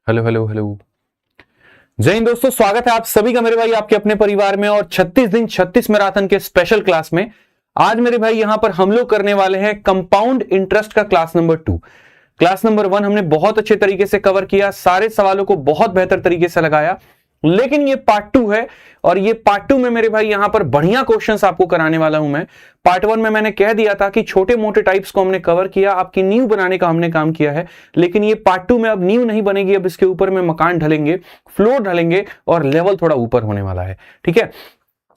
Hello hello hello. जय हिंद दोस्तों, स्वागत है आप सभी का मेरे भाई आपके अपने परिवार में और 36 दिन 36 मैराथन के स्पेशल क्लास में। आज मेरे भाई यहां पर हम लोग करने वाले हैं कंपाउंड इंटरेस्ट का क्लास नंबर 2। क्लास नंबर 1 हमने बहुत अच्छे तरीके से कवर किया, सारे सवालों को बहुत बेहतर तरीके से लगाया, लेकिन ये पार्ट 2 है और ये पार्ट 2 में मेरे भाई यहां पर बढ़िया क्वेश्चंस आपको कराने वाला हूं मैं। पार्ट 1 में मैंने कह दिया था कि छोटे मोटे टाइप्स को हमने कवर किया, आपकी नींव बनाने का हमने काम किया है, लेकिन ये पार्ट 2 में अब नींव नहीं बनेगी, अब इसके ऊपर में मकान ढलेंगे, फ्लोर ढलेंगे और लेवल थोड़ा ऊपर होने वाला है। ठीक है,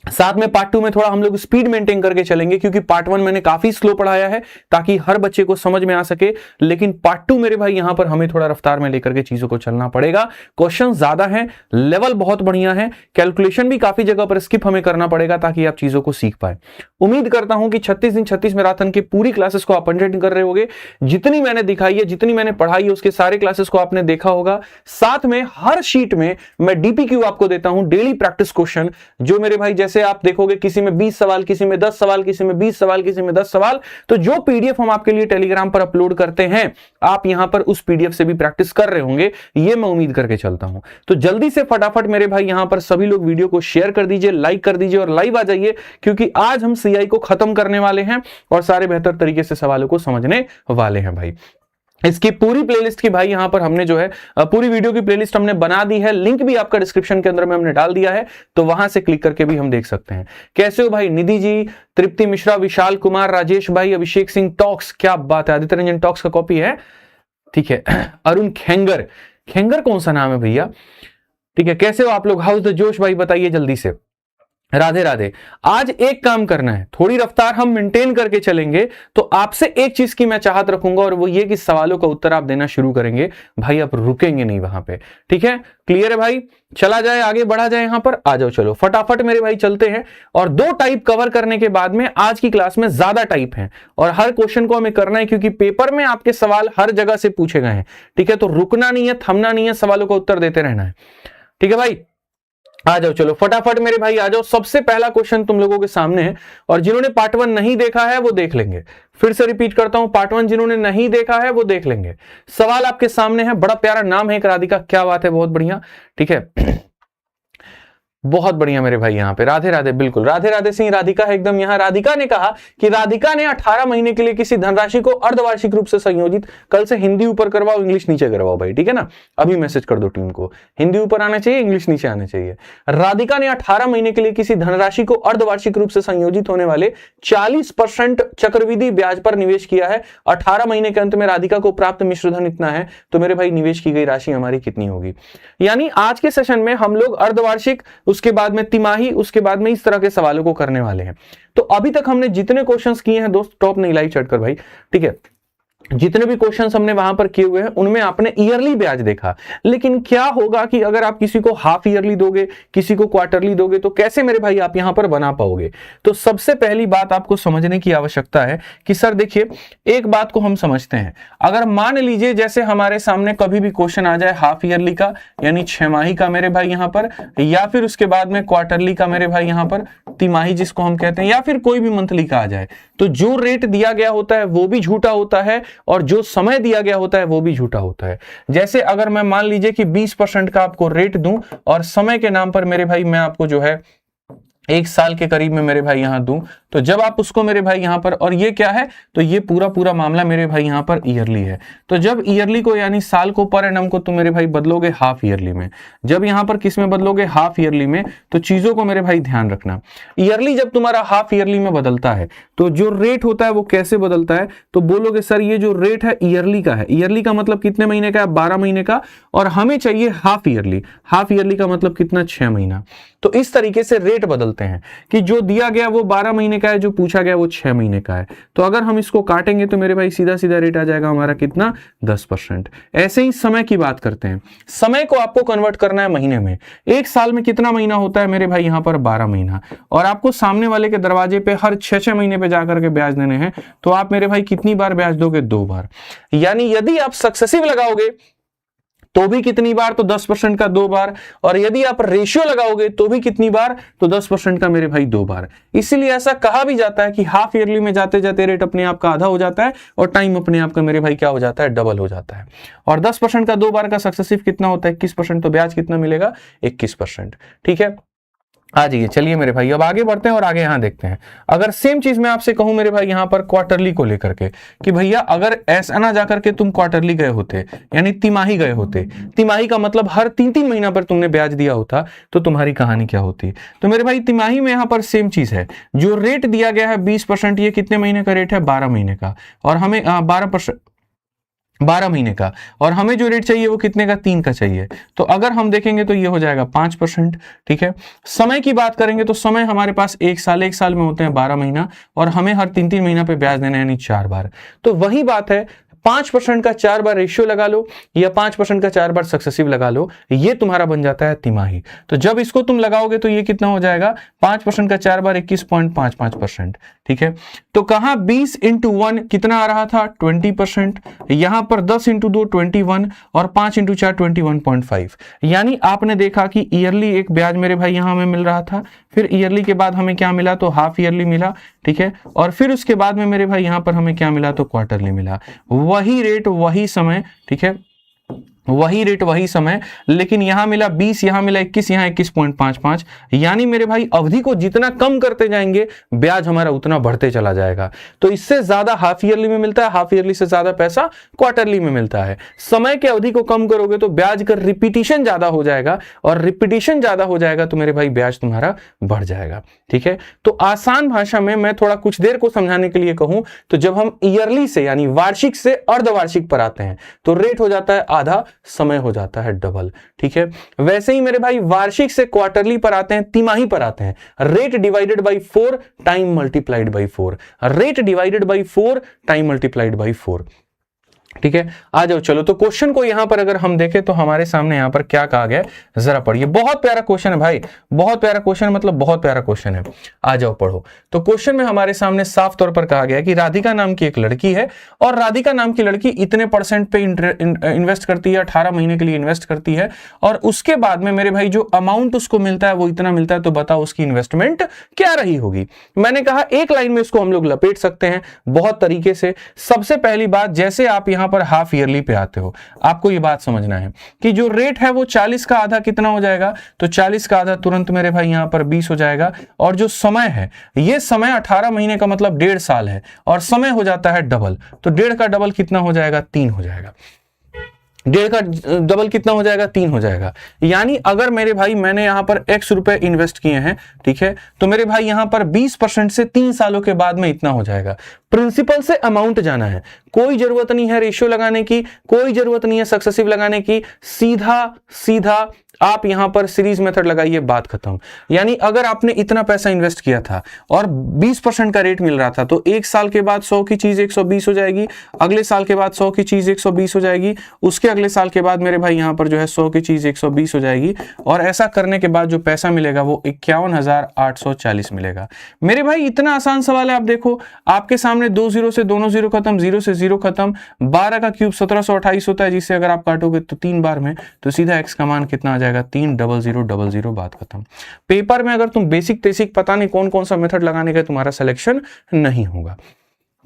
साथ में पार्ट 2 में थोड़ा हम लोग स्पीड मेंटेन करके चलेंगे, क्योंकि पार्ट 1 मैंने काफी स्लो पढ़ाया है ताकि हर बच्चे को समझ में आ सके, लेकिन पार्ट 2 मेरे भाई यहां पर हमें थोड़ा रफ्तार में लेकर के चीजों को चलना पड़ेगा। क्वेश्चन ज्यादा हैं, लेवल बहुत बढ़िया है, कैलकुलेशन भी काफी जगह पर स्किप हमें करना पड़ेगा ताकि आप चीजों को सीख पाए। उम्मीद करता हूं कि 36 दिन 36 मैराथन की पूरी क्लासेस को आप अटेंड कर रहे होंगे। जितनी मैंने दिखाई है, जितनी मैंने पढ़ाई है, उसके सारे क्लासेस को आपने देखा होगा। साथ में हर शीट में मैं डीपीक्यू आपको देता हूं, डेली प्रैक्टिस क्वेश्चन, जो मेरे भाई जैसे आप देखोगे किसी में 20 सवाल, किसी में 10 सवाल, किसी में 20 सवाल, किसी में 10 सवाल, तो जो पीडीएफ हम आपके लिए टेलीग्राम पर अपलोड करते हैं, आप यहां पर उस पीडीएफ से भी प्रैक्टिस कर रहे होंगे, ये मैं उम्मीद करके चलता हूं। तो जल्दी से फटाफट मेरे भाई यहां पर सभी लोग वीडियो को शेयर कर दीजिए, लाइक कर दीजिए और लाइव आ जाइए, क्योंकि आज हम सीआई को खत्म करने वाले हैं और सारे बेहतर तरीके से सवालों को समझने वाले हैं भाई। इसकी पूरी प्लेलिस्ट की भाई यहां पर हमने जो है पूरी वीडियो की प्लेलिस्ट हमने बना दी है, लिंक भी आपका डिस्क्रिप्शन के अंदर में हमने डाल दिया है, तो वहां से क्लिक करके भी हम देख सकते हैं। कैसे हो भाई? निधि जी, तृप्ति मिश्रा, विशाल कुमार, राजेश भाई, अभिषेक सिंह टॉक्स, क्या बात है, आदित्य रंजन टॉक्स का कॉपी है, ठीक है। अरुण खेंगर, खेंगर कौन सा नाम है भैया? ठीक है, कैसे हो आप लोग? हाउस द जोश भाई बताइए जल्दी से। राधे राधे। आज एक काम करना है, थोड़ी रफ्तार हम मेंटेन करके चलेंगे, तो आपसे एक चीज की मैं चाहत रखूंगा और वो ये कि सवालों का उत्तर आप देना शुरू करेंगे भाई, आप रुकेंगे नहीं वहां पे। ठीक है, क्लियर है भाई? चला जाए, आगे बढ़ा जाए, यहां पर आ जाओ, चलो फटाफट मेरे भाई चलते हैं। और 2 टाइप कवर करने के बाद में आज की क्लास में ज्यादा टाइप हैं और हर क्वेश्चन को हमें करना है, क्योंकि पेपर में आपके सवाल हर जगह से पूछे गए हैं। ठीक है, तो रुकना नहीं है, थमना नहीं है, सवालों का उत्तर देते रहना है। ठीक है भाई, आ जाओ, चलो फटाफट मेरे भाई आ जाओ। सबसे पहला क्वेश्चन तुम लोगों के सामने है और जिन्होंने पार्ट 1 नहीं देखा है वो देख लेंगे। फिर से रिपीट करता हूं, पार्ट 1 जिन्होंने नहीं देखा है वो देख लेंगे। सवाल आपके सामने है, बड़ा प्यारा नाम है, एक राधिका, क्या बात है, बहुत बढ़िया। ठीक है, बहुत बढ़िया मेरे भाई यहाँ पे। राधे राधे, बिल्कुल राधे राधे सिंह, राधिका है एकदम यहाँ। राधिका ने कहा कि राधिका ने 18 महीने के लिए किसी धनराशि को अर्धवार्षिक रूप से संयोजित, कल से हिंदी ऊपर करवाओ, इंग्लिश नीचे करवाओ भाई, ठीक है ना? अभी मैसेज कर दो टीम को, हिंदी ऊपर आना चाहिए, इंग्लिश नीचे आना चाहिए। राधिका ने 18 महीने के लिए किसी धनराशि को अर्धवार्षिक रूप से संयोजित होने वाले 40% चक्रवृद्धि ब्याज पर निवेश किया है। 18 महीने के अंत में राधिका को प्राप्त मिश्रधन इतना है, तो मेरे भाई निवेश की गई राशि हमारी कितनी होगी? यानी आज के सेशन में हम लोग अर्धवार्षिक, उसके बाद में तिमाही, उसके बाद में इस तरह के सवालों को करने वाले हैं। तो अभी तक हमने जितने क्वेश्चंस किए हैं दोस्त, टॉप नहीं लाइव चढ़कर भाई, ठीक है, जितने भी क्वेश्चंस हमने वहां पर किए हुए हैं उनमें आपने ईयरली ब्याज देखा, लेकिन क्या होगा कि अगर आप किसी को हाफ ईयरली दोगे, किसी को क्वार्टरली दोगे, तो कैसे मेरे भाई आप यहां पर बना पाओगे? तो सबसे पहली बात आपको समझने की आवश्यकता है कि सर देखिए, एक बात को हम समझते हैं, अगर मान लीजिए जैसे हमारे सामने कभी भी क्वेश्चन आ जाए हाफ ईयरली का, यानी 6 माही का मेरे भाई यहां पर, या फिर उसके बाद में क्वार्टरली का मेरे भाई यहां पर, तिमाही जिसको हम कहते हैं, या फिर कोई भी मंथली का आ जाए, तो जो रेट दिया गया होता है वो भी झूठा होता है और जो समय दिया गया होता है वो भी झूठा होता है। जैसे अगर मैं मान लीजिए कि 20% का आपको रेट दूं और समय के नाम पर मेरे भाई मैं आपको जो है 1 साल के करीब में मेरे भाई यहां दूं, तो जब आप उसको मेरे भाई यहां पर, और ये क्या है, तो ये पूरा मामला मेरे भाई यहां पर ईयरली है। तो जब ईयरली को यानी साल को पर एनम को तुम मेरे भाई बदलोगे हाफ ईयरली में, जब यहां पर किस में बदलोगे? हाफ ईयरली में। तो चीजों को मेरे भाई ध्यान रखना, ईयरली जब तुम्हारा हाफ ईयरली में बदलता है तो जो रेट होता है वो कैसे बदलता है? तो बोलोगे सर ये जो रेट है ईयरली का है, ईयरली का मतलब कितने महीने का है? 12 महीने का, और हमें चाहिए हाफ ईयरली। हाफ ईयरली का मतलब कितना? 6 महीना। तो इस तरीके से रेट बदलते हैं कि जो दिया गया वो 12 महीने का है, जो पूछा गया वो 6 महीने का है। तो अगर हम इसको काटेंगे तो मेरे भाई सीधा सीधा रेट आ जाएगा हमारा कितना? 10%। ऐसे ही समय की बात करते हैं, समय को आपको कन्वर्ट करना है महीने में। 1 साल में कितना महीना होता है मेरे भाई यहां पर? 12 महीना। और आपको सामने वाले के दरवाजे पे हर 6-6 महीने पे जाकर के ब्याज देने हैं, तो आप मेरे भाई कितनी बार ब्याज दोगे? 2 बार। यानी यदि आप सक्सेसिव लगाओगे तो भी कितनी बार, तो 10% का 2 बार, और यदि आप रेशियो लगाओगे तो भी कितनी बार, तो 10% का मेरे भाई 2 बार। इसीलिए ऐसा कहा भी जाता है कि हाफ ईयरली में जाते जाते रेट अपने आप का आधा हो जाता है और टाइम अपने आप का मेरे भाई क्या हो जाता है, डबल हो जाता है। और 10% का 2 बार का सक्सेसिव कितना होता है, 21%, तो ब्याज कितना मिलेगा, 21%। ठीक है, आ जाइए, चलिए मेरे भाई अब आगे बढ़ते हैं और आगे यहां देखते हैं। अगर सेम चीज मैं आपसे कहूं मेरे भाई यहां पर क्वार्टरली को लेकर के, कि भैया अगर ऐसा ना जाकर के तुम क्वार्टरली गए होते, यानी तिमाही गए होते, तिमाही का मतलब हर 3-3 महीना पर तुमने ब्याज दिया होता, तो तुम्हारी कहानी क्या होती। तो मेरे भाई तिमाही में यहां पर सेम चीज है, जो रेट दिया गया है 20%, ये कितने महीने का रेट है, 12 महीने का, और हमें 12 महीने का, और हमें जो रेट चाहिए वो कितने का, 3 का चाहिए। तो अगर हम देखेंगे तो ये हो जाएगा 5%। ठीक है, समय की बात करेंगे तो समय हमारे पास 1 साल, 1 साल में होते हैं 12 महीना, और हमें हर 3-3 महीना पे ब्याज देना है, यानी 4 बार। तो वही बात है, 5% का 4 बार रेशियो लगा लो या 5% का 4 बार सक्सेसिव लगा लो, ये तुम्हारा बन जाता है तिमाही। तो जब इसको तुम लगाओगे तो ये कितना हो जाएगा, 5% का 4 बार 21.55%। ठीक है, तो कहां 20 × 1 कितना आ रहा था, 20%, यहां पर 10 × 2 21, और 5 × 4 21.5। यानी आपने देखा कि ईयरली एक ब्याज मेरे भाई यहां हमें मिल रहा था, फिर ईयरली के बाद हमें क्या मिला, तो हाफ ईयरली मिला। ठीक है, और फिर उसके बाद में मेरे भाई यहां पर हमें क्या मिला, तो क्वार्टरली मिला। वही रेट वही समय, ठीक है, वही रेट वही समय, लेकिन यहां मिला 20, यहां मिला 21, यहां 21.55। यानी मेरे भाई अवधि को जितना कम करते जाएंगे ब्याज हमारा उतना बढ़ते चला जाएगा। तो इससे ज्यादा हाफ ईयरली में मिलता है, हाफ ईयरली से ज्यादा पैसा क्वार्टरली में मिलता है। समय के अवधि को कम करोगे तो ब्याज का रिपीटिशन ज्यादा हो जाएगा, और रिपीटिशन ज्यादा हो जाएगा तो मेरे भाई ब्याज तुम्हारा बढ़ जाएगा। ठीक है, तो आसान भाषा में मैं थोड़ा कुछ देर को समझाने के लिए कहूं तो जब हम ईयरली से यानी वार्षिक से अर्धवार्षिक पर आते हैं तो रेट हो जाता है आधा, समय हो जाता है डबल। ठीक है, वैसे ही मेरे भाई वार्षिक से क्वार्टरली पर आते हैं, तिमाही पर आते हैं, rate divided by 4 time multiplied by 4, rate divided by 4 time multiplied by 4। ठीक है, आ जाओ, चलो तो क्वेश्चन को यहां पर अगर हम देखें तो हमारे सामने यहां पर क्या कहा गया, जरा पढ़िए। बहुत प्यारा क्वेश्चन है भाई, बहुत प्यारा क्वेश्चन, मतलब बहुत प्यारा क्वेश्चन है। आ जाओ पढ़ो। तो क्वेश्चन में हमारे सामने साफ तौर पर कहा गया कि राधिका नाम की एक लड़की है, और राधिका नाम की लड़की इतने % पे इन्वेस्ट करती है, 18 महीने के लिए इन्वेस्ट करती है, और उसके बाद में मेरे भाई जो अमाउंट उसको मिलता है वो इतना मिलता है। तो बताओ उसकी इन्वेस्टमेंट क्या रही होगी। मैंने कहा एक लाइन में इसको हम लोग लपेट सकते हैं बहुत तरीके से। सबसे पहली बात, जैसे आप यहां पर हाफ ईयरली पे आते हो, आपको ये बात समझना है कि जो रेट है वो 40 का आधा कितना हो जाएगा, तो 40 का आधा तुरंत मेरे भाई यहां पर 20 हो जाएगा। और जो समय है, ये समय 18 महीने का मतलब 1.5 साल है, और समय हो जाता है डबल, तो 1.5 का डबल कितना हो जाएगा, 3 हो जाएगा। 1.5 का डबल कितना हो जाएगा, 3 हो जाएगा। यानी अगर मेरे भाई मैंने यहां पर x रुपए इन्वेस्ट किए हैं, ठीक है, तो मेरे भाई यहां पर 20% से 3 सालों के बाद में इतना हो जाएगा। प्रिंसिपल से अमाउंट जाना है, कोई जरूरत नहीं है रेशियो लगाने की, कोई जरूरत नहीं है सक्सेसिव लगाने की, सीधा सीधा आप यहां पर सीरीज मेथड लगाइए, बात खत्म। यानी अगर आपने इतना पैसा इन्वेस्ट किया था और 20% का रेट मिल रहा था, तो 1 साल के बाद 100 की चीज 120 हो जाएगी, अगले साल के बाद 100 की चीज 120 हो जाएगी, उसके अगले साल के बाद मेरे भाई यहां पर जो है 100 की चीज 120 हो जाएगी, और ऐसा करने के बाद जो पैसा मिलेगा वो 51,840 मिलेगा। मेरे भाई इतना आसान सवाल है, आप देखो आपके सामने 2 जीरो से दोनों जीरो खत्म, 0 से 0 खत्म, 12 का क्यूब 1728 होता है, जिससे अगर आप काटोगे तो 3 बार में, तो सीधा x का मान कितना आ जाएगा, 30000, बात खत्म। पेपर में अगर तुम बेसिक टेसिक पता नहीं कौन कौन सा मेथड लगाने का तुम्हारा सिलेक्शन नहीं होगा।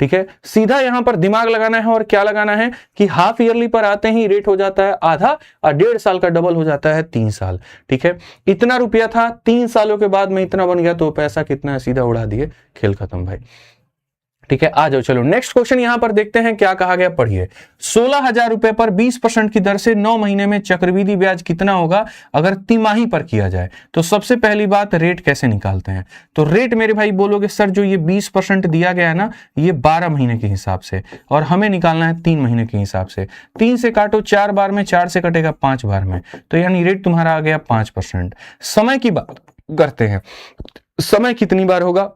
ठीक है, सीधा यहां पर दिमाग लगाना है, और क्या लगाना है कि हाफ ईयरली पर आते ही रेट हो जाता है आधा, और 1.5 साल का डबल हो जाता है 3 साल। ठीक है, इतना रुपया था, 3 सालों के बाद में इतना बन गया, तो पैसा कितना है, सीधा उड़ा दिए, खेल खत्म भाई। ठीक है, आ जाओ, चलो नेक्स्ट क्वेश्चन यहां पर देखते हैं क्या कहा गया, पढ़िए। 16,000 रुपए पर 20% की दर से 9 महीने में चक्रवृद्धि ब्याज कितना होगा अगर तिमाही पर किया जाए। तो सबसे पहली बात, रेट कैसे निकालते हैं। तो रेट मेरे भाई बोलोगे सर जो ये 20% दिया गया है ना, ये 12 महीने के हिसाब से, और हमें निकालना है 3 महीने के हिसाब से। 3 से काटो 4 बार में, 4 से कटेगा 5 बार में, तो यानी रेट तुम्हारा आ गया 5%। समय की बात करते हैं, समय कितनी बार होगा,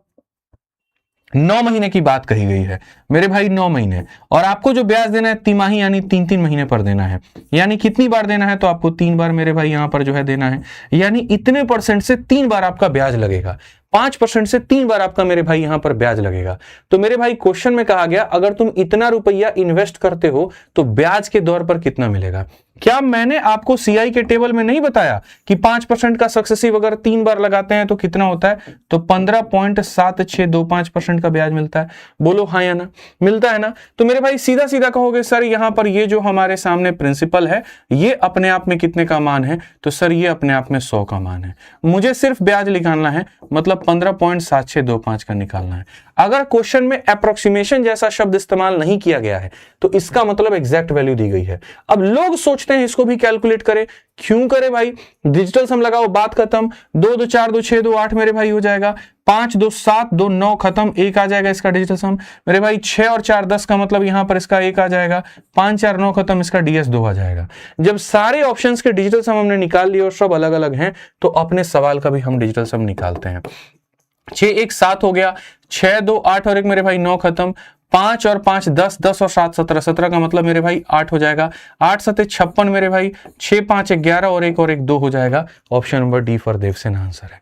9 महीने की बात कही गई है मेरे भाई, 9 महीने, और आपको जो ब्याज देना है तिमाही यानी 3-3 महीने पर देना है। यानी कितनी बार देना है, तो आपको 3 बार मेरे भाई यहां पर जो है देना है, यानी इतने % से 3 बार आपका ब्याज लगेगा। 5% से 3 बार आपका मेरे भाई यहां पर ब्याज लगेगा। तो मेरे भाई क्वेश्चन में कहा गया अगर तुम इतना रुपया इन्वेस्ट करते हो तो ब्याज के दौर पर कितना मिलेगा। क्या मैंने आपको सीआई के टेबल में नहीं बताया कि 5% का सक्सेसिव अगर 3 बार लगाते हैं तो कितना होता है? तो 15.7625% का ब्याज मिलता है। बोलो हाँ या ना? मिलता है ना? तो मेरे भाई सीधा सीधा कहोगे सर यहां पर ये जो हमारे सामने प्रिंसिपल है ये अपने आप में कितने का मान है? तो सर ये अपने आप में 100 का मान है। मुझे सिर्फ ब्याज निकालना है, मतलब 15.7625 का निकालना है। अगर क्वेश्चन में अप्रोक्सीमेशन जैसा शब्द इस्तेमाल नहीं किया गया है तो इसका मतलब एग्जैक्ट वैल्यू दी गई है। अब लोग सोचते हैं इसको भी कैलकुलेट करें। क्यों करें भाई? डिजिटल सम लगाओ, बात खत्म। 2 2 4 2 6 2 8 मेरे भाई हो जाएगा। 5 2 7 2 9 खत्म, 1 आ जाएगा इसका डिजिटल सम। मेरे भाई 6 और 4 10 का मतलब यहां पर इसका 1 आ जाएगा। 5 4 9 खत्म, इसका डीएस 2 आ जाएगा। जब सारे ऑप्शंस के डिजिटल सम हमने निकाल लिए और सब अलग अलग हैं तो अपने सवाल का भी हम डिजिटल सम निकालते हैं। 6 1 7 हो गया, 6 2 8 और 1 मेरे भाई 9 खत्म। 5 और 5 10, 10 और 7 17, 17 का मतलब मेरे भाई 8 हो जाएगा। 8 7 56 मेरे भाई, 6 5 11 और 1 2 हो जाएगा। Option number D for Devsen answer है।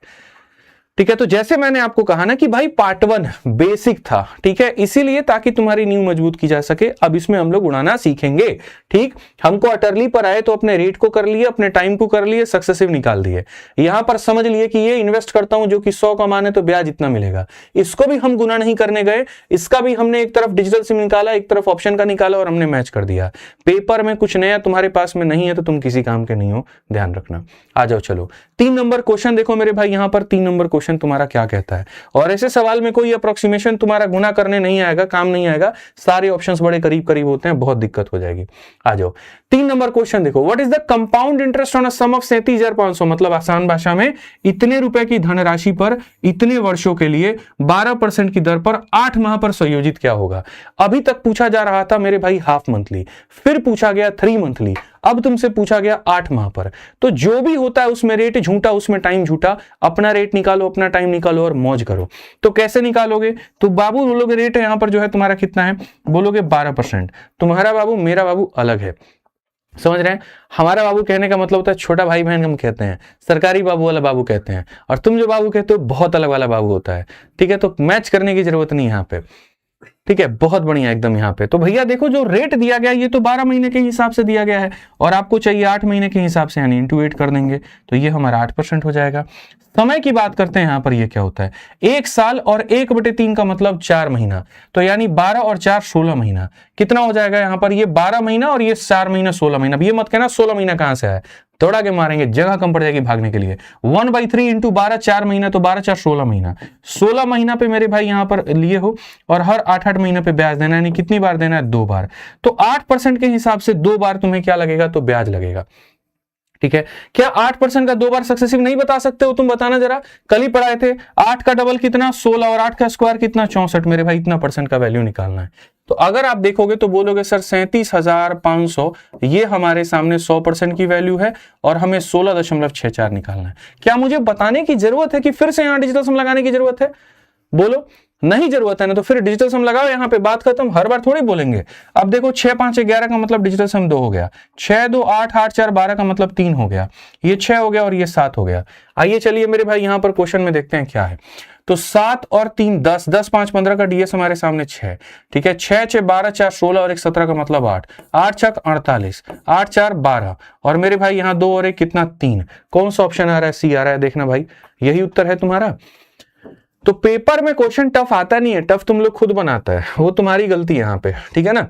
ठीक है, तो जैसे मैंने आपको कहा ना कि भाई पार्ट 1 बेसिक था, ठीक है, इसीलिए ताकि तुम्हारी नींव मजबूत की जा सके। अब इसमें हम लोग उड़ाना सीखेंगे। ठीक, हमको अटरली पर आए तो अपने रेट को कर लिए, अपने टाइम को कर लिए, सक्सेसिव निकाल दिए। यहां पर समझ लिए कि ये इन्वेस्ट करता हूं जो कि 100 का मान है तो ब्याज इतना मिलेगा। इसको भी हम गुना नहीं करने गए, इसका भी हमने एक तरफ डिजिटल सिम निकाला, एक तरफ ऑप्शन का निकाला और हमने मैच कर दिया। पेपर में कुछ नया तुम्हारे पास में नहीं है तो तुम किसी काम के नहीं हो, ध्यान रखना। आ जाओ चलो 3 नंबर क्वेश्चन देखो मेरे भाई। यहां पर 3 नंबर क्वेश्चन तुम्हारा क्या कहता है, और ऐसे सवाल में कोई अप्रोक्सीमेशन तुम्हारा गुना करने नहीं आएगा, काम नहीं आएगा। सारे ऑप्शंस बड़े करीब करीब होते हैं, बहुत दिक्कत हो जाएगी। आ जाओ 3 नंबर क्वेश्चन देखो। What is the compound interest on a sum of 37,500, मतलब आसान भाषा में इतने रुपए की धनराशि पर इतने वर्षों के लिए 12% की दर पर 8 माह पर संयोजित क्या होगा। अभी तक पूछा जा रहा था मेरे भाई हाफ मंथली, फिर पूछा गया 3 मंथली, अब तुमसे पूछा गया 8 माह पर। तो जो भी होता है उसमें रेट झूठा, उसमें टाइम झूठा। अपना रेट निकालो, अपना टाइम निकालो और मौज करो। तो कैसे निकालोगे? तो बाबू बोलोगे रेट यहां पर जो है तुम्हारा कितना है, बोलोगे 12%। तुम्हारा बाबू मेरा बाबू अलग है, समझ रहे हैं? हमारा बाबू कहने का मतलब होता है छोटा भाई बहन हम कहते हैं, सरकारी बाबू वाला बाबू कहते हैं, और तुम जो बाबू कहते हो बहुत अलग वाला बाबू होता है। ठीक है, तो मैच करने की जरूरत नहीं यहां पे। ठीक है, बहुत बढ़िया एकदम यहाँ पे। तो भैया देखो जो रेट दिया गया ये तो 12 महीने के हिसाब से दिया गया है, और आपको चाहिए 8 महीने के हिसाब से, यानी इंटू 8 कर देंगे तो ये हमारा 8% हो जाएगा। समय की बात करते हैं यहाँ पर, ये क्या होता है 1 साल और 1/3 का मतलब 4 महीना, तो यानी 12 और 4 16 महीना। कितना हो जाएगा यहाँ पर? ये 12 महीना और ये 4 महीना 16 महीना। ये मत कहना 16 महीना कहां से आया, दौड़ा के मारेंगे, जगह कम पड़ जाएगी भागने के लिए। 1/3 इंटू 12 4 महीना, तो 12 4 16 महीना। 16 महीना पे मेरे भाई यहां पर लिए हो, और हर 8 महीने पे ब्याज देना, यानी कितनी बार देना है? 2 बार। तो 8% के हिसाब से 2 बार तुम्हें क्या लगेगा? तो ब्याज लगेगा। ठीक है, क्या 8% का 2 बार सक्सेसिव नहीं बता सकते हो तुम? बताना जरा, कल ही पढ़ाए थे। 8 का डबल कितना? 16, और 8 का स्क्वायर कितना? 64। मेरे भाई इतना % का वैल्यू निकालना है। तो अगर आप देखोगे तो बोलोगे सर 37,500 ये हमारे सामने 100% की वैल्यू है, और हमें 16.64 निकालना है। क्या मुझे बताने की जरूरत है कि फिर से यहां डिजिटल सम लगाने की जरूरत है? बोलो नहीं जरूरत है ना, तो फिर डिजिटल सम लगाओ, यहां पे बात खत्म। हर बार थोड़ी बोलेंगे। अब देखो 6 5 11 का मतलब डिजिटल सम 2 हो गया, 6 2 8 8 4 12 का मतलब 3 हो गया, ये 6 हो गया और ये 7 हो गया। आइए चलिए मेरे भाई यहां पर क्वेश्चन में देखते हैं क्या है। तो 7 और 3 10, 10 5 15 का डीएस हमारे सामने 6। ठीक है, 6 6 12 4 16 और 1 17 का मतलब 8, 8 6 48, 8 4 12, और मेरे भाई यहाँ 2 और 1 कितना? 3। कौन सा ऑप्शन आ रहा है? सी आ रहा है। देखना भाई यही उत्तर है तुम्हारा। तो पेपर में क्वेश्चन टफ आता नहीं है, टफ तुम लोग खुद बनाता है, वो तुम्हारी गलती है यहाँ पे। ठीक है ना,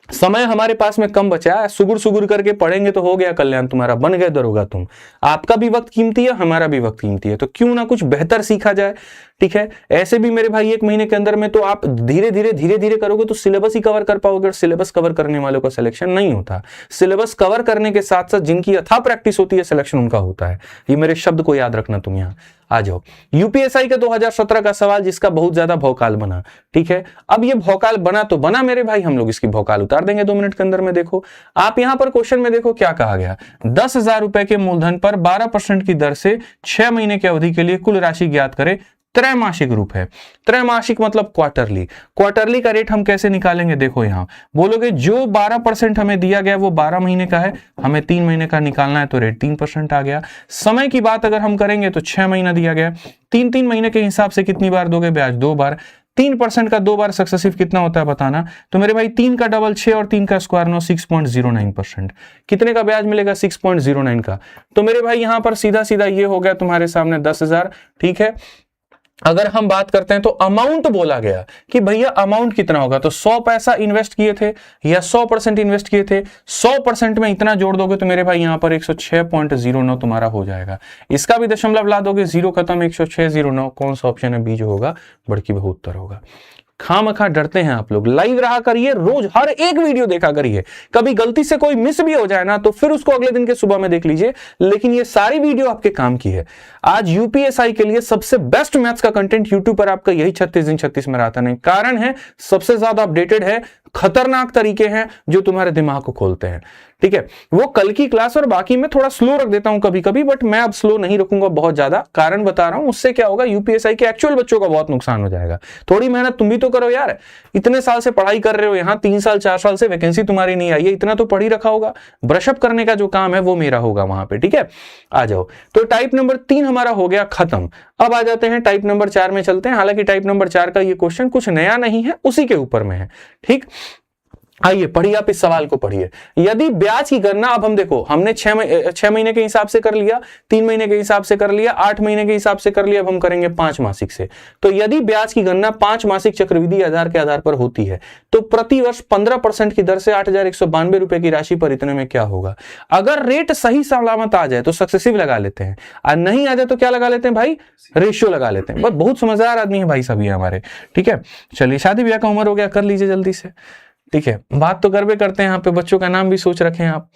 समय हमारे पास में कम बचा है, सुगुर सुगुर करके पढ़ेंगे तो हो गया कल्याण तुम्हारा, बन गए दरोगा तुम। आपका भी वक्त कीमती है, हमारा भी वक्त कीमती है, तो क्यों ना कुछ बेहतर सीखा जाए। ठीक है, ऐसे भी मेरे भाई 1 महीने के अंदर में तो आप धीरे धीरे करोगे तो सिलेबस ही कवर कर पाओगे, और सिलेबस कवर करने वालों का सिलेक्शन नहीं होता। सिलेबस कवर करने के साथ साथ जिनकी अथाह प्रैक्टिस होती है, सिलेक्शन उनका होता है। ये मेरे शब्द को याद रखना तुम। यहाँ आ जाओ यूपीएसआई का 2017 का सवाल जिसका बहुत ज्यादा भौकाल बना। ठीक है, अब ये भौकाल बना तो बना मेरे भाई, हम लोग इसकी भौकाल उतार देंगे 2 मिनट के अंदर में। देखो आप यहां पर क्वेश्चन में देखो क्या कहा गया। 10,000 रुपए के मूलधन पर 12% की दर से 6 महीने की अवधि के लिए कुल राशि ज्ञात करें त्रैमासिक रूप है। त्रैमासिक मतलब क्वार्टरली। क्वार्टरली का रेट हम कैसे निकालेंगे, देखो यहां बोलोगे जो 12% हमें दिया गया वो 12 महीने का है, हमें 3 महीने का निकालना है तो रेट 3% आ गया। समय की बात अगर हम करेंगे तो 6 महीना दिया गया, 3 महीने के हिसाब से कितनी बार दोगे ब्याज, 2 बार। 3% का 2 बार सक्सेसिव कितना होता है बताना। तो मेरे भाई 3 का डबल 6 और 3 का स्क्वायर 9, 6.09%। कितने का ब्याज मिलेगा, 6.09 का। तो मेरे भाई यहां पर सीधा सीधा ये हो गया तुम्हारे सामने 10,000। ठीक है, अगर हम बात करते हैं तो अमाउंट बोला गया कि भैया अमाउंट कितना होगा, तो 100 पैसा इन्वेस्ट किए थे या 100% इन्वेस्ट किए थे, 100% में इतना जोड़ दोगे तो मेरे भाई यहां पर 106.09 तुम्हारा हो जाएगा। इसका भी दशमलव ला दोगे, 0 खत्म, 10609। कौन सा ऑप्शन है, बी जो होगा बड़की बहु उत्तर होगा। खामखा डरते हैं आप लोग, लाइव रहा करिए, रोज हर एक वीडियो देखा करिए। कभी गलती से कोई मिस भी हो जाए ना तो फिर उसको अगले दिन के सुबह में देख लीजिए, लेकिन ये सारी वीडियो आपके काम की है। आज यूपीएसआई के लिए सबसे बेस्ट मैथ्स का कंटेंट यूट्यूब पर आपका यही 36 दिन 36 में आता नहीं। कारण है सबसे ज्यादा अपडेटेड है, खतरनाक तरीके हैं जो तुम्हारे दिमाग को खोलते हैं। ठीक है, वो कल की क्लास और बाकी में थोड़ा स्लो रख देता हूं कभी कभी, बट मैं अब स्लो नहीं रखूंगा बहुत ज्यादा। कारण बता रहा हूं, उससे क्या होगा, यूपीएसआई के एक्चुअल बच्चों का बहुत नुकसान हो जाएगा। थोड़ी मेहनत तुम भी तो करो यार, इतने साल से पढ़ाई कर रहे हो, यहाँ 3 साल 4 साल से वैकेंसी तुम्हारी नहीं आई है, इतना तो पढ़ ही रखा होगा। ब्रशअप करने का जो काम है वो मेरा होगा वहां पे। ठीक है, आ जाओ। तो टाइप नंबर 3 हमारा हो गया खत्म। अब आ जाते हैं टाइप नंबर 4 में चलते हैं। हालांकि टाइप नंबर 4 का ये क्वेश्चन कुछ नया नहीं है, उसी के ऊपर में है। ठीक, आइए पढ़िए, आप इस सवाल को पढ़िए। यदि ब्याज की गणना, अब हम देखो, हमने 6 महीने के हिसाब से कर लिया, 3 महीने के हिसाब से कर लिया, 8 महीने के हिसाब से कर लिया, अब हम करेंगे 5 मासिक से। तो यदि ब्याज की गणना 5 मासिक चक्रवृद्धि आधार के आधार पर होती है तो प्रति वर्ष 15% की दर से 8,192 रुपए की राशि पर इतने में क्या होगा। अगर रेट सही सलामत आ जाए तो सक्सेसिव लगा लेते हैं, और नहीं आ जाए तो क्या लगा लेते हैं भाई, रेशियो लगा लेते हैं। बहुत समझदार आदमी है भाई सभी हमारे। ठीक है, चलिए, शादी ब्याह का उम्र हो गया, कर लीजिए जल्दी से। ठीक है, बात तो करबे करते हैं, यहाँ पे बच्चों का नाम भी सोच रखे हैं आप।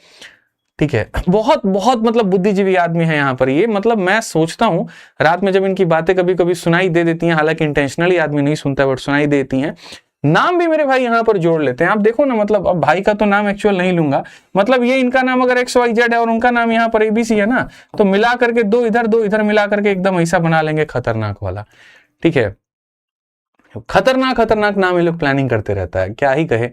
ठीक है, बहुत मतलब बुद्धिजीवी आदमी है यहाँ पर ये। मतलब मैं सोचता हूँ रात में जब इनकी बातें कभी कभी सुनाई दे देती हैं, हालांकि इंटेंशनली आदमी नहीं सुनता बट सुनाई देती हैं, नाम भी मेरे भाई यहाँ पर जोड़ लेते हैं। आप देखो ना, मतलब अब भाई का तो नाम एक्चुअल नहीं लूंगा, मतलब ये इनका नाम अगर XYZ है और उनका नाम यहाँ पर ABC है ना, तो मिला करके 2 इधर मिला करके एकदम ऐसा बना लेंगे खतरनाक वाला। ठीक है, खतरनाक नाम ये लोग प्लानिंग करते रहता है, क्या ही कहे।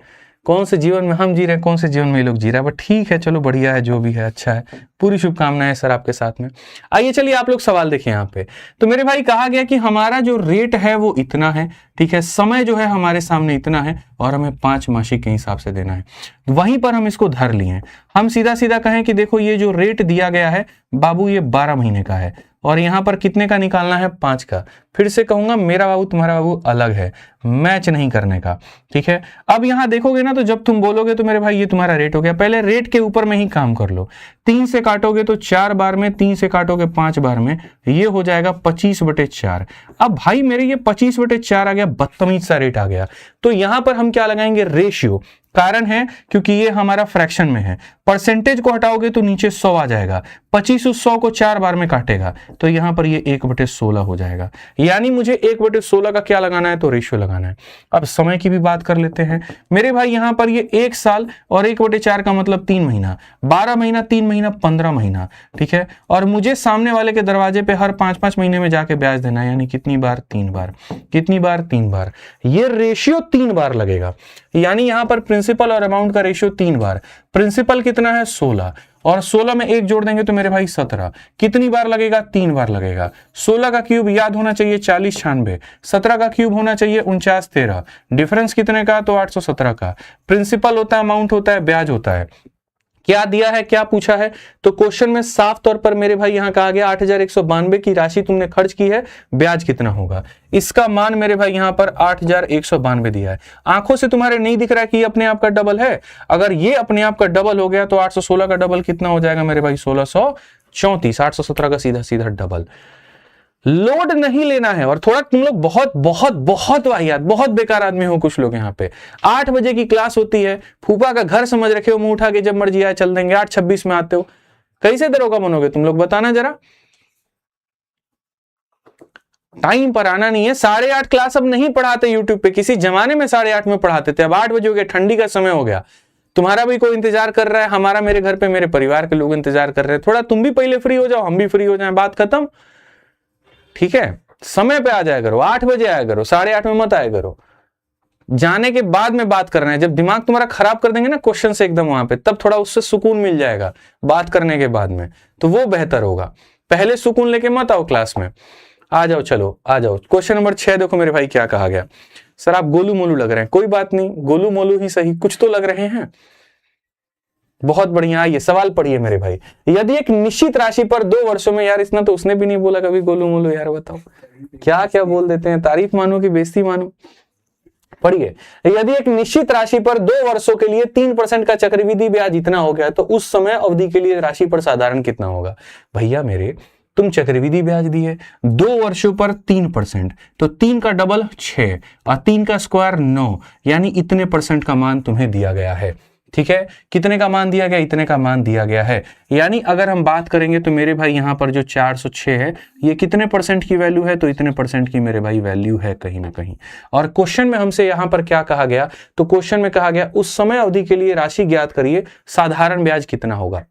कौन से जीवन में हम जी रहे हैं, कौन से जीवन में ये लोग जी रहे हैं, बट ठीक है, चलो बढ़िया है, जो भी है अच्छा है। पूरी शुभकामनाएं सर आपके साथ में। आइए चलिए, आप लोग सवाल देखिए यहाँ पे। तो मेरे भाई कहा गया कि हमारा जो रेट है वो इतना है। ठीक है, समय जो है हमारे सामने इतना है और हमें 5 मासिक के हिसाब से देना है। वहीं पर हम इसको धर लिए। हम सीधा सीधा कहें कि देखो ये जो रेट दिया गया है बाबू, ये 12 महीने का है और यहां पर कितने का निकालना है, 5 का। फिर से कहूंगा, मेरा बाबू तुम्हारा बाबू अलग है, मैच नहीं करने का। ठीक है, अब यहां देखोगे ना, तो जब तुम बोलोगे तो मेरे भाई ये तुम्हारा रेट हो गया। पहले रेट के ऊपर में ही काम कर लो। 3 से काटोगे तो 4 बार में, 3 से काटोगे 5 बार में, ये हो जाएगा 25/4। अब भाई मेरे ये 25/4 आ गया, बदतमीज सा रेट आ गया। तो यहां पर हम क्या लगाएंगे, रेशियो। कारण है क्योंकि ये हमारा फ्रैक्शन में है, परसेंटेज को हटाओगे तो नीचे 100 आ जाएगा। 25 उस 100 को 4 बार में काटेगा तो यहां पर ये 1/16 हो जाएगा। यानी मुझे 1/16 का क्या लगाना है, तो रेशियो लगाना है। अब समय की भी बात कर लेते हैं मेरे भाई। यहां पर ये 1 साल और 1/4 का मतलब 3 महीना, 12 महीना, 3 महीना, 15 महीना। ठीक है, और मुझे सामने वाले के दरवाजे पे हर 5-5 महीने में जाके ब्याज देना है। यानी कितनी बार, 3 बार। कितनी बार, 3 बार। ये रेशियो 3 बार लगेगा। यानी यहां पर प्रिंसिपल और अमाउंट का रेशियो 3 बार। प्रिंसिपल कितना है, 16, और 16 में 1 जोड़ देंगे तो मेरे भाई 17। कितनी बार लगेगा, 3 बार लगेगा। 16 का क्यूब याद होना चाहिए 40 96, 17 का क्यूब होना चाहिए 49 13। डिफरेंस कितने का, तो 817 का। प्रिंसिपल होता है, अमाउंट होता है, ब्याज होता है। क्या दिया है, क्या पूछा है, तो क्वेश्चन में साफ तौर पर मेरे भाई यहां कहा गया 8,192 की राशि तुमने खर्च की है, ब्याज कितना होगा। इसका मान मेरे भाई यहां पर 8,192 दिया है। आंखों से तुम्हारे नहीं दिख रहा है कि ये अपने आप का डबल है। अगर ये अपने आप का डबल हो गया तो 816 का डबल कितना हो जाएगा मेरे भाई, 1634। 817 का सीधा सीधा डबल। लोड नहीं लेना है। और थोड़ा तुम लोग बहुत वाहियात, बहुत बेकार आदमी हो कुछ लोग यहाँ पे। 8 बजे की क्लास होती है, फूफा का घर समझ रखे हो, मुंह उठा के जब मर्जी आए चल देंगे। 8:26 में आते हो, कैसे दरोगा बनोगे तुम लोग, बताना जरा। टाइम पर आना नहीं है। 8:30 क्लास अब नहीं पढ़ाते यूट्यूब पे, किसी जमाने में 8:30 में पढ़ाते थे, अब 8 बजे हो गया, ठंडी का समय हो गया। तुम्हारा भी कोई इंतजार कर रहा है, हमारा मेरे घर पे मेरे परिवार के लोग इंतजार कर रहे हैं। थोड़ा तुम भी पहले फ्री हो जाओ, हम भी फ्री हो जाएं, बात खत्म। ठीक है, समय पे आ जाया करो, 8 बजे आया करो, 8:30 में मत आया करो। जाने के बाद में बात करना है। जब दिमाग तुम्हारा खराब कर देंगे ना क्वेश्चन से एकदम वहां पे, तब थोड़ा उससे सुकून मिल जाएगा बात करने के बाद में, तो वो बेहतर होगा। पहले सुकून लेके मत आओ क्लास में। आ जाओ, चलो आ जाओ। क्वेश्चन नंबर 6 देखो मेरे भाई क्या कहा गया। सर आप गोलू मोलू लग रहे हैं, कोई बात नहीं, गोलू मोलू ही सही, कुछ तो लग रहे हैं। बहुत बढ़िया। आइए सवाल पढ़िए मेरे भाई। यदि एक निश्चित राशि पर 2 वर्षों में, यार इतना तो उसने भी नहीं बोला कभी गोलू मोलू, यार बताओ क्या क्या बोल देते हैं, तारीफ मानो कि बेइज्जती मानो। पढ़िए, यदि एक निश्चित राशि पर 2 वर्षों के लिए 3% का चक्रवृद्धि ब्याज इतना हो गया, तो उस समय अवधि के लिए राशि पर साधारण कितना होगा। भैया मेरे, तुम चक्रवृद्धि ब्याज दिए 2 वर्षों पर 3%, तो 3 का डबल 6 और 3 का स्क्वायर 9, यानी इतने % का मान तुम्हें दिया गया है। ठीक है, कितने का मान दिया गया, इतने का मान दिया गया है। यानी अगर हम बात करेंगे तो मेरे भाई यहां पर जो 406 है, ये कितने % की वैल्यू है, तो इतने % की मेरे भाई वैल्यू है कहीं ना कहीं। और क्वेश्चन में हमसे यहां पर क्या कहा गया, तो क्वेश्चन में कहा गया उस समय अवधि के लिए राशि ज्ञात करिए, साधारण ब्याज कितना होगा।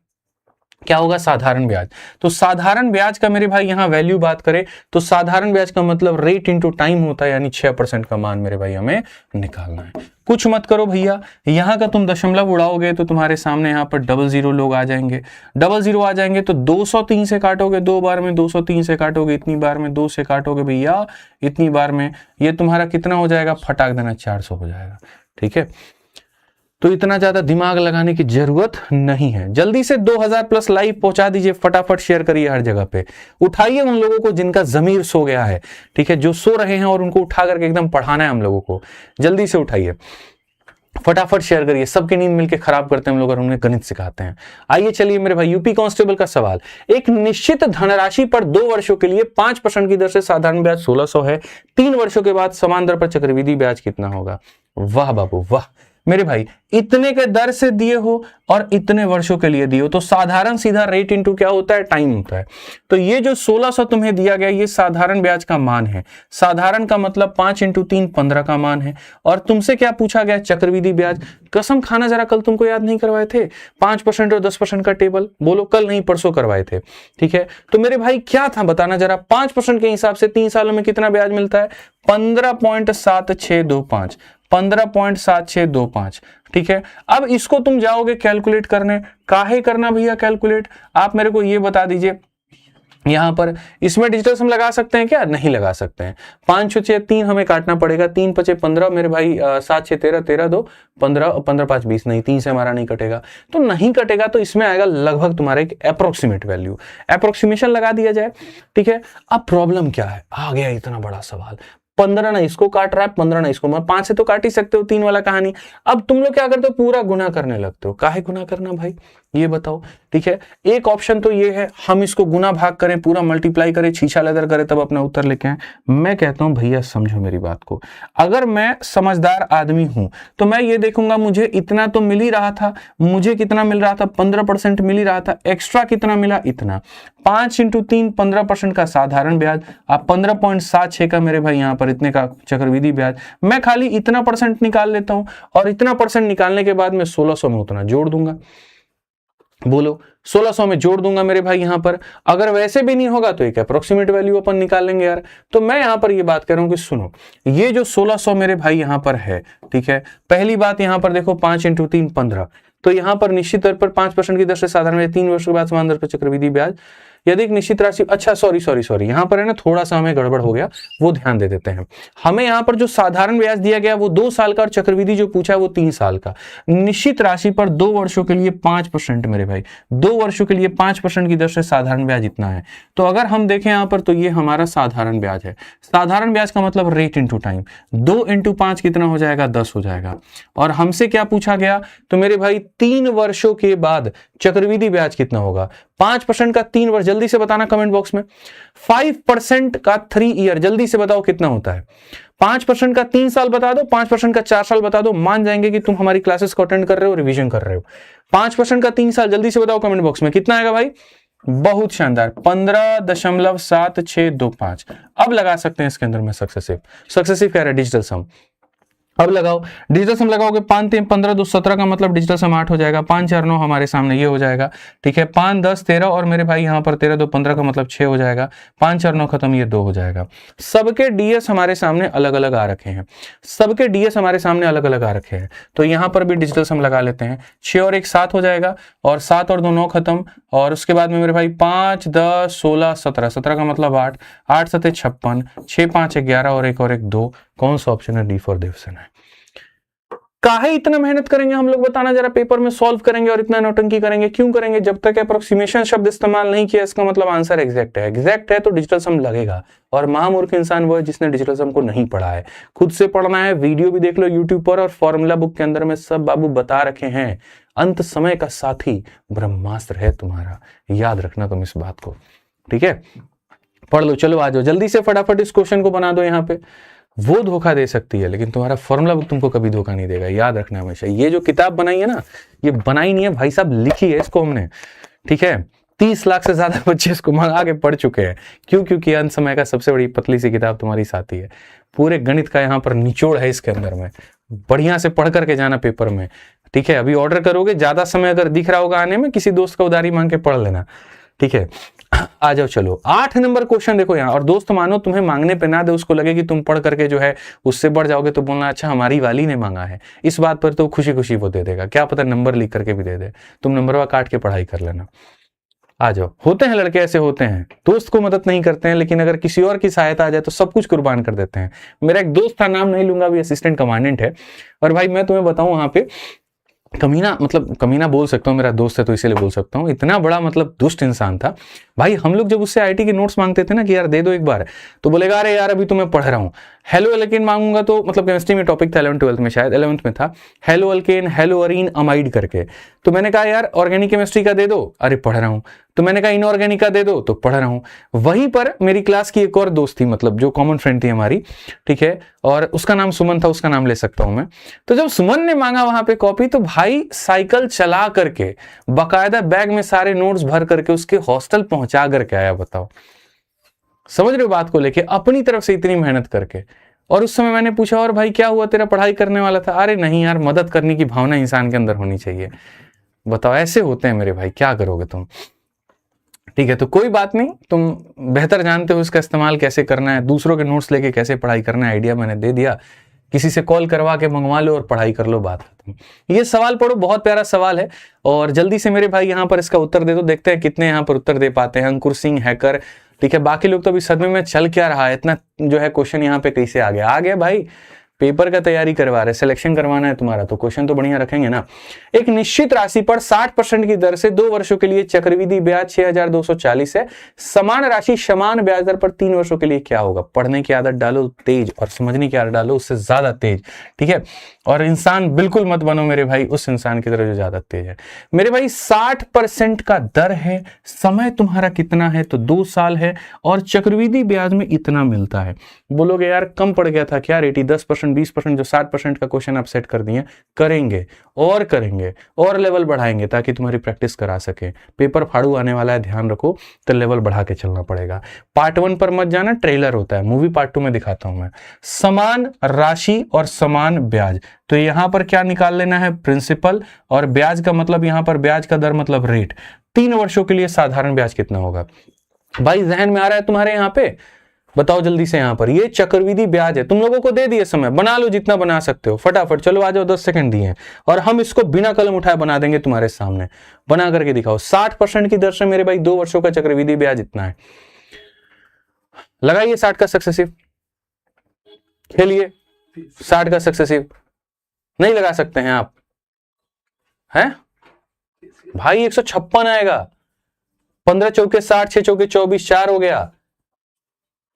क्या होगा, साधारण ब्याज। तो साधारण ब्याज का मेरे भाई यहां वैल्यू बात करें तो साधारण ब्याज का मतलब रेट इनटू टाइम होता है, यानी 6% का मान मेरे भाई हमें निकालना है। कुछ मत करो भैया, यहां का तुम दशमलव उड़ाओगे तो तुम्हारे सामने यहां पर 00 लोग आ जाएंगे। 00 आ जाएंगे तो 203 से काटोगे, 2 बार में 203 से काटोगे, इतनी बार में 2 से काटोगे भैया, इतनी बार में ये तुम्हारा कितना हो जाएगा, फटाक देना 400 हो जाएगा। ठीक है, तो इतना ज्यादा दिमाग लगाने की जरूरत नहीं है। जल्दी से 2000 प्लस लाइव पहुंचा दीजिए, फटाफट शेयर करिए हर जगह पे। उठाइए उन लोगों को जिनका जमीर सो गया है, ठीक है, जो सो रहे हैं और उनको उठा करके एकदम पढ़ाना है हम लोगों को। जल्दी से उठाइए, फटाफट शेयर करिए। सबकी नींद मिलकर खराब करते हैं हम लोग और उन्हें गणित सिखाते हैं। आइए चलिए मेरे भाई, यूपी कांस्टेबल का सवाल। एक निश्चित धनराशि पर 2 वर्षों के लिए 5% की दर से साधारण ब्याज 1600 है, 3 वर्षों के बाद समान दर पर चक्रवृद्धि ब्याज कितना होगा। वाह बाबू वाह मेरे भाई, इतने के दर से दिए हो और इतने वर्षों के लिए दिए हो, तो साधारण सीधा रेट इनटू क्या होता है, टाइम होता है। तो ये जो 1600 तुम्हें दिया गया, ये साधारण ब्याज का मान है। साधारण का मतलब 5 × 3 15 का मान है। और तुमसे क्या पूछा गया, चक्रवृद्धि ब्याज। कसम खाना जरा, कल तुमको याद नहीं करवाए थे 5% और 10% का टेबल, बोलो कल नहीं परसों करवाए थे। ठीक है, तो मेरे भाई क्या था बताना जरा। 5% के हिसाब से 3 सालों में कितना ब्याज मिलता है, 15.7625, 15.7625। ठीक है, अब इसको तुम जाओगे कैलकुलेट करने। काहे करना भैया कैलकुलेट, आप मेरे को ये बता दीजिए। यहां पर इसमें डिजिटल सम लगा सकते हैं क्या, नहीं लगा सकते हैं। 5 6 3 हमें काटना पड़ेगा, 3 5 15 मेरे भाई, 7 6 13 13 2 15, 15 5 20, नहीं 3 से हमारा नहीं कटेगा, तो नहीं कटेगा। तो इसमें आएगा लगभग तुम्हारा एक अप्रोक्सीमेट वैल्यू, अप्रोक्सीमेशन लगा दिया जाए। ठीक है, अब प्रॉब्लम क्या है, आ गया इतना बड़ा सवाल। 15 ना इसको काट रहा है, 15 ना इसको, 5 से तो काट ही सकते हो, 3 वाला कहानी। अब तुम लोग क्या करते हो, पूरा गुना करने लगते हो। काहे गुना करना भाई, ये बताओ। ठीक है, एक ऑप्शन तो ये है हम इसको गुना भाग करें, पूरा मल्टीप्लाई करें, छीछा लेदर करें, तब अपना उत्तर लेके आए। मैं कहता हूं भैया समझो मेरी बात को, अगर मैं समझदार आदमी हूं तो मैं ये देखूंगा मुझे इतना तो मिल ही रहा था, मुझे कितना मिल रहा था, 15% मिल ही रहा था, एक्स्ट्रा कितना मिला, इतना। 5 × 3 15% का साधारण ब्याज, आप 15.76 का मेरे भाई यहां पर इतने का चक्रवृद्धि ब्याज। मैं खाली इतना % निकाल लेता हूं और इतना % निकालने के बाद मैं 1600 में उतना जोड़ दूंगा। बोलो 1600 में जोड़ दूंगा मेरे भाई यहां पर। अगर वैसे भी नहीं होगा तो एक अप्रोक्सीमेट वैल्यू अपन निकाल लेंगे यार। तो मैं यहां पर ये बात कर रहा हूं कि सुनो, ये जो 1600 मेरे भाई यहां पर है, ठीक है, पहली बात यहां पर देखो 5 × 3 15, तो यहां पर निश्चित तौर पर 5% की दर से साधारण 3 वर्ष के बाद समान दर पर चक्रवृद्धि ब्याज। यदि एक निश्चित राशि, अच्छा सॉरी यहां पर है ना, थोड़ा सा हमें गड़बड़ हो गया, वो ध्यान दे देते हैं। हमें यहां पर जो साधारण ब्याज दिया गया वो 2 साल का और चक्रवृद्धि जो पूछा है वो 3 साल का। निश्चित राशि पर 2 वर्षों के लिए 5% मेरे भाई, 2 वर्षों के लिए 5% की दर से साधारण ब्याज इतना है। तो अगर हम देखें यहां पर तो ये हमारा साधारण ब्याज है। साधारण ब्याज का मतलब रेट इनटू टाइम, 2 × 5 कितना हो जाएगा, 10 हो जाएगा। और हमसे क्या पूछा गया, तो मेरे भाई 3 वर्षों के बाद चक्रवृद्धि ब्याज कितना होगा। 5% का 3 वर्ष, जल्दी से बताना कमेंट बॉक्स में। 5% का 3 ईयर, जल्दी से बताओ कितना होता है। 5% का 3 साल बता दो, 5% का 4 साल बता दो, मान जाएंगे कि तुम हमारी क्लासेस को अटेंड कर रहे हो, रिवीजन कर रहे हो। 5% का 3 साल, जल्दी से बताओ कमेंट बॉक्स में कितना आएगा भाई। बहुत शानदार, 15.7625। अब लगा सकते हैं इसके अंदर में सक्सेसिव कह रहे डिजिटल सम। अब लगाओ डिजिटल सम, लगाओगे 5 3 15 2 17 का मतलब डिजिटल सम 8 हो जाएगा, 5 4 9 हमारे सामने ये हो जाएगा, ठीक है। 5 10 13 और मेरे भाई यहाँ पर 13 2 15 का मतलब 6 हो जाएगा, 5 4 9 खत्म, ये 2 हो जाएगा। सबके डीएस हमारे सामने अलग अलग आ रखे हैं, सबके डीएस हमारे सामने अलग अलग आ रखे हैं, तो यहाँ पर भी डिजिटल सम लगा लेते हैं। 6 और 1 7 हो जाएगा, और 7 और 2 9 खत्म, और उसके बाद में मेरे भाई 5 10 16 17, 17 का मतलब 8, 8 7 56, 6 5 11 और 1 2। कौन सा ऑप्शन है? डी फॉर देवसेन है। काहे इतना मेहनत करेंगे हम लोग, बताना जरा, पेपर में सॉल्व करेंगे और इतना नौटंकी करेंगे क्यों करेंगे? जब तक अप्रोक्सीमेशन शब्द इस्तेमाल नहीं किया इसका मतलब आंसर एग्जैक्ट है, एग्जैक्ट है तो डिजिटल सम लगेगा। और महामूर्ख इंसान वो है जिसने डिजिटल सम को नहीं पढ़ा है। खुद से पढ़ना है, वीडियो भी देख लो यूट्यूब पर, और फॉर्मूला बुक के अंदर में सब बाबू बता रखे हैं। अंत समय का साथी ब्रह्मास्त्र है तुम्हारा, याद रखना तुम इस बात को, ठीक है। पढ़ लो, चलो आ जाओ जल्दी से, फटाफट इस क्वेश्चन को बना दो। यहाँ पे वो धोखा दे सकती है लेकिन तुम्हारा फॉर्मूला बुक तुमको कभी धोखा नहीं देगा, याद रखना हमेशा। ये जो किताब बनाई है ना, ये बनाई नहीं है भाई साहब, लिखी है इसको हमने, ठीक है। 30 लाख से ज्यादा बच्चे इसको मंगा के पढ़ चुके हैं। क्यों? क्योंकि अंत समय का सबसे बड़ी पतली सी किताब तुम्हारी साथी है। पूरे गणित का यहाँ पर निचोड़ है इसके अंदर में, बढ़िया से पढ़ करके जाना पेपर में, ठीक है। अभी ऑर्डर करोगे, ज्यादा समय अगर दिख रहा होगा आने में, किसी दोस्त का उधारी मांग के पढ़ लेना, ठीक है। आ जाओ चलो 8 नंबर क्वेश्चन देखो यहाँ। और दोस्त मानो तुम्हें मांगने पे ना दे, उसको लगे कि तुम पढ़ करके जो है उससे बढ़ जाओगे, तो बोलना अच्छा हमारी वाली ने मांगा है, इस बात पर तो खुशी खुशी वो दे देगा, क्या पता नंबर लिख करके भी दे दे, तुम नंबरवा काट के पढ़ाई कर लेना। आ जाओ, होते हैं लड़के ऐसे होते हैं, दोस्त को मदद नहीं करते हैं, लेकिन अगर किसी और की सहायता आ जाए तो सब कुछ कुर्बान कर देते हैं। मेरा एक दोस्त था, नाम नहीं लूंगा, अभी असिस्टेंट कमांडेंट है, और भाई मैं तुम्हें बताऊं वहां पे कमीना, मतलब कमीना बोल सकता हूँ, मेरा दोस्त है तो इसीलिए बोल सकता हूँ, इतना बड़ा मतलब दुष्ट इंसान था भाई। हम लोग जब उससे आईटी के नोट्स मांगते थे ना कि यार दे दो एक बार, तो बोलेगा अरे यार अभी तो मैं पढ़ रहा हूँ। हेलो एल्केन मांगूंगा तो, मतलब केमिस्ट्री में टॉपिक था 11th 12th में, शायद 11th में था, halo alkane hello Areen amide करके। तो मैंने कहा यार ऑर्गेनिक केमिस्ट्री का दे दो, अरे पढ़ रहा हूँ। तो मैंने कहा इनऑर्गेनिक का दे दो, तो पढ़ रहा हूँ। वहीं पर मेरी क्लास की एक और दोस्त थी, मतलब जो कॉमन फ्रेंड थी हमारी, ठीक है, और उसका नाम सुमन था, उसका नाम ले सकता हूं मैं। तो जब सुमन ने मांगा वहां पे कॉपी, तो भाई साइकिल चला करके बाकायदा बैग में सारे नोट्स भर करके उसके हॉस्टल पहुंचा करके आया, बताओ। समझ रहे हो बात को लेके, अपनी तरफ से इतनी मेहनत करके। और उस समय मैंने पूछा और भाई क्या हुआ, तेरा पढ़ाई करने वाला था? अरे नहीं यार, मदद करने की भावना इंसान के अंदर होनी चाहिए। बताओ, ऐसे होते हैं मेरे भाई, क्या करोगे तुम, ठीक है। तो कोई बात नहीं, तुम बेहतर जानते हो इसका इस्तेमाल कैसे करना है, दूसरों के नोट्स लेके कैसे पढ़ाई करना है, आइडिया मैंने दे दिया। किसी से कॉल करवा के मंगवा लो और पढ़ाई कर लो, बात खत्म। ये सवाल पढ़ो, बहुत प्यारा सवाल है, और जल्दी से मेरे भाई यहाँ पर इसका उत्तर दे दो। देखते हैं कितने यहाँ पर उत्तर दे पाते हैं। अंकुर सिंह हैकर, ठीक है। बाकी लोग तो अभी सदमे में चल क्या रहा है, इतना जो है क्वेश्चन यहाँ पे कैसे आ गया? आ गया भाई, पेपर का तैयारी करवा रहे, सिलेक्शन करवाना है तुम्हारा, तो क्वेश्चन तो बढ़िया रखेंगे ना। एक निश्चित राशि पर 60% की दर से 2 वर्षों के लिए चक्रवृद्धि ब्याज 6240 है। समान राशि समान ब्याज दर पर 3 वर्षों के लिए क्या होगा? पढ़ने की आदत डालो तेज, और समझने की आदत डालो उससे ज्यादा तेज, ठीक है। और इंसान बिल्कुल मत बनो मेरे भाई उस इंसान की तरह जो ज्यादा तेज है। मेरे भाई 60% का दर है, समय तुम्हारा कितना है? तो 2 साल है, और चक्रवृद्धि ब्याज में इतना मिलता है। बोलोगे यार कम पड़ गया था क्या रेटी, 10% 20%, जो 60% का क्वेश्चन आप सेट कर दिए। करेंगे और लेवल बढ़ाएंगे ताकि तुम्हारी प्रैक्टिस करा सके। पेपर फाड़ू आने वाला है, ध्यान रखो, तो लेवल बढ़ा के चलना पड़ेगा। पार्ट 1 पर मत जाना, ट्रेलर होता है, मूवी पार्ट 2 में दिखाता हूं मैं। समान राशि और समान ब्याज, तो यहां पर क्या निकाल लेना है? प्रिंसिपल, और ब्याज का मतलब यहां पर ब्याज का दर मतलब रेट। 3 वर्षों के लिए साधारण ब्याज कितना होगा? भाई जहन में आ रहा है तुम्हारे यहां पे? बताओ जल्दी से। यहां पर ये चक्रवृद्धि ब्याज है, तुम लोगों को दे दिए समय, बना लो जितना बना सकते हो फटाफट। चलो आ जाओ, 10 सेकंड दिए, और हम इसको बिना कलम उठाए बना देंगे तुम्हारे सामने। बना करके दिखाओ। 60% की दर से मेरे भाई 2 वर्षों का चक्रवृद्धि ब्याज इतना है। लगाइए 60 का सक्सेसिव, खेलिए 60 का सक्सेसिव। नहीं लगा सकते हैं आप? हैं भाई 156 आएगा। 15 चौके 60, 6 चौके 24, 4 हो गया,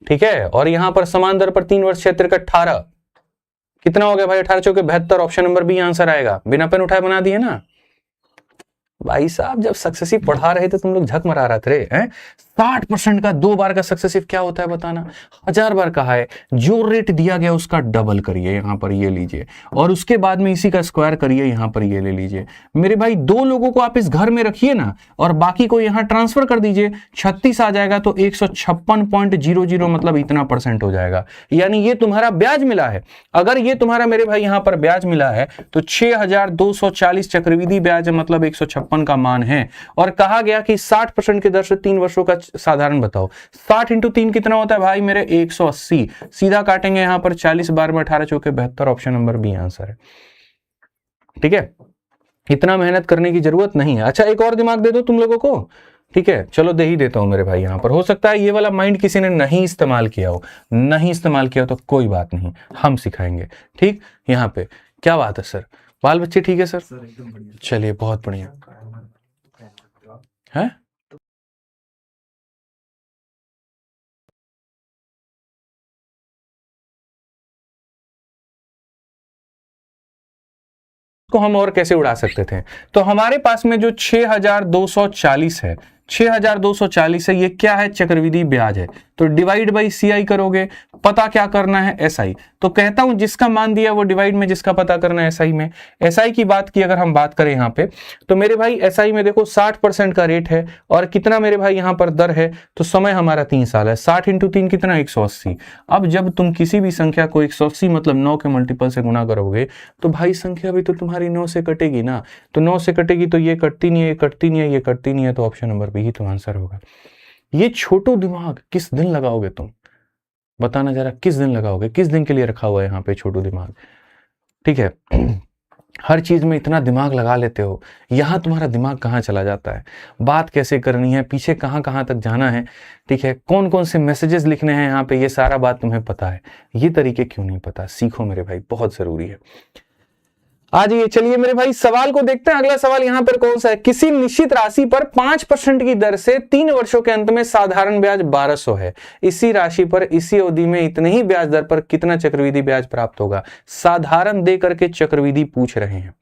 ठीक है। और यहां पर समान दर पर 3 वर्ष क्षेत्र का 18, कितना हो गया भाई? 18 चौके 72, ऑप्शन नंबर बी आंसर आएगा। बिना पेन उठाए बना दिए ना, भाई साहब जब सक्सेसिव पढ़ा रहे थे तुम लोग झक मरा रहे थे हैं। 60% का 2 बार का सक्सेसिव क्या होता है बताना, 1000 बार कहा है। जो रेट दिया गया उसका डबल करिए, यहां पर ये लीजिए, और उसके बाद में इसी का स्क्वायर करिए, यहां पर ये ले लीजिए। मेरे भाई 2 लोगों को आप इस घर में रखिए ना और बाकी को यहां ट्रांसफर कर दीजिए, 36 आ जाएगा तो 156.00 मतलब इतना परसेंट हो जाएगा। यानी ये तुम्हारा ब्याज मिला है। अगर ये तुम्हारा मेरे भाई यहां पर ब्याज मिला है तो 6240 चक्रवृद्धि ब्याज मतलब 156 का मान है। और कहा गया कि 60% की दर से 3 वर्षों का साधारण बताओ। 60 इंटू 3 कितना होता है भाई मेरे 180। सीधा काटेंगे यहां पर 40 बार में 18 चौके 72, ऑप्शन नंबर बी आंसर है। ठीक है, इतना मेहनत करने की जरूरत नहीं है। अच्छा एक और दिमाग दे दो तुम लोगों को, ठीक है, चलो दे ही देता हूं मेरे भाई। यहां पर हो सकता है ये वाला माइंड किसी ने नहीं इस्तेमाल किया हो, नहीं इस्तेमाल किया हो तो कोई बात नहीं, हम सिखाएंगे। ठीक, यहां पे क्या बात है सर, बाल बच्चे ठीक है सर, एकदम बढ़िया, चलिए बहुत बढ़िया है। को हम और कैसे उड़ा सकते थे, तो हमारे पास में जो 6240 है, 6240 है, ये क्या है, चक्रवृद्धि ब्याज है। तो डिवाइड बाई सीआई करोगे, पता क्या करना है, एसआई। तो कहता हूं जिसका मान दिया वो डिवाइड में, जिसका पता करना है एसआई में। एसआई की बात की अगर हम बात करें यहां पे, तो मेरे भाई एसआई में देखो 60% का रेट है और कितना मेरे भाई यहां पर दर है, तो समय हमारा 3 साल है। 60 इंटू 3 कितना, 180। अब जब तुम किसी भी संख्या को 180 मतलब 9 के मल्टीपल से गुना करोगे तो भाई संख्या भी तो तुम्हारी 9 से कटेगी ना। तो 9 से कटेगी तो ये कटती नहीं है, ये कटती नहीं है, ये कटती नहीं है, तो ऑप्शन नंबर बी ही तो आंसर होगा। ये छोटू दिमाग किस दिन लगाओगे तुम, बताना जरा, किस दिन लगाओगे, किस दिन के लिए रखा हुआ है यहाँ पे छोटू दिमाग। ठीक है, हर चीज में इतना दिमाग लगा लेते हो, यहां तुम्हारा दिमाग कहां चला जाता है, बात कैसे करनी है, पीछे कहां कहां तक जाना है, ठीक है, कौन कौन से मैसेजेस लिखने हैं यहाँ पे, ये सारा बात तुम्हें पता है। ये तरीके क्यों नहीं पता, सीखो मेरे भाई, बहुत जरूरी है। आ जाइए, चलिए मेरे भाई सवाल को देखते हैं। अगला सवाल यहां पर कौन सा है, किसी निश्चित राशि पर 5% की दर से 3 वर्षों के अंत में साधारण ब्याज 1200 है। इसी राशि पर इसी अवधि में इतने ही ब्याज दर पर कितना चक्रवृद्धि ब्याज प्राप्त होगा। साधारण दे करके चक्रवृद्धि पूछ रहे हैं,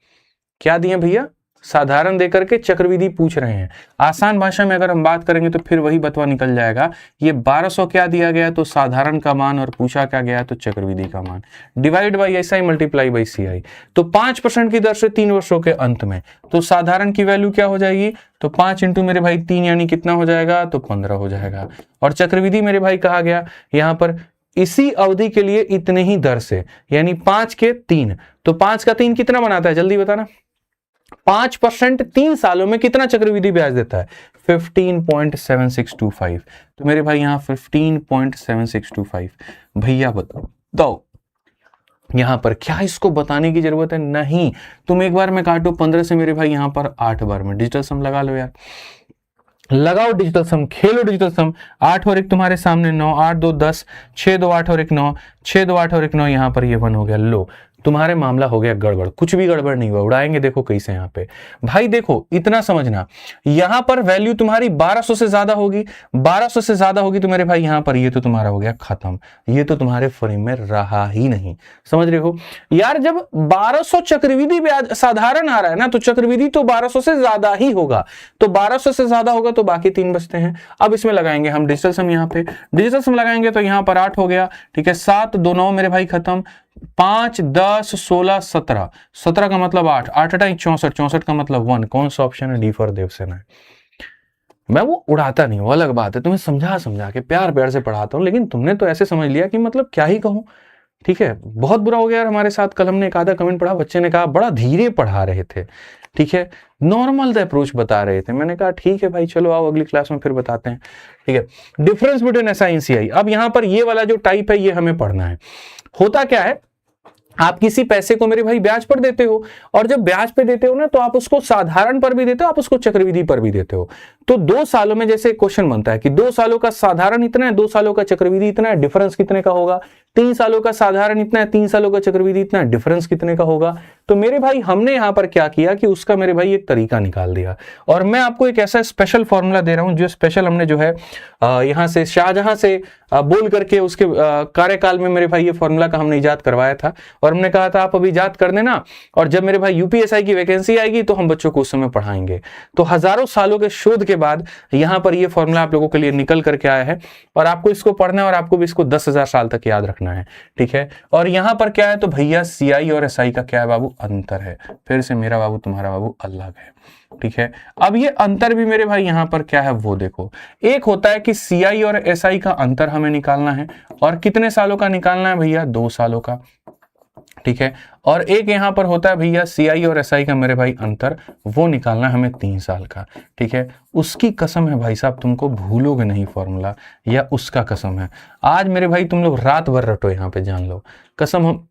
क्या दिए भैया, साधारण देकर के चक्रवृद्धि पूछ रहे हैं। आसान भाषा में अगर हम बात करेंगे तो फिर वही बतवा निकल जाएगा। ये 1200 क्या दिया गया, तो साधारण का मान, और पूछा क्या गया, तो चक्रवृद्धि का मान। Divide by SI multiply by CI. तो 5% की दर से 3 वर्षों के अंत में, तो साधारण की वैल्यू क्या हो जाएगी, तो 5 इंटू मेरे भाई 3 यानी कितना हो जाएगा, तो 15 हो जाएगा। और चक्रवृद्धि मेरे भाई कहा गया यहां पर इसी अवधि के लिए इतने ही दर से, यानी 5 के 3, तो 5 का 3 कितना बनाता है, जल्दी बताना। 5% 3 सालों में कितना चक्रवृद्धि ब्याज देता है, 15.7625। तो मेरे भाई यहां 15.7625 भैया बताओ यहां पर क्या इसको बताने की जरूरत है, नहीं। तुम एक बार में काटो 15 से मेरे भाई यहां पर 8 बार में डिजिटल सम लगा लो यार, लगाओ डिजिटल सम, खेलो डिजिटल सम। 8 और 1 तुम्हारे सामने 9, 8 2 10, 6 2 8 और 1 9, 6 2 8 और 1 9, यहां पर ये 1 हो गया। लो तुम्हारे मामला हो गया गड़बड़, कुछ भी गड़बड़ नहीं हुआ, उड़ाएंगे देखो कैसे। यहाँ पे भाई देखो इतना समझना, यहां पर वैल्यू तुम्हारी 1200 से ज्यादा होगी, 1200 से ज्यादा होगी तो मेरे भाई यहां पर ये तो तुम्हारा हो गया खत्म, ये तो तुम्हारे फ्रेम में रहा ही नहीं। समझ रहे हो यार, जब 1200 चक्रवृद्धि ब्याज साधारण आ रहा है ना, तो चक्रवृद्धि तो 1200 से ज्यादा ही होगा, तो 1200 से ज्यादा होगा तो बाकी 3 बचते हैं। अब इसमें लगाएंगे हम डिजिटल सम, यहाँ पे डिजिटल सम लगाएंगे तो यहाँ पर 8 हो गया, ठीक है, 7 2 9 मेरे भाई खत्म, 5 10 16 17, 17 का मतलब 8, 8 8 64, 64 का मतलब 1। कौन सा ऑप्शन है, डी फॉर देवसेना है। मैं वो उड़ाता नहीं, वो अलग बात है, तुम्हें समझा समझा के प्यार प्यार से पढ़ाता हूं, लेकिन तुमने तो ऐसे समझ लिया कि मतलब क्या ही कहूं। ठीक है, बहुत बुरा हो गया यार हमारे साथ। कल हमने एक आधा कमेंट पढ़ा, बच्चे ने कहा बड़ा धीरे पढ़ा रहे थे, ठीक है, नॉर्मल अप्रोच बता रहे थे। मैंने कहा ठीक है भाई, चलो आओ अगली क्लास में फिर बताते हैं। ठीक है, difference between SI and CI. अब यहां पर ये वाला जो टाइप है ये हमें पढ़ना है। होता क्या है, आप किसी पैसे को मेरे भाई ब्याज पर देते हो, और जब ब्याज पे देते हो ना तो आप उसको साधारण पर भी देते हो, आप उसको चक्रवृद्धि पर भी देते हो। तो 2 सालों में जैसे क्वेश्चन बनता है कि 2 सालों का साधारण इतना है, 2 सालों का चक्रवृद्धि इतना है, डिफरेंस कितने का होगा, 3 सालों का साधारण इतना है, 3 सालों का चक्रवृद्धि इतना है, डिफरेंस कितने का होगा? तो मेरे भाई हमने यहां पर क्या किया कि उसका मेरे भाई एक तरीका निकाल दिया, और मैं आपको एक ऐसा स्पेशल फॉर्मूला दे रहा हूं जो स्पेशल हमने जो है यहां से शाहजहां से बोल करके उसके कार्यकाल में मेरे भाई ये फॉर्मूला का हमने इजाद करवाया था, और हमने कहा था आप अभी इजाद कर देना, और जब मेरे भाई यूपीएसआई की वैकेंसी आएगी तो हम बच्चों को उस समय पढ़ाएंगे। तो हजारों सालों के शोध के बाद यहां पर ये फॉर्मूला आप लोगों के लिए निकल करके आया है, और आपको इसको पढ़ना है और आपको भी इसको 10,000 साल तक याद रखना है, ठीक है। और यहां पर क्या है, तो भैया सीआई और एसआई का क्या है बाबू, अंतर है। फिर से मेरा बाबू तुम्हारा बाबू अलग है, ठीक है। अब ये अंतर भी मेरे भाई यहां पर क्या है वो देखो, एक होता है कि सीआई और एसआई का अंतर हमें निकालना है, और कितने सालों का निकालना है भैया, 2 सालों का, ठीक है। और एक यहां पर होता है भैया सीआई और एसआई का मेरे भाई अंतर, वो निकालना है हमें 3 साल का, ठीक है। उसकी कसम है भाई साहब तुमको भूलोगे नहीं फॉर्मूला, या उसका कसम है। आज मेरे भाई तुम लोग रात भर रटो, यहां पे जान लो, कसम हम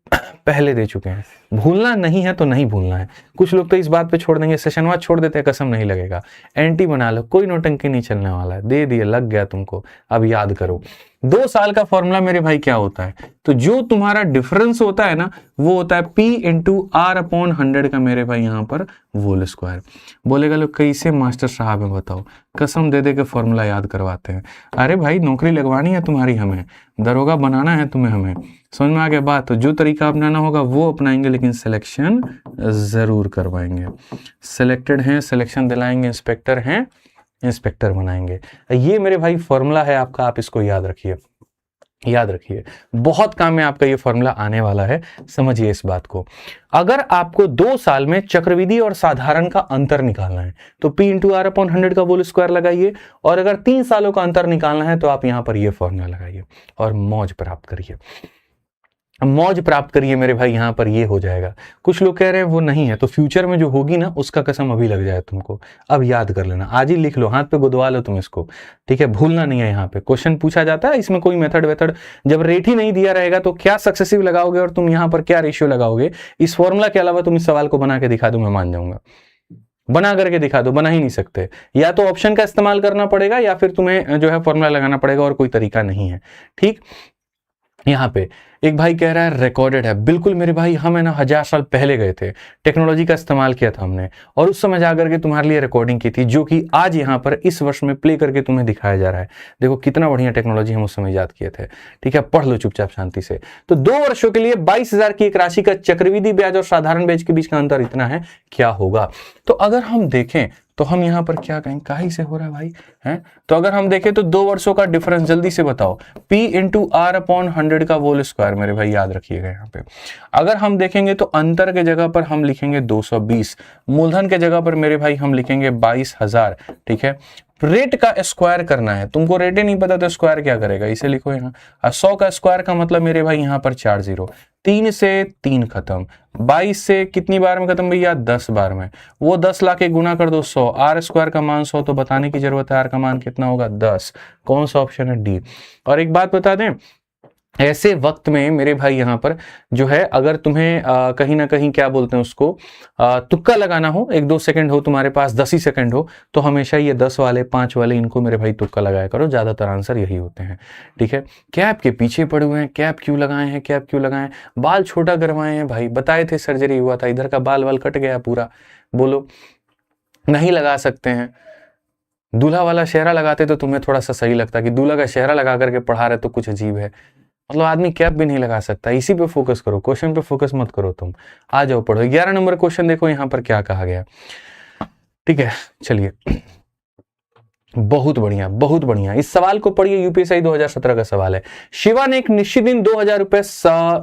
पहले दे चुके हैं। भूलना नहीं है तो नहीं भूलना है। कुछ लोग तो इस बात पे छोड़ देंगे, सेशन वाद छोड़ देते हैं, कसम नहीं लगेगा, एंटी बना लो, कोई नौटंकी नहीं चलने वाला है, दे दिए, लग गया तुमको, अब याद करो। 2 साल का फॉर्मूला मेरे भाई क्या होता है, तो जो तुम्हारा डिफरेंस होता है ना, वो होता है P इंटू R अपॉन 100 का मेरे भाई यहाँ पर होल स्क्वायर। बोलेगा लोग कैसे मास्टर साहब है बताओ, कसम दे दे के फॉर्मूला याद करवाते हैं। अरे भाई नौकरी लगवानी है तुम्हारी, हमें दरोगा बनाना है तुम्हें, हमें समझ में आ गया बात। तो जो तरीका अपनाना होगा वो अपनाएंगे, लेकिन सिलेक्शन जरूर करवाएंगे। सिलेक्टेड हैं सिलेक्शन दिलाएंगे, इंस्पेक्टर हैं इंस्पेक्टर बनाएंगे। ये मेरे भाई फॉर्मूला है आपका, आप इसको याद रखिए, याद रखिए, बहुत काम में आपका ये फॉर्मूला आने वाला है, समझिए इस बात को। अगर आपको 2 साल में चक्रवृद्धि और साधारण का अंतर निकालना है तो P इंटू R अपॉन 100 का होल स्क्वायर लगाइए, और अगर 3 सालों का अंतर निकालना है तो आप यहां पर ये फॉर्मूला लगाइए और मौज प्राप्त करिए, मौज प्राप्त करिए मेरे भाई, यहां पर ये हो जाएगा। कुछ लोग कह रहे हैं वो नहीं है, तो फ्यूचर में जो होगी ना उसका कसम अभी लग जाए तुमको, अब याद कर लेना, आज ही लिख लो, हाथ पे गुदवा लो तुम इसको, ठीक है। भूलना नहीं है, यहाँ पे क्वेश्चन पूछा जाता है, इसमें कोई मेथड वेथड जब रेट ही नहीं दिया रहेगा तो क्या सक्सेसिव लगाओगे और तुम यहाँ पर क्या रेशियो लगाओगे, इस फॉर्मूला के अलावा तुम इस सवाल को बना के दिखा दो, मैं मान जाऊंगा। बना करके दिखा दो, बना ही नहीं सकते, या तो ऑप्शन का इस्तेमाल करना पड़ेगा या फिर तुम्हें जो है फॉर्मूला लगाना पड़ेगा, और कोई तरीका नहीं है, ठीक। यहाँ पे एक भाई कह रहा है रिकॉर्डेड है, बिल्कुल मेरे भाई, हम है ना 1000 साल पहले गए थे, टेक्नोलॉजी का इस्तेमाल किया था हमने, और उस समय जाकर के तुम्हारे लिए रिकॉर्डिंग की थी, जो कि आज यहाँ पर इस वर्ष में प्ले करके तुम्हें दिखाया जा रहा है। देखो कितना बढ़िया टेक्नोलॉजी हम उस समय याद किए थे, ठीक है। पढ़ लो चुपचाप शांति से। तो 2 वर्षों के लिए 22,000 की एक राशि का चक्रवृद्धि ब्याज और साधारण ब्याज के बीच का अंतर इतना है, क्या होगा? तो अगर हम देखें तो हम यहां पर क्या कहें, काहे से हो रहा है भाई, हैं? तो अगर हम देखें तो 2 वर्षों का डिफरेंस, जल्दी से बताओ, P इंटू R अपॉन 100 का होल स्क्वायर मेरे भाई याद रखिएगा यहाँ पे। अगर हम देखेंगे तो अंतर के जगह पर हम लिखेंगे 220, मूलधन के जगह पर मेरे भाई हम लिखेंगे 22,000, ठीक है। रेट का स्क्वायर करना है, तुमको रेट ही नहीं पता तो स्क्वायर क्या करेगा, इसे लिखो यहाँ। 100 का स्क्वायर का मतलब मेरे भाई यहाँ पर 4 0, 3 से 3 खत्म, 22 से कितनी बार में खत्म भैया, 10 बार में। वो 10 ला के गुना कर दो 100, R स्क्वायर का मान 100, तो बताने की जरूरत है R का मान कितना होगा, 10। कौन सा ऑप्शन है, डी। और एक बात बता दें, ऐसे वक्त में मेरे भाई यहाँ पर जो है, अगर तुम्हें कहीं ना कहीं क्या बोलते हैं उसको, तुक्का लगाना हो, 1-2 सेकंड हो तुम्हारे पास, 10 ही सेकंड हो, तो हमेशा ये 10 वाले 5 वाले इनको मेरे भाई तुक्का लगाया करो, ज्यादातर आंसर यही होते हैं, ठीक है। कैप के पीछे पड़े हुए हैं, कैप क्यों लगाए हैं, कैप क्यों लगाए, बाल छोटा करवाए हैं भाई, बताए थे सर्जरी हुआ था, इधर का बाल वाल कट गया पूरा, बोलो नहीं लगा सकते हैं। दूल्हा वाला चेहरा लगाते तो तुम्हें थोड़ा सा सही लगता कि दूल्हा का चेहरा लगा करके पढ़ा रहे तो कुछ अजीब है, मतलब आदमी कैप भी नहीं लगा सकता। इसी पे फोकस करो, क्वेश्चन पे फोकस मत करो तुम। आ जाओ पढ़ो। 11 नंबर क्वेश्चन देखो यहाँ पर क्या कहा गया, ठीक है। चलिए, बहुत बढ़िया बहुत बढ़िया, इस सवाल को पढ़िए, यूपीएससी 2017 का सवाल है। शिवा ने एक निश्चित दिन 2,000 रुपए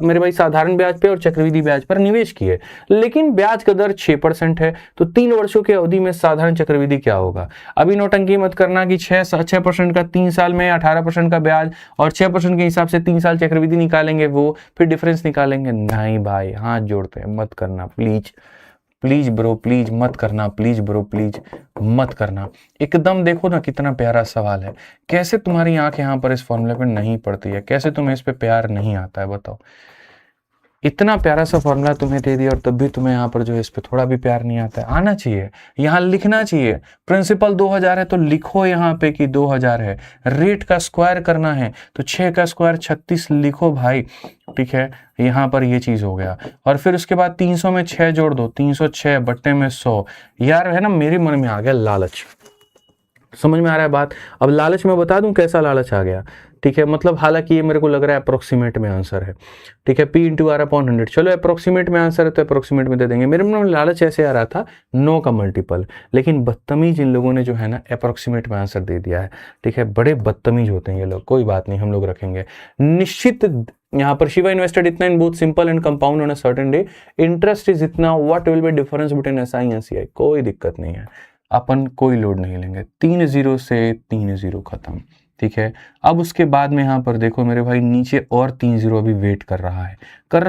मेरे भाई साधारण ब्याज पे और चक्रवृद्धि ब्याज पर निवेश किए, लेकिन ब्याज का दर 6% है, तो 3 वर्षों की अवधि में साधारण चक्रवृद्धि क्या होगा? अभी नौटंकी मत करना कि 6% का 3 साल में 18% का ब्याज और 6% के हिसाब से 3 साल चक्रवृद्धि निकालेंगे, वो फिर डिफरेंस निकालेंगे। नहीं भाई, हाथ जोड़ते हैं, मत करना प्लीज, प्लीज ब्रो प्लीज मत करना, प्लीज ब्रो प्लीज मत करना। एकदम देखो ना कितना प्यारा सवाल है, कैसे तुम्हारी आंख यहाँ पर इस फॉर्मूले पे नहीं पड़ती है, कैसे तुम्हें इस पे प्यार नहीं आता है, बताओ। इतना प्यारा सा फॉर्मूला तुम्हें दे दिया और तब भी तुम्हें यहाँ पर जो है इस पे थोड़ा भी प्यार नहीं आता है। आना चाहिए, यहाँ लिखना चाहिए। प्रिंसिपल 2000 है तो लिखो यहाँ पे कि 2000 है। रेट का स्क्वायर करना है तो 6 का स्क्वायर 36 लिखो भाई, ठीक है। यहाँ पर ये चीज हो गया और फिर उसके बाद 300 में 6 जोड़ दो, 306 बट्टे में 100। यार है ना, मेरे मन में आ गया लालच। समझ में आ रहा है बात? अब लालच में बता दूं कैसा लालच आ गया, ठीक है। मतलब हालांकि ये मेरे को लग रहा है अप्रोक्सीमेट में आंसर है, ठीक है। P इंटू आर अपॉन 100, चलो अप्रोक्सीमेट में आंसर है तो अप्रोक्सीमेट में दे देंगे। मेरे मन में लालच ऐसे आ रहा था 9 का मल्टीपल, लेकिन बदतमीज इन लोगों ने जो है ना अप्रोक्सीमेट में आंसर दे दिया है, ठीक है। बड़े बदतमीज होते हैं ये लोग। कोई बात नहीं, हम लोग रखेंगे निश्चित। यहाँ पर शिवा इन्वेस्टेड इतना in both simple and compound on a certain day, interest is इतना, what will be difference between SI and CI. कोई दिक्कत नहीं है, अपन कोई लोड नहीं लेंगे। 3 0 से 3 0 खत्म, ठीक है। अब उसके बाद में यहाँ पर देखो मेरे भाई नीचे और 3 0 अभी वेट कर रहा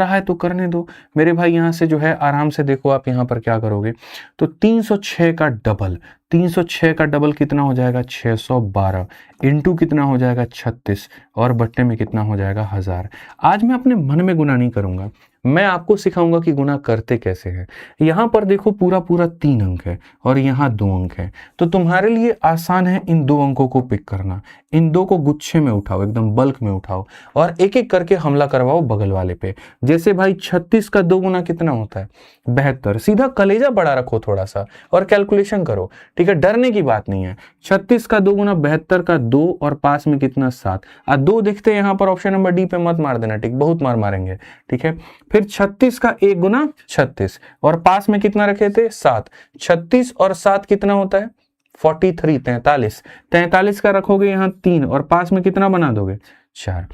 है तो करने दो मेरे भाई। यहाँ से जो है आराम से देखो आप यहाँ पर क्या करोगे तो 306 का डबल, 306 का डबल कितना हो जाएगा 612 इंटू कितना हो जाएगा 36 और बट्टे में कितना हो जाएगा 1000। आज मैं अपने मन में गुना नहीं करूंगा, मैं आपको सिखाऊंगा कि गुना करते कैसे हैं। यहां पर देखो पूरा पूरा 3 अंक है और यहां 2 अंक है, तो तुम्हारे लिए आसान है इन 2 अंकों को पिक करना। इन 2 को गुच्छे में उठाओ, एकदम बल्क में उठाओ और एक एक करके हमला करवाओ बगल वाले पे। जैसे भाई 36 का 2 गुना कितना होता है 72। सीधा कलेजा बड़ा रखो थोड़ा सा और कैलकुलेशन करो, ठीक है। डरने की बात नहीं है। 36 का 2 गुना 72 का 2 और पास में कितना 7। 2 दिखते यहाँ पर ऑप्शन नंबर डी पे मत मार देना, ठीक, बहुत मार मारेंगे, ठीक है। फिर 36 का 1 गुना 36 और पास में कितना रखे थे 7। 36 और 7 कितना होता है 43, 43। 43 का रखोगे यहाँ 3 और पास में कितना बना दोगे 4।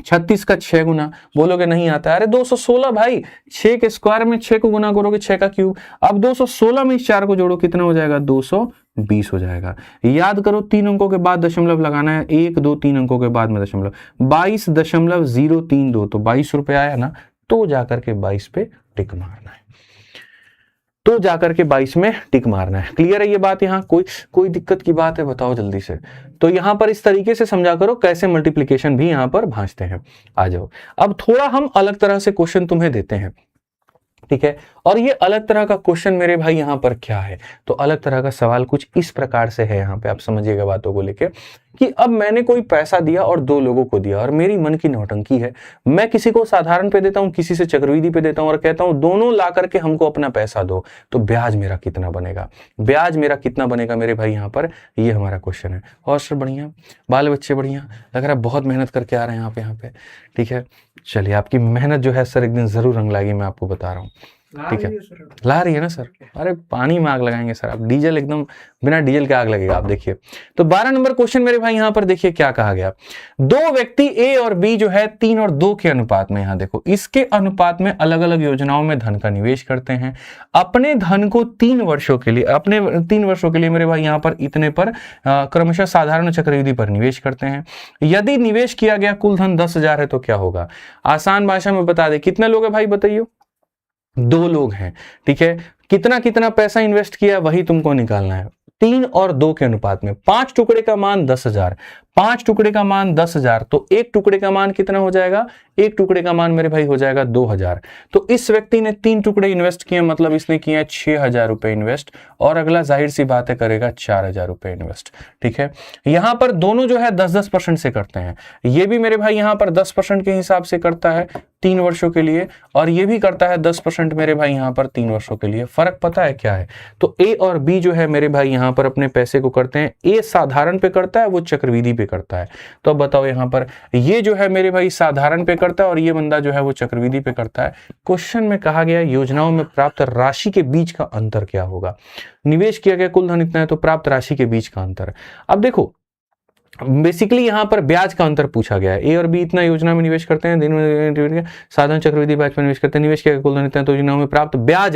36 का 6 गुना, बोलोगे नहीं आता, अरे 216 भाई, 6 के स्क्वायर में 6 को गुना करोगे 6 का क्यूब। अब 216 में इस 4 को जोड़ो कितना हो जाएगा 220 हो जाएगा। याद करो 3 अंकों के बाद दशमलव लगाना है, 1 2 3 अंकों के बाद में दशमलव। 22.032 तो 22 रुपए आया ना, तो जाकर के 22 पे टिक मारना है, तो जाकर के 22 में टिक मारना है। क्लियर है ये बात? यहाँ कोई दिक्कत की बात है बताओ जल्दी से। तो यहां पर इस तरीके से समझा करो कैसे मल्टीप्लिकेशन भी यहां पर भांजते हैं। आ जाओ, अब थोड़ा हम अलग तरह से क्वेश्चन तुम्हें देते हैं, ठीक है। और ये अलग तरह का क्वेश्चन मेरे भाई यहां पर क्या है, तो अलग तरह का सवाल कुछ इस प्रकार से है। यहां पे आप समझिएगा बातों को लेके कि अब मैंने कोई पैसा दिया और 2 लोगों को दिया और मेरी मन की नौटंकी है, मैं किसी को साधारण पे देता हूं, किसी से चक्रवृद्धि पे देता हूं और कहता हूं दोनों ला करके हमको अपना पैसा दो, तो ब्याज मेरा कितना बनेगा, ब्याज मेरा कितना बनेगा मेरे भाई। यहां पर ये हमारा क्वेश्चन है। और सर बढ़िया, बाल बच्चे बढ़िया, लग रहा है बहुत मेहनत करके आ रहे हैं आप यहाँ पे, ठीक है। चलिए आपकी मेहनत जो है सर एक दिन जरूर रंग लाएगी, मैं आपको बता रहा हूँ, ठीक है। ला रही है ना सर? अरे पानी में आग लगाएंगे सर आप, डीजल एकदम बिना डीजल के आग लगेगा आप देखिए। तो 12 नंबर क्वेश्चन मेरे भाई यहां पर देखिए क्या कहा गया। 2 व्यक्ति ए और बी जो है 3 और 2 के अनुपात में, यहां देखो इसके अनुपात में अलग अलग योजनाओं में धन का निवेश करते हैं। अपने धन को 3 वर्षों के लिए, अपने 3 वर्षों के लिए मेरे भाई यहां पर इतने पर क्रमशः साधारण चक्रवृद्धि पर निवेश करते हैं। यदि निवेश किया गया कुल धन 10,000 है तो क्या होगा? आसान भाषा में बता दे, कितने लोग हैं भाई बताइए? 2 लोग हैं, ठीक है। कितना कितना पैसा इन्वेस्ट किया वही तुमको निकालना है। 3 और 2 के अनुपात में 5 टुकड़े का मान 10,000, 5 टुकड़े का मान 10,000, तो 1 टुकड़े का मान कितना हो जाएगा? 1 टुकड़े का मान मेरे भाई हो जाएगा 2,000। तो इस व्यक्ति ने 3 टुकड़े इन्वेस्ट किए, मतलब इसने किया 6,000 रुपए इन्वेस्ट, और अगला जाहिर सी बात है करेगा 4,000 रुपए इन्वेस्ट, ठीक है। यहां पर दोनों जो है 10-10% से करते हैं। ये भी मेरे भाई यहां पर 10% के हिसाब से करता है 3 वर्षों के लिए, और ये भी करता है 10% मेरे भाई यहां पर 3 वर्षों के लिए। फर्क पता है क्या है? तो ए और बी जो है मेरे भाई यहां पर अपने पैसे को करते हैं, ए साधारण पे करता है, वो चक्रवृद्धि पे करता है। तो अब बताओ यहां पर ये जो है मेरे भाई साधारण पे करता है और ये बंदा जो है वो चक्रवृद्धि पे करता है। क्वेश्चन में कहा गया योजनाओं में प्राप्त राशि के बीच का अंतर क्या होगा? निवेश किया गया कुल धन इतना है तो प्राप्त राशि के बीच का अंतर। अब देखो बेसिकली यहां पर ब्याज का अंतर पूछा गया है। ए और बी इतना योजना में निवेश करते हैं, दिन में साधारण चक्रवृद्धि ब्याज पर निवेश करते हैं, निवेश किया कुल धन इतना तो योजनाओं में प्राप्त ब्याज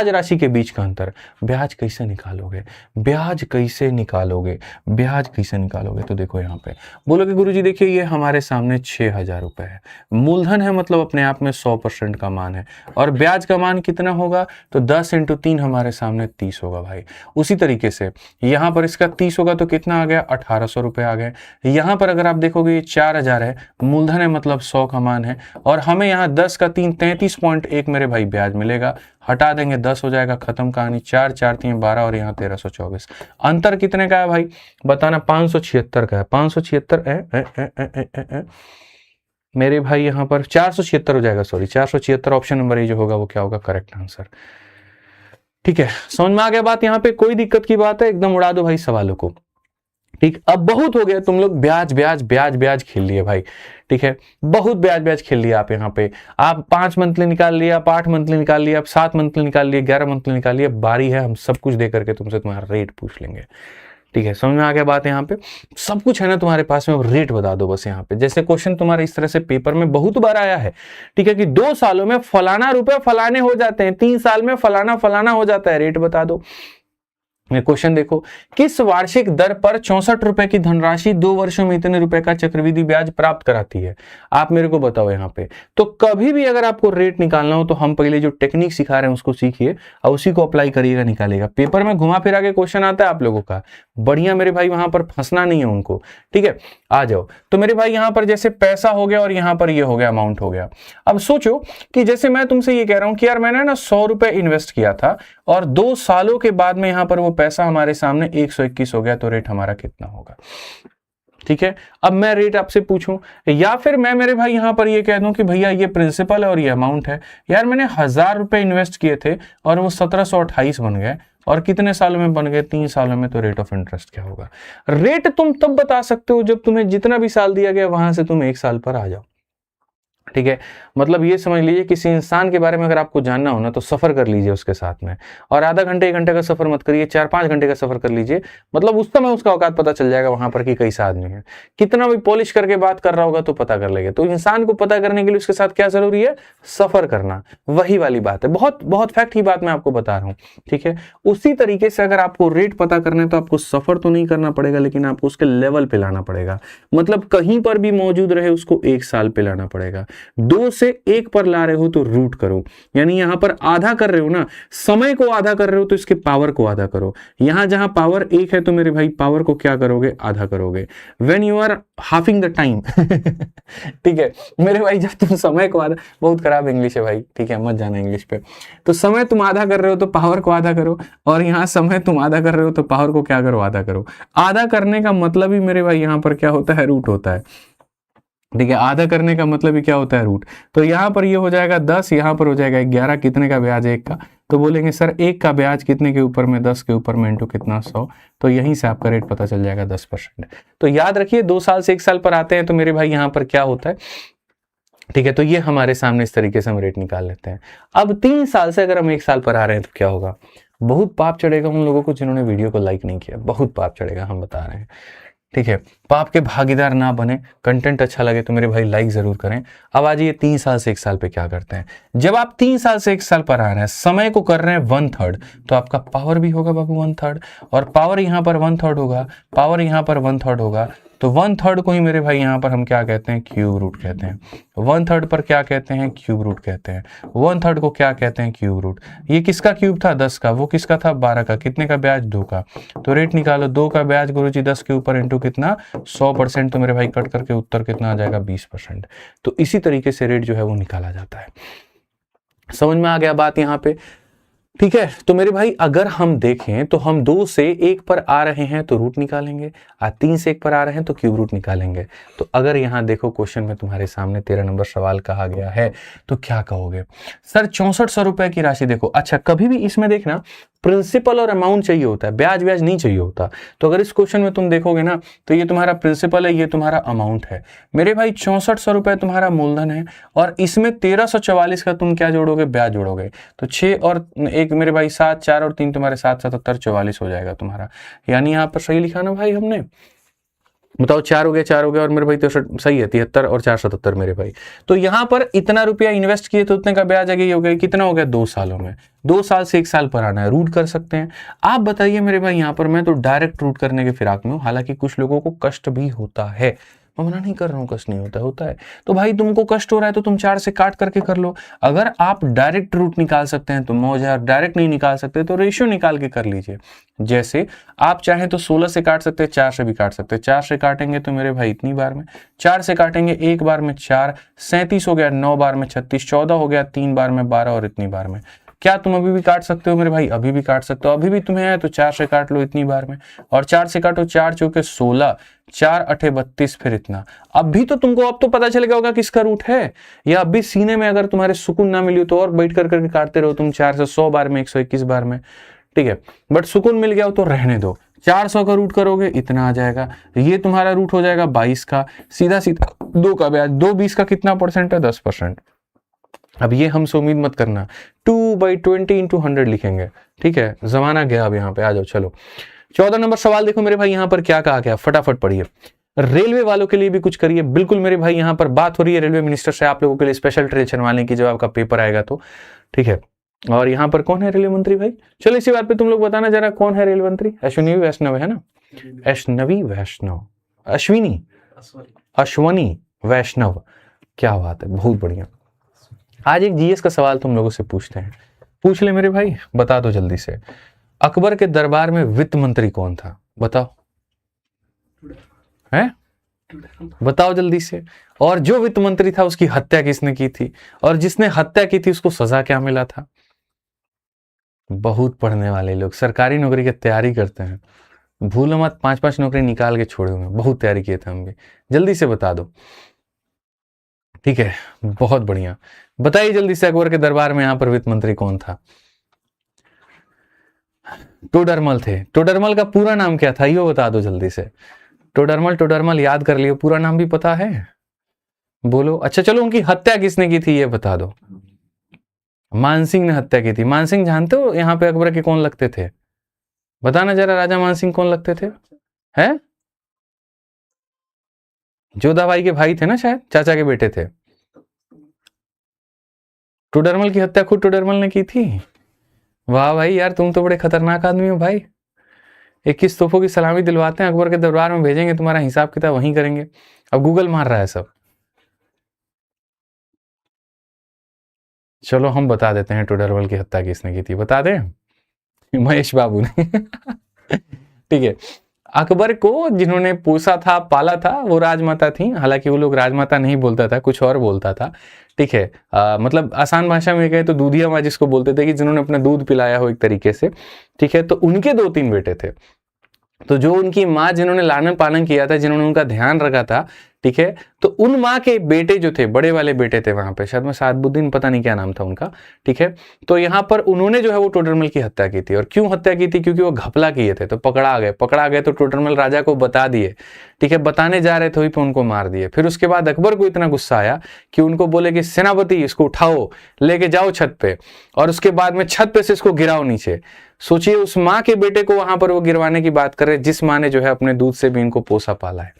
राशि के बीच का अंतर। ब्याज कैसे निकालोगे? ब्याज कैसे निकालोगे? ब्याज कैसे निकालोगे? तो देखो यहाँ पे बोलोगे गुरुजी देखिए ये हमारे सामने 6,000 रुपए है, मूलधन है मतलब अपने आप में 100% का मान है, और ब्याज का मान कितना होगा? तो 10 × 3 हमारे सामने 30 होगा भाई। उसी तरीके से यहां पर इसका 30 होगा तो कितना आ गया? 1800 रुपए आ गए। यहाँ पर अगर आप देखोगे ये 4000 है, मूलधन है मतलब 100 का मान है, और हमें यहाँ 10 का 3 33.1 मेरे भाई ब्याज मिलेगा। हटा देंगे 10 हो जाएगा, खत्म कहानी। 4 4 3 12 और यहाँ 1324। अंतर कितने का है भाई बताना? 576 का है। 576 मेरे भाई यहाँ पर 476 हो जाएगा, सॉरी 476। ऑप्शन नंबर ए जो होगा वो क्या होगा? Correct answer. ठीक है, समझ में आ गया बात? यहाँ पे कोई दिक्कत की बात है? एकदम उड़ा दो भाई सवालों को। ठीक, अब बहुत हो गया, तुम लोग ब्याज ब्याज ब्याज ब्याज खेल लिए भाई। ठीक है, बहुत ब्याज ब्याज खेल लिया आप। यहाँ पे आप 5 मंथली निकाल लिया, आप 8 मंथली निकाल लिया, आप 7 मंथली निकाल लिया, 11 मंथली निकाल लिया। बारी है हम सब कुछ दे करके तुमसे तुम्हारा रेट पूछ लेंगे। ठीक है, समझ में आ गया बात? यहाँ पे सब कुछ है ना तुम्हारे पास में, रेट बता दो बस। यहाँ पे जैसे क्वेश्चन तुम्हारे इस तरह से पेपर में बहुत बार आया है। ठीक है, कि 2 सालों में फलाना रुपए फलाने हो जाते हैं, 3 साल में फलाना फलाना हो जाता है, रेट बता दो। क्वेश्चन देखो, किस वार्षिक दर पर 64 रुपए की धनराशि 2 वर्षों में इतने रुपए का चक्रवृद्धि ब्याज प्राप्त कराती है? आप मेरे को बताओ यहाँ पे। तो कभी भी अगर आपको रेट निकालना हो तो हम पहले जो टेक्निक सिखा रहे हैं उसको सीखिए और उसी को अप्लाई करिएगा, निकालेगा। पेपर में घुमा फिरा के क्वेश्चन आता है आप लोगों का, बढ़िया मेरे भाई, वहां पर फंसना नहीं है उनको। ठीक है, आ जाओ। तो मेरे भाई यहाँ पर जैसे पैसा हो गया और यहाँ पर ये हो गया, अमाउंट हो गया। अब सोचो कि जैसे मैं तुमसे ये कह रहा हूं कि यार मैंने ना 100 रुपए इन्वेस्ट किया था और 2 सालों के बाद में यहाँ पर वो पैसा हमारे सामने 121 हो गया, तो रेट हमारा कितना होगा? ठीक है, अब मैं रेट आपसे पूछूं, या फिर मैं मेरे भाई यहाँ पर ये कह दूं कि भैया ये प्रिंसिपल है और ये अमाउंट है। यार मैंने 1000 रुपए इन्वेस्ट किए थे और वो 1728 बन गए, और कितने सालों में बन गए? 3 सालों में। तो रेट ऑफ इंटरेस्ट क्या होगा? रेट तुम तब बता सकते हो जब तुम्हें जितना भी साल दिया गया वहां से तुम 1 साल पर आ जाओ। ठीक है, मतलब ये समझ लीजिए किसी इंसान के बारे में अगर आपको जानना हो ना तो सफर कर लीजिए उसके साथ में, और आधा घंटे 1 घंटे का सफर मत करिए, 4-5 घंटे का सफर कर लीजिए। मतलब उस समय उसका औकात पता चल जाएगा वहां पर कि कैसा आदमी है। कितना भी पॉलिश करके बात कर रहा होगा तो पता कर लेगा। तो इंसान को पता करने के लिए उसके साथ क्या जरूरी है? सफर करना। वही वाली बात है, बहुत बहुत फैक्ट की बात मैं आपको बता रहा हूँ। ठीक है, उसी तरीके से अगर आपको रेट पता करना है तो आपको सफर तो नहीं करना पड़ेगा, लेकिन आपको उसके लेवल पे लाना पड़ेगा। मतलब कहीं पर भी मौजूद रहे उसको 1 साल पे लाना पड़ेगा। 2 से 1 पर ला रहे हो तो रूट करो, यानी यहां पर आधा कर रहे हो ना, समय को आधा कर रहे हो तो इसके पावर को आधा करो। यहां जहां पावर 1 है तो मेरे भाई पावर को क्या करोगे? आधा करोगे। When you are halving the time ठीक है मेरे भाई, जब तुम समय को आधा, बहुत खराब इंग्लिश है भाई, ठीक है मत जाना इंग्लिश पे। तो समय तुम आधा कर रहे हो तो पावर को आधा करो, और यहां समय तुम आधा कर रहे हो तो पावर को क्या करो? आधा करो। आधा करने का मतलब ही मेरे भाई यहां पर क्या होता है? रूट होता है। ठीक है, आधा करने का मतलब ही क्या होता है? रूट। तो यहां पर ये हो जाएगा 10, यहां पर हो जाएगा 11। कितने का ब्याज है? 1 का। तो बोलेंगे सर 1 का ब्याज कितने के ऊपर में? 10 के ऊपर में, इंटू कितना? 100। तो यहीं से आपका रेट पता चल जाएगा 10%। तो याद रखिए 2 साल से 1 साल पर आते हैं तो मेरे भाई यहां पर क्या होता है? ठीक है, तो ये हमारे सामने इस तरीके से हम रेट निकाल लेते हैं। अब 3 साल से अगर हम 1 साल पर आ रहे हैं तो क्या होगा? बहुत पाप चढ़ेगा उन लोगों को जिन्होंने वीडियो को लाइक नहीं किया, बहुत पाप चढ़ेगा, हम बता रहे हैं। ठीक है, पाप के भागीदार ना बने। कंटेंट अच्छा लगे तो मेरे भाई लाइक जरूर करें। अब आ जाइए 3 साल से 1 साल पे क्या करते हैं। जब आप 3 साल से 1 साल पर आ रहे हैं, समय को कर रहे हैं 1/3, तो आपका पावर भी होगा बाबू 1/3, और पावर यहाँ पर 1/3 होगा, पावर यहाँ पर 1/3 होगा। तो 1/3 को ही मेरे भाई यहाँ पर हम क्या कहते हैं? क्यूब रूट कहते हैं। 1/3 पर क्या कहते हैं? क्यूब रूट कहते हैं। 1/3 को क्या कहते हैं? Cube root. ये किसका क्यूब था? 10 का। वो किसका था? 12 का। कितने का ब्याज? 2 का। तो रेट निकालो। 2 का ब्याज गुरुजी 10 के ऊपर इंटू कितना? 100%। तो मेरे भाई कट करके उत्तर कितना आ जाएगा? 20%। तो इसी तरीके से रेट जो है वो निकाला जाता है। समझ में आ गया बात यहाँ पे? ठीक है, तो मेरे भाई अगर हम देखें तो हम 2 से 1 पर आ रहे हैं तो रूट निकालेंगे, 3 से 1 पर आ रहे हैं तो क्यूब रूट निकालेंगे। तो अगर यहां देखो क्वेश्चन में तुम्हारे सामने 13 नंबर सवाल कहा गया है तो क्या कहोगे? सर 6400 रुपए की राशि देखो। अच्छा, कभी भी इसमें देखना प्रिंसिपल और अमाउंट चाहिए होता है, ब्याज ब्याज नहीं चाहिए होता। तो अगर इस क्वेश्चन में तुम देखोगे ना तो ये तुम्हारा प्रिंसिपल है, ये तुम्हारा अमाउंट है। मेरे भाई 6400 रुपए तुम्हारा मूलधन है, और इसमें 1344 का तुम क्या जोड़ोगे? ब्याज जोड़ोगे। तो 6 और 1 मेरे भाई 7, 4 और 3 तुम्हारे 7, 77, 44 हो जाएगा तुम्हारा। यानी यहाँ पर सही लिखा ना भाई हमने? बताओ, 4 हो गया, 4 हो गया, और मेरे भाई 63 सही है, 73 और 4 77 मेरे भाई। तो यहां पर इतना रुपया इन्वेस्ट किए तो उतने का ब्याज आ गया, हो गया कितना? हो गया 2 सालों में। 2 साल से 1 साल पर आना है, रूट कर सकते हैं। आप बताइए मेरे भाई, यहां पर मैं तो डायरेक्ट रूट करने के फिराक में हूं, हालांकि कुछ लोगों को कष्ट भी होता है। मैं मना नहीं कर रहा हूँ कष्ट नहीं होता, होता है। तो भाई तुमको कष्ट हो रहा है तो तुम 4 से काट करके कर लो। अगर आप डायरेक्ट रूट निकाल सकते हैं तो मौज है, डायरेक्ट नहीं निकाल सकते तो रेशियो निकाल के कर लीजिए। जैसे आप चाहें तो 16 से काट सकते हैं, 4 से भी काट सकते हैं। 4 से काटेंगे तो मेरे भाई इतनी बार में, 4 से काटेंगे एक बार में 4, 37 हो गया, 9 बार में 36, 14 हो गया, 3 बार में 12 और इतनी बार में। क्या तुम अभी भी काट सकते हो मेरे भाई? अभी भी काट सकते हो। अभी भी तुम्हें है तो 4 से काट लो इतनी बार में, और 4 से काटो, 4 चौके 16, 4 अठे 32, फिर इतना। अब भी तो तुमको अब तो पता चलेगा होगा किसका रूट है, या अब भी सीने में अगर तुम्हारे सुकून ना मिली तो और बैठ करके काटते रहो तुम 4 से 100 बार में, 121 बार में, ठीक है। बट सुकून मिल गया हो तो रहने दो। 400 का रूट करोगे इतना आ जाएगा, ये तुम्हारा रूट हो जाएगा 22 का, सीधा सीधा 2 का ब्याज, 2 20 का कितना परसेंट है? 10%। अब ये हमसे उम्मीद मत करना 2/20 × 100 लिखेंगे, ठीक है। जमाना गया अब यहाँ पे, आ जाओ चलो। 14 नंबर सवाल देखो मेरे भाई, यहाँ पर क्या कहा गया, फटाफट पढ़िए। रेलवे वालों के लिए भी कुछ करिए, बिल्कुल मेरे भाई। यहाँ पर बात हो रही है रेलवे मिनिस्टर से, आप लोगों के लिए स्पेशल ट्रेन चलवाने की जब आपका पेपर आएगा तो, ठीक है। और यहाँ पर कौन है रेलवे मंत्री भाई? चलो इसी बात पे तुम लोग बताना जरा, कौन है रेलवे मंत्री? अश्विनी वैष्णव है ना, अश्विनी वैष्णव, अश्विनी वैष्णव। क्या बात है, बहुत बढ़िया। आज एक जीएस का सवाल तुम लोगों से पूछते हैं, पूछ ले मेरे भाई, बता दो जल्दी से। अकबर के दरबार में वित्त मंत्री कौन था? बताओ, है? बताओ जल्दी से। और जो वित्त मंत्री था उसकी हत्या किसने की थी? और जिसने हत्या की थी उसको सजा क्या मिला था? बहुत पढ़ने वाले लोग सरकारी नौकरी की तैयारी करते हैं, भूलो मत 5-5 नौकरी निकाल के छोड़े होंगे, बहुत तैयारी किए थे हम भी। जल्दी से बता दो, ठीक है, बहुत बढ़िया। बताइए जल्दी से, अकबर के दरबार में यहाँ पर वित्त मंत्री कौन था? टोडरमल थे। टोडरमल का पूरा नाम क्या था ये बता दो जल्दी से। टोडरमल याद कर लियो, पूरा नाम भी पता है? बोलो। अच्छा चलो, उनकी हत्या किसने की थी ये बता दो। मानसिंह ने हत्या की थी। मानसिंह जानते हो यहाँ पे अकबर के कौन लगते थे? बताना जरा, राजा मानसिंह कौन लगते थे? हैं? जोधाबाई के भाई थे ना, शायद चाचा के बेटे थे। टोडरमल की हत्या खुद टोडरमल ने की थी। वाह भाई यार, तुम तो बड़े खतरनाक आदमी हो भाई। 21 तोपों की सलामी दिलवाते हैं, अकबर के दरबार में भेजेंगे, तुम्हारा हिसाब किताब वहीं करेंगे। अब गूगल मार रहा है सब। चलो हम बता देते हैं टोडरमल की हत्या किसने की थी, बता दें? महेश बाबू ने। ठीक है। अकबर को जिन्होंने पोसा था, पाला था, वो राजमाता थी। हालांकि वो लोग राजमाता नहीं बोलता था, कुछ और बोलता था, ठीक है। मतलब आसान भाषा में कहे तो दूधिया माँ जिसको बोलते थे, कि जिन्होंने अपना दूध पिलाया हो एक तरीके से, ठीक है। तो उनके 2-3 बेटे थे। तो जो उनकी माँ जिन्होंने लालन पालन किया था, जिन्होंने उनका ध्यान रखा था, ठीक है, तो उन माँ के बेटे जो थे, बड़े वाले बेटे थे वहां पे, शायद में सादबुद्दीन, पता नहीं क्या नाम था उनका, ठीक है। तो यहाँ पर उन्होंने जो है वो टोडरमल की हत्या की थी। और क्यों हत्या की थी? क्योंकि वो घपला किए थे, तो पकड़ा गए तो टोडरमल राजा को बता दिए, ठीक है, बताने जा रहे थे, वहीं पे उनको मार दिए। फिर उसके बाद अकबर को इतना गुस्सा आया कि उनको बोले कि सेनापति इसको उठाओ, लेके जाओ छत पे, और उसके बाद में छत पे से इसको गिराओ नीचे। सोचिए, उस माँ के बेटे को वहां पर वो गिरवाने की बात कर रहे, जिस माँ ने जो है अपने दूध से भी इनको पोसा पाला है।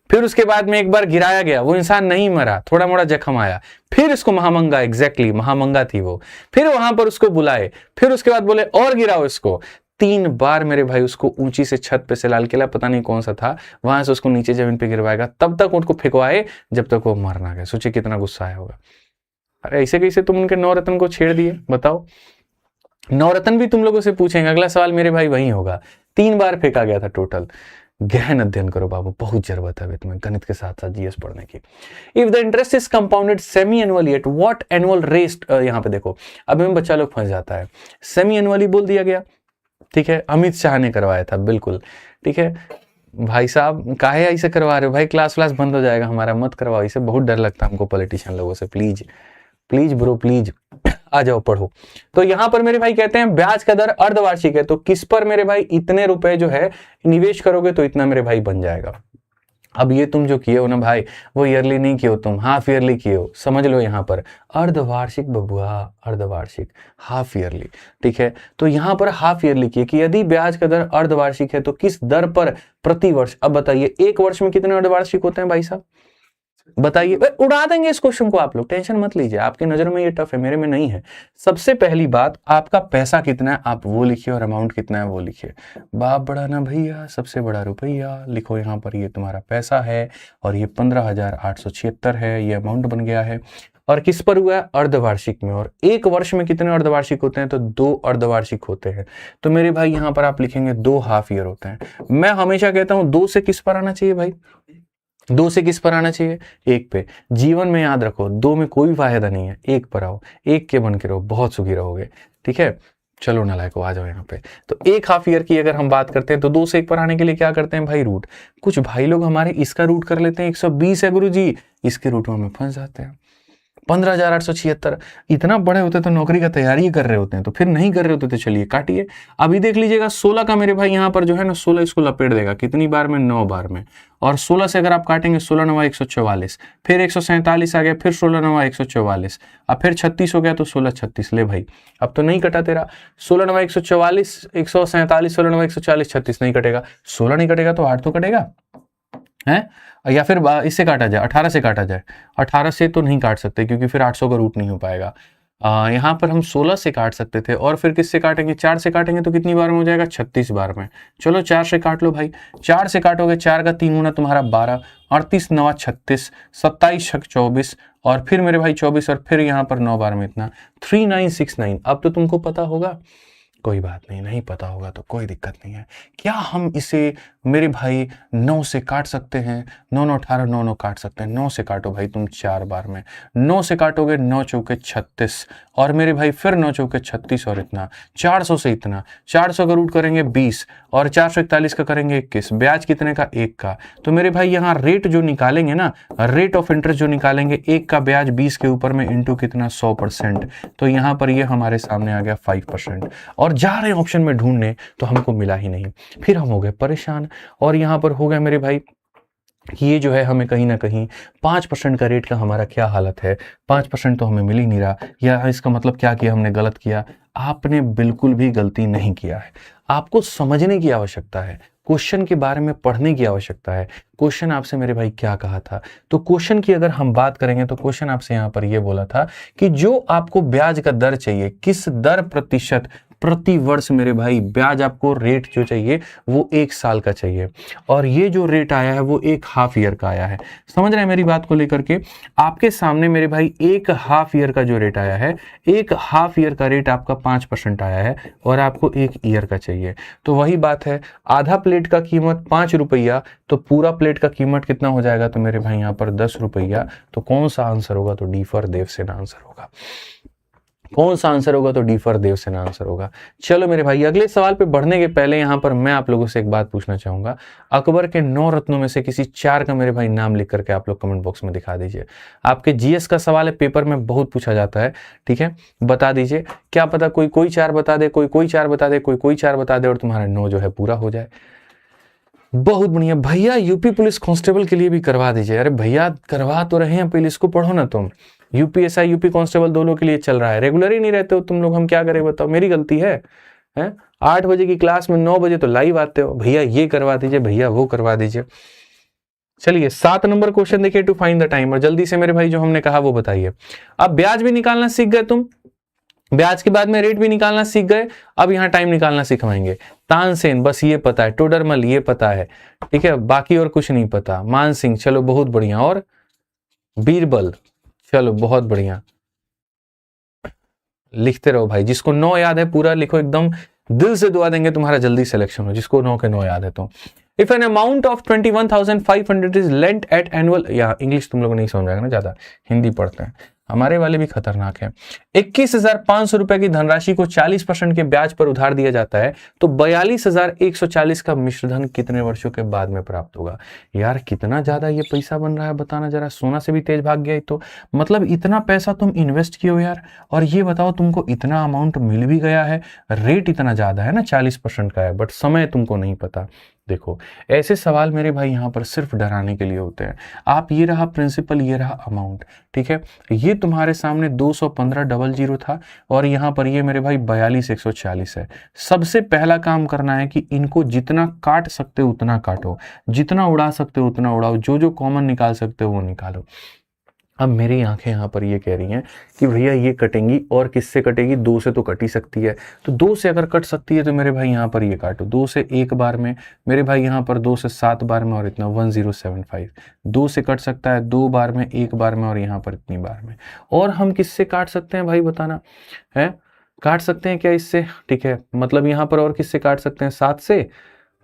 फिर उसके बाद में एक बार गिराया गया, वो इंसान नहीं मरा, थोड़ा मोड़ा जख्म आया। फिर इसको महामंगा, एग्जैक्टली महामंगा थी वो, फिर वहां पर उसको बुलाए, फिर उसके बाद बोले और गिराओ इसको। 3 बार मेरे भाई उसको ऊंची से छत पे से, लाल किला पता नहीं कौन सा था, वहां से उसको नीचे जमीन पे गिरवाएगा, तब तक उनको फेंकवाए जब तक वो मर ना गए। सोचिए कितना गुस्सा आया होगा। अरे ऐसे कैसे तुम उनके 9 रत्न को छेड़ दिए, बताओ। 9 रत्न भी तुम लोगों से पूछेंगे, अगला सवाल मेरे भाई वही होगा। 3 बार फेंका गया था टोटल। गहन अध्ययन करो बाबू, बहुत जरूरत है तुम्हें गणित के साथ साथ जीएस पढ़ने की। If the interest is compounded semi annually at what annual rate, यहाँ पे देखो अब में बच्चा लोग फंस जाता है। सेमी एनुअली बोल दिया गया, ठीक है, अमित शाह ने करवाया था, बिल्कुल ठीक है। भाई साहब काहे ऐसे करवा रहे हो भाई, क्लास बंद हो जाएगा हमारा, मत करवाओ इसे, बहुत डर लगता है हमको पॉलिटिशियन लोगों से। प्लीज प्लीज ब्रो प्लीज, आ जाओ पढ़ो। तो यहां पर मेरे भाई कहते हैं ब्याज का दर अर्धवार्षिक है, तो किस पर मेरे भाई इतने रुपए जो है निवेश करोगे तो इतना मेरे भाई बन जाएगा। अब ये तुम जो किए हो ना भाई, वो ईयरली नहीं किए हो, तुम हाफ ईयरली किए हो, समझ लो। यहाँ पर अर्धवार्षिक बबुआ, अर्धवार्षिक, हाफ ईयरली, ठीक है। तो यहाँ पर हाफ ईयरली किए कि यदि ब्याज का दर अर्धवार्षिक है तो किस दर पर प्रति वर्ष। अब बताइए 1 वर्ष में कितने अर्धवार्षिक होते हैं भाई साहब? बताइए, उड़ा देंगे इस क्वेश्चन को आप लोग, टेंशन मत लीजिए, आपकी नजर में ये टफ है, मेरे में नहीं है। सबसे पहली बात, आपका पैसा कितना है आप वो लिखिए और अमाउंट कितना है वो लिखिए। बाप बड़ा ना भैया, सबसे बड़ा रुपया लिखो यहाँ पर, ये तुम्हारा पैसा है और ये 15,876 है, ये अमाउंट बन गया है। और किस पर हुआ है? अर्धवार्षिक में। और एक वर्ष में कितने अर्धवार्षिक होते हैं? तो 2 अर्धवार्षिक होते हैं। तो मेरे भाई यहाँ पर आप लिखेंगे 2 हाफ ईयर होते हैं। मैं हमेशा कहता हूं 2 से किस पर आना चाहिए भाई? 2 से किस पर आना चाहिए? 1 पे। जीवन में याद रखो 2 में कोई फायदा नहीं है, 1 पर आओ, 1 के बन के रहो, बहुत सुखी रहोगे। ठीक है, चलो नालायको आ जाओ यहाँ पे। तो 1 हाफ ईयर की अगर हम बात करते हैं तो 2 से 1 पर आने के लिए क्या करते हैं भाई? रूट। कुछ भाई लोग हमारे इसका रूट कर लेते हैं, 120 है गुरुजी, इसके रूट में हम फंस जाते हैं। 15,876 इतना बड़े होते तो नौकरी का तैयारी ही कर रहे होते हैं, तो फिर नहीं कर रहे होते तो चलिए काटिए। अभी देख लीजिएगा 16 का मेरे भाई यहाँ पर जो है ना 16 इसको लपेट देगा, कितनी बार में? 9 बार में। और 16 से अगर आप काटेंगे 16 9 144, फिर 147 आ गया, फिर 16 9 144, अब फिर 36 हो गया तो 16 36। ले भाई अब तो नहीं कटा तेरा, 16 9 144 147 16 9 140 36 नहीं कटेगा, 16 नहीं कटेगा तो 8 तो कटेगा है, या फिर इससे काटा जाए, 18 से काटा जाए। 18 से तो नहीं काट सकते क्योंकि फिर 800 का रूट नहीं हो पाएगा। यहाँ पर हम 16 से काट सकते थे, और फिर किससे काटेंगे? 4 से काटेंगे तो कितनी बार में हो जाएगा? 36 बार में। चलो 4 से काट लो भाई, 4 से काटोगे 4 का 3 गुना तुम्हारा 12, 38 9 36, 27 6 24, और फिर मेरे भाई 24, और फिर यहाँ पर 9 बार में इतना 3969। अब तो तुमको पता होगा, कोई बात नहीं, नहीं पता होगा तो कोई दिक्कत नहीं है। क्या हम इसे मेरे भाई 9 से काट सकते हैं? 9 9 18 9 9 काट सकते हैं। 9 से काटो भाई तुम 4 बार में, 9 से काटोगे 9 चौके 36, और मेरे भाई फिर 9 चौके 36, और इतना 400 से इतना, 400 का रूट करेंगे 20, और 441 का करेंगे 21, ब्याज कितने का? 1 का। तो मेरे भाई यहाँ रेट जो निकालेंगे ना, रेट ऑफ इंटरेस्ट जो निकालेंगे, 1 का ब्याज 20 के ऊपर में इंटू कितना? 100%। तो यहाँ पर ये हमारे सामने आ गया 5%। और जा रहे ऑप्शन में ढूंढने तो हमको मिला ही नहीं, फिर हम हो गए परेशान। और यहां पर हो गया मेरे भाई ये जो है हमें कहीं ना कहीं 5% का रेट का हमारा क्या हालत है, 5% तो हमें मिल ही नहीं रहा। या इसका मतलब क्या किया हमने? गलत किया। आपने बिल्कुल भी गलती नहीं किया है, आपको समझने की आवश्यकता है, क्वेश्चन के बारे में पढ़ने की आवश्यकता है। क्वेश्चन आपसे मेरे भाई क्या कहा था? तो क्वेश्चन की अगर हम बात करेंगे तो क्वेश्चन आपसे यहां पर यह बोला था कि जो आपको ब्याज का दर चाहिए, किस दर प्रतिशत प्रति वर्ष मेरे भाई ब्याज आपको रेट जो चाहिए वो 1 साल का चाहिए, और ये जो रेट आया है वो 1 हाफ ईयर का आया है। समझ रहे हैं मेरी बात को लेकर के? आपके सामने मेरे भाई 1 हाफ ईयर का जो रेट आया है, 1 हाफ ईयर का रेट आपका 5% आया है, और आपको 1 ईयर का चाहिए। तो वही बात है, आधा प्लेट का कीमत 5 रुपया, तो पूरा प्लेट का कीमत कितना हो जाएगा? तो मेरे भाई यहाँ पर 10 रुपया। तो कौन सा आंसर होगा? तो डी फॉर देवसेना आंसर होगा। कौन सा आंसर होगा? तो डी फॉर देवसेना आंसर होगा। चलो मेरे भाई अगले सवाल पे बढ़ने के पहले यहां पर मैं आप लोगों से एक बात पूछना चाहूंगा। अकबर के 9 रत्नों में से किसी 4 का मेरे भाई नाम लिख करके आप लोग कमेंट बॉक्स में दिखा दीजिए। आपके जीएस का सवाल है, पेपर में बहुत पूछा जाता है, ठीक है? बता दीजिए, क्या पता कोई 4 बता दे, कोई 4 बता दे, कोई 4 बता दे, और तुम्हारा 9 जो है पूरा हो जाए। बहुत बढ़िया भैया, यूपी पुलिस कांस्टेबल के लिए भी करवा दीजिए। अरे भैया करवा तो रहे हैं, पहले इसको पढ़ो ना तुम। यूपीएसआई यूपी कांस्टेबल दोनों के लिए चल रहा है, रेगुलर ही नहीं रहते हो तुम लोग, हम क्या करें बताओ? मेरी गलती है? 8 बजे की क्लास में 9 बजे तो लाइव आते हो, भैया ये करवा दीजिए, भैया वो करवा दीजिए। चलिए 7 नंबर क्वेश्चन देखिए, टू फाइंड द टाइम, और जल्दी से मेरे भाई जो हमने कहा वो बताइए। अब ब्याज भी निकालना सीख गए तुम, ब्याज के बाद में रेट भी निकालना सीख गए, अब यहां टाइम निकालना सिखवाएंगे। तानसेन बस ये पता है, टोडरमल ये पता है, ठीक है, बाकी और कुछ नहीं पता। मान सिंह चलो बहुत बढ़िया, और बीरबल चलो बहुत बढ़िया। लिखते रहो भाई, जिसको 9 याद है पूरा लिखो, एकदम दिल से दुआ देंगे तुम्हारा जल्दी सिलेक्शन हो, जिसको 9 के 9 याद है। तो if an amount of 21,500 is lent at annual, या इंग्लिश तुम लोग नहीं समझ आएगा ना, ज्यादा हिंदी पढ़ते हैं, हमारे वाले भी खतरनाक है। 21,500 रुपए की धनराशि को 40% के ब्याज पर उधार दिया जाता है, तो 42,140 का मिश्रधन कितने वर्षों के बाद में प्राप्त होगा? यार कितना ज्यादा ये पैसा बन रहा है, बताना जरा। सोना से भी तेज भाग गया, तो मतलब इतना पैसा तुम इन्वेस्ट किए हो यार, और ये बताओ तुमको इतना अमाउंट मिल भी गया है। रेट इतना ज्यादा है ना, 40% का है, बट समय तुमको नहीं पता। देखो ऐसे सवाल मेरे भाई यहाँ पर सिर्फ डराने के लिए होते हैं। आप ये रहा प्रिंसिपल, ये रहा अमाउंट, ठीक है। ये तुम्हारे सामने 215,000 था और यहाँ पर ये मेरे भाई 42,140 है। सबसे पहला काम करना है कि इनको जितना काट सकते हो उतना काटो, जितना उड़ा सकते हो उतना उड़ाओ, जो जो कॉमन निकाल सकते हो वो निकालो। अब मेरी आंखें यहाँ पर ये कह रही हैं कि भैया ये कटेंगी, और किससे कटेगी? 2 से तो कट ही सकती है। तो 2 से अगर कट सकती है तो मेरे भाई यहाँ पर ये काटो, 2 से 1 बार में, मेरे भाई यहाँ पर 2 से 7 बार में, और इतना 1075। 2 से कट सकता है 2 बार में, 1 बार में, और यहाँ पर इतनी बार में। और हम किससे काट सकते हैं भाई बताना है? काट सकते हैं क्या इससे? ठीक है, मतलब यहाँ पर और किससे काट सकते हैं?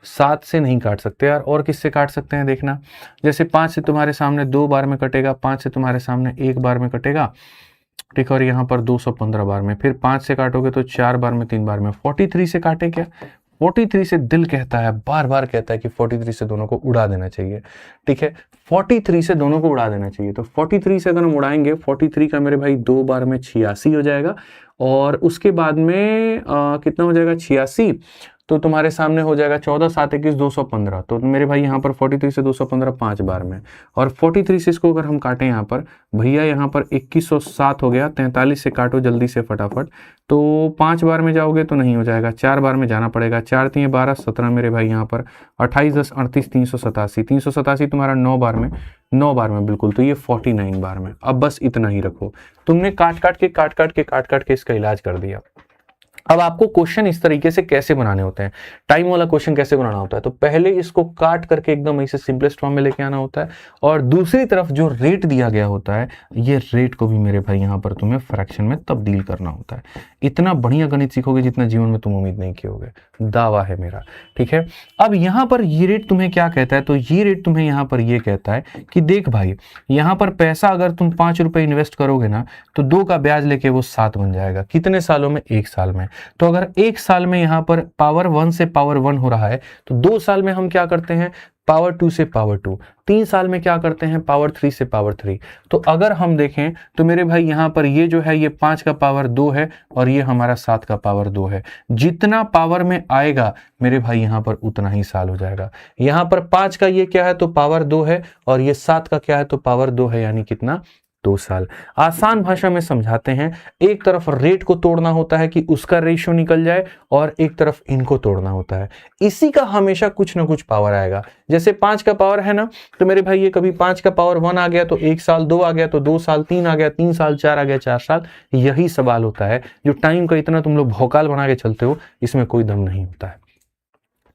7 से नहीं काट सकते यार, और किससे काट सकते हैं देखना। जैसे 5 से तुम्हारे सामने 2 बार में कटेगा, 5 से तुम्हारे सामने 1 बार में कटेगा, ठीक है। और यहाँ पर 215 बार में, फिर 5 से काटोगे तो 4 बार में, 3 बार में। 43 से काटे क्या? 43 से दिल कहता है, बार बार कहता है कि 43 से दोनों को उड़ा देना चाहिए, ठीक है। 43 से दोनों को उड़ा देना चाहिए। तो 43 से अगर हम उड़ाएंगे, 43 का मेरे भाई 2 बार में 86 हो जाएगा, और उसके बाद में कितना हो जाएगा? 86। तो तुम्हारे सामने हो जाएगा 14 7 21 215। तो मेरे भाई यहाँ पर 43 से 215 5 बार में, और 43 से इसको अगर हम काटें यहाँ पर भैया, यहाँ पर 2107 हो गया। 43 से काटो जल्दी से फटाफट, तो 5 बार में जाओगे तो नहीं हो जाएगा, 4 बार में जाना पड़ेगा। 4 3 12 17 मेरे भाई यहाँ पर 28 10 38 387। 387 तुम्हारा 9 बार में, 9 बार में बिल्कुल, तो ये 49 बार में। अब बस इतना ही रखो, तुमने काट काट के इसका इलाज कर दिया। अब आपको क्वेश्चन इस तरीके से कैसे बनाने होते हैं, टाइम वाला क्वेश्चन कैसे बनाना होता है? तो पहले इसको काट करके एकदम ऐसे सिंपलेस्ट फॉर्म में लेके आना होता है, और दूसरी तरफ जो रेट दिया गया होता है, ये रेट को भी मेरे भाई यहाँ पर तुम्हें फ्रैक्शन में तब्दील करना होता है। इतना बढ़िया गणित सीखोगे जितना जीवन में तुम उम्मीद नहीं किए, दावा है मेरा, ठीक है। अब यहाँ पर ये रेट तुम्हें क्या कहता है? तो ये रेट तुम्हें यहाँ पर ये कहता है कि देख भाई, यहाँ पर पैसा अगर तुम 5 रुपए इन्वेस्ट करोगे ना, तो 2 का ब्याज लेके वो 7 बन जाएगा। कितने सालों में? 1 साल में। तो अगर 1 साल में यहाँ पर पावर 1 से पावर 1 हो रहा है, तो 2 साल में हम क्या करते हैं? पावर 2 से पावर 2। 3 साल में क्या करते हैं? पावर 3 से पावर 3। तो अगर हम देखें तो मेरे भाई यहाँ पर ये जो है, ये 5 का पावर 2 है, और ये हमारा 7 का पावर 2 है। जितना पावर में आएगा मेरे भाई यहाँ पर उतना ही साल हो जाएगा। यहाँ पर 5 का ये क्या है? तो पावर 2 है, और ये 7 का क्या है? तो पावर 2 है, यानी कितना? 2 साल। आसान भाषा में समझाते हैं, एक तरफ रेट को तोड़ना होता है कि उसका रेशियो निकल जाए, और एक तरफ इनको तोड़ना होता है। इसी का हमेशा कुछ ना कुछ पावर आएगा। जैसे 5 का पावर है ना, तो मेरे भाई ये कभी 5 का पावर 1 आ गया तो 1 साल, 2 आ गया तो 2 साल, 3 आ गया 3 साल, 4 आ गया 4 साल। यही सवाल होता है। जो टाइम का इतना तुम लोग भौकाल बना के चलते हो, इसमें कोई दम नहीं होता है,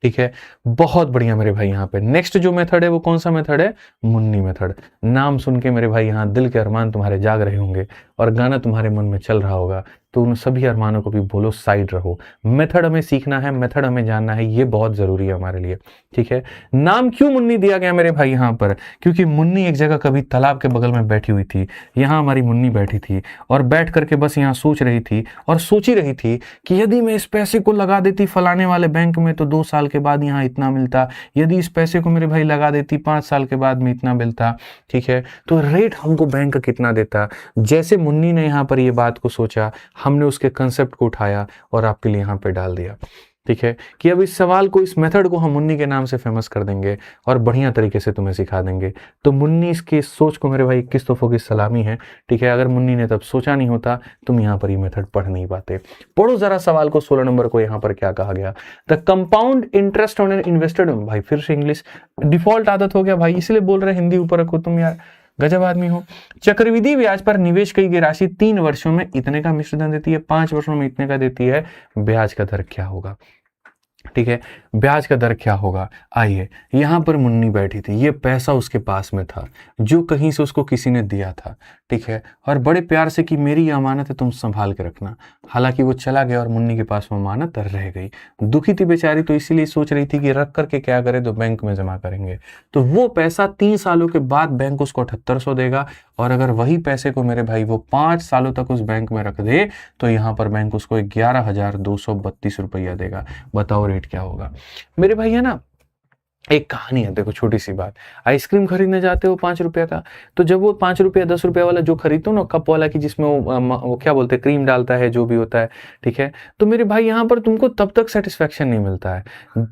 ठीक है। बहुत बढ़िया मेरे भाई। यहाँ पे नेक्स्ट जो मेथड है वो कौन सा मेथड है? मुन्नी मेथड। नाम सुन के मेरे भाई यहाँ दिल के अरमान तुम्हारे जाग रहे होंगे, और गाना तुम्हारे मन में चल रहा होगा, तो उन सभी अरमानों को भी बोलो साइड रहो। मेथड हमें सीखना है, मेथड हमें जानना है, ये बहुत जरूरी है हमारे लिए, ठीक है। नाम क्यों मुन्नी दिया गया मेरे भाई यहाँ पर? क्योंकि मुन्नी एक जगह कभी तालाब के बगल में बैठी हुई थी। यहाँ हमारी मुन्नी बैठी थी, और बैठ करके बस यहाँ सोच रही थी, और सोच ही रही थी कि यदि मैं इस पैसे को लगा देती फलाने वाले बैंक में तो 2 साल के बाद यहाँ इतना मिलता, यदि इस पैसे को मेरे भाई लगा देती 5 साल के बाद में इतना मिलता, ठीक है। तो रेट हमको बैंक का कितना देता? जैसे मुन्नी ने यहाँ पर ये बात को सोचा, हमने उसके कंसेप्ट को उठाया और आपके लिए यहाँ पे डाल दिया, ठीक है। कि अब इस सवाल को, इस मेथड को हम मुन्नी के नाम से फेमस कर देंगे, और बढ़िया तरीके से तुम्हें सिखा देंगे। तो मुन्नी इसके सोच को मेरे भाई 21 तोहफों की सलामी है, ठीक है। अगर मुन्नी ने तब सोचा नहीं होता, तुम यहाँ पर ये मेथड पढ़ नहीं पाते। पढ़ो जरा सवाल को, 16 नंबर को। यहाँ पर क्या कहा गया? The compound interest on an invested, भाई फिर से इंग्लिश, डिफॉल्ट आदत हो गया भाई, इसलिए बोल रहे हिंदी ऊपर रखो तुम यार, गजब आदमी हो। चक्रवृद्धि ब्याज पर निवेश की गई राशि 3 वर्षों में इतने का मिश्रधन देती है, 5 वर्षों में इतने का देती है, ब्याज का दर क्या होगा? ठीक है, ब्याज का दर क्या होगा? आइए, यहां पर मुन्नी बैठी थी, ये पैसा उसके पास में था जो कहीं से उसको किसी ने दिया था, ठीक है, और बड़े प्यार से कि मेरी ये अमानत है, तुम संभाल के रखना। हालांकि वो चला गया और मुन्नी के पास वो अमानत रह गई। दुखी थी बेचारी, तो इसीलिए सोच रही थी कि रख करके क्या करे, तो बैंक में जमा करेंगे। तो वो पैसा 3 सालों के बाद बैंक उसको 7800 देगा, और अगर वही पैसे को मेरे भाई वो 5 सालों तक उस बैंक में रख दे, तो यहाँ पर बैंक उसको 11,232 रुपया देगा। बताओ रेट क्या होगा मेरे भाई, है ना। एक कहानी है, देखो छोटी सी बात। आइसक्रीम खरीदने जाते हो 5 रुपए का, तो जब वो 5 रुपया 10 रुपया वाला जो खरीदते हो ना कप वाला की, जिसमें वो क्या बोलते हैं क्रीम डालता है जो भी होता है, ठीक है, तो मेरे भाई यहाँ पर तुमको तब तक सेटिस्फेक्शन नहीं मिलता है,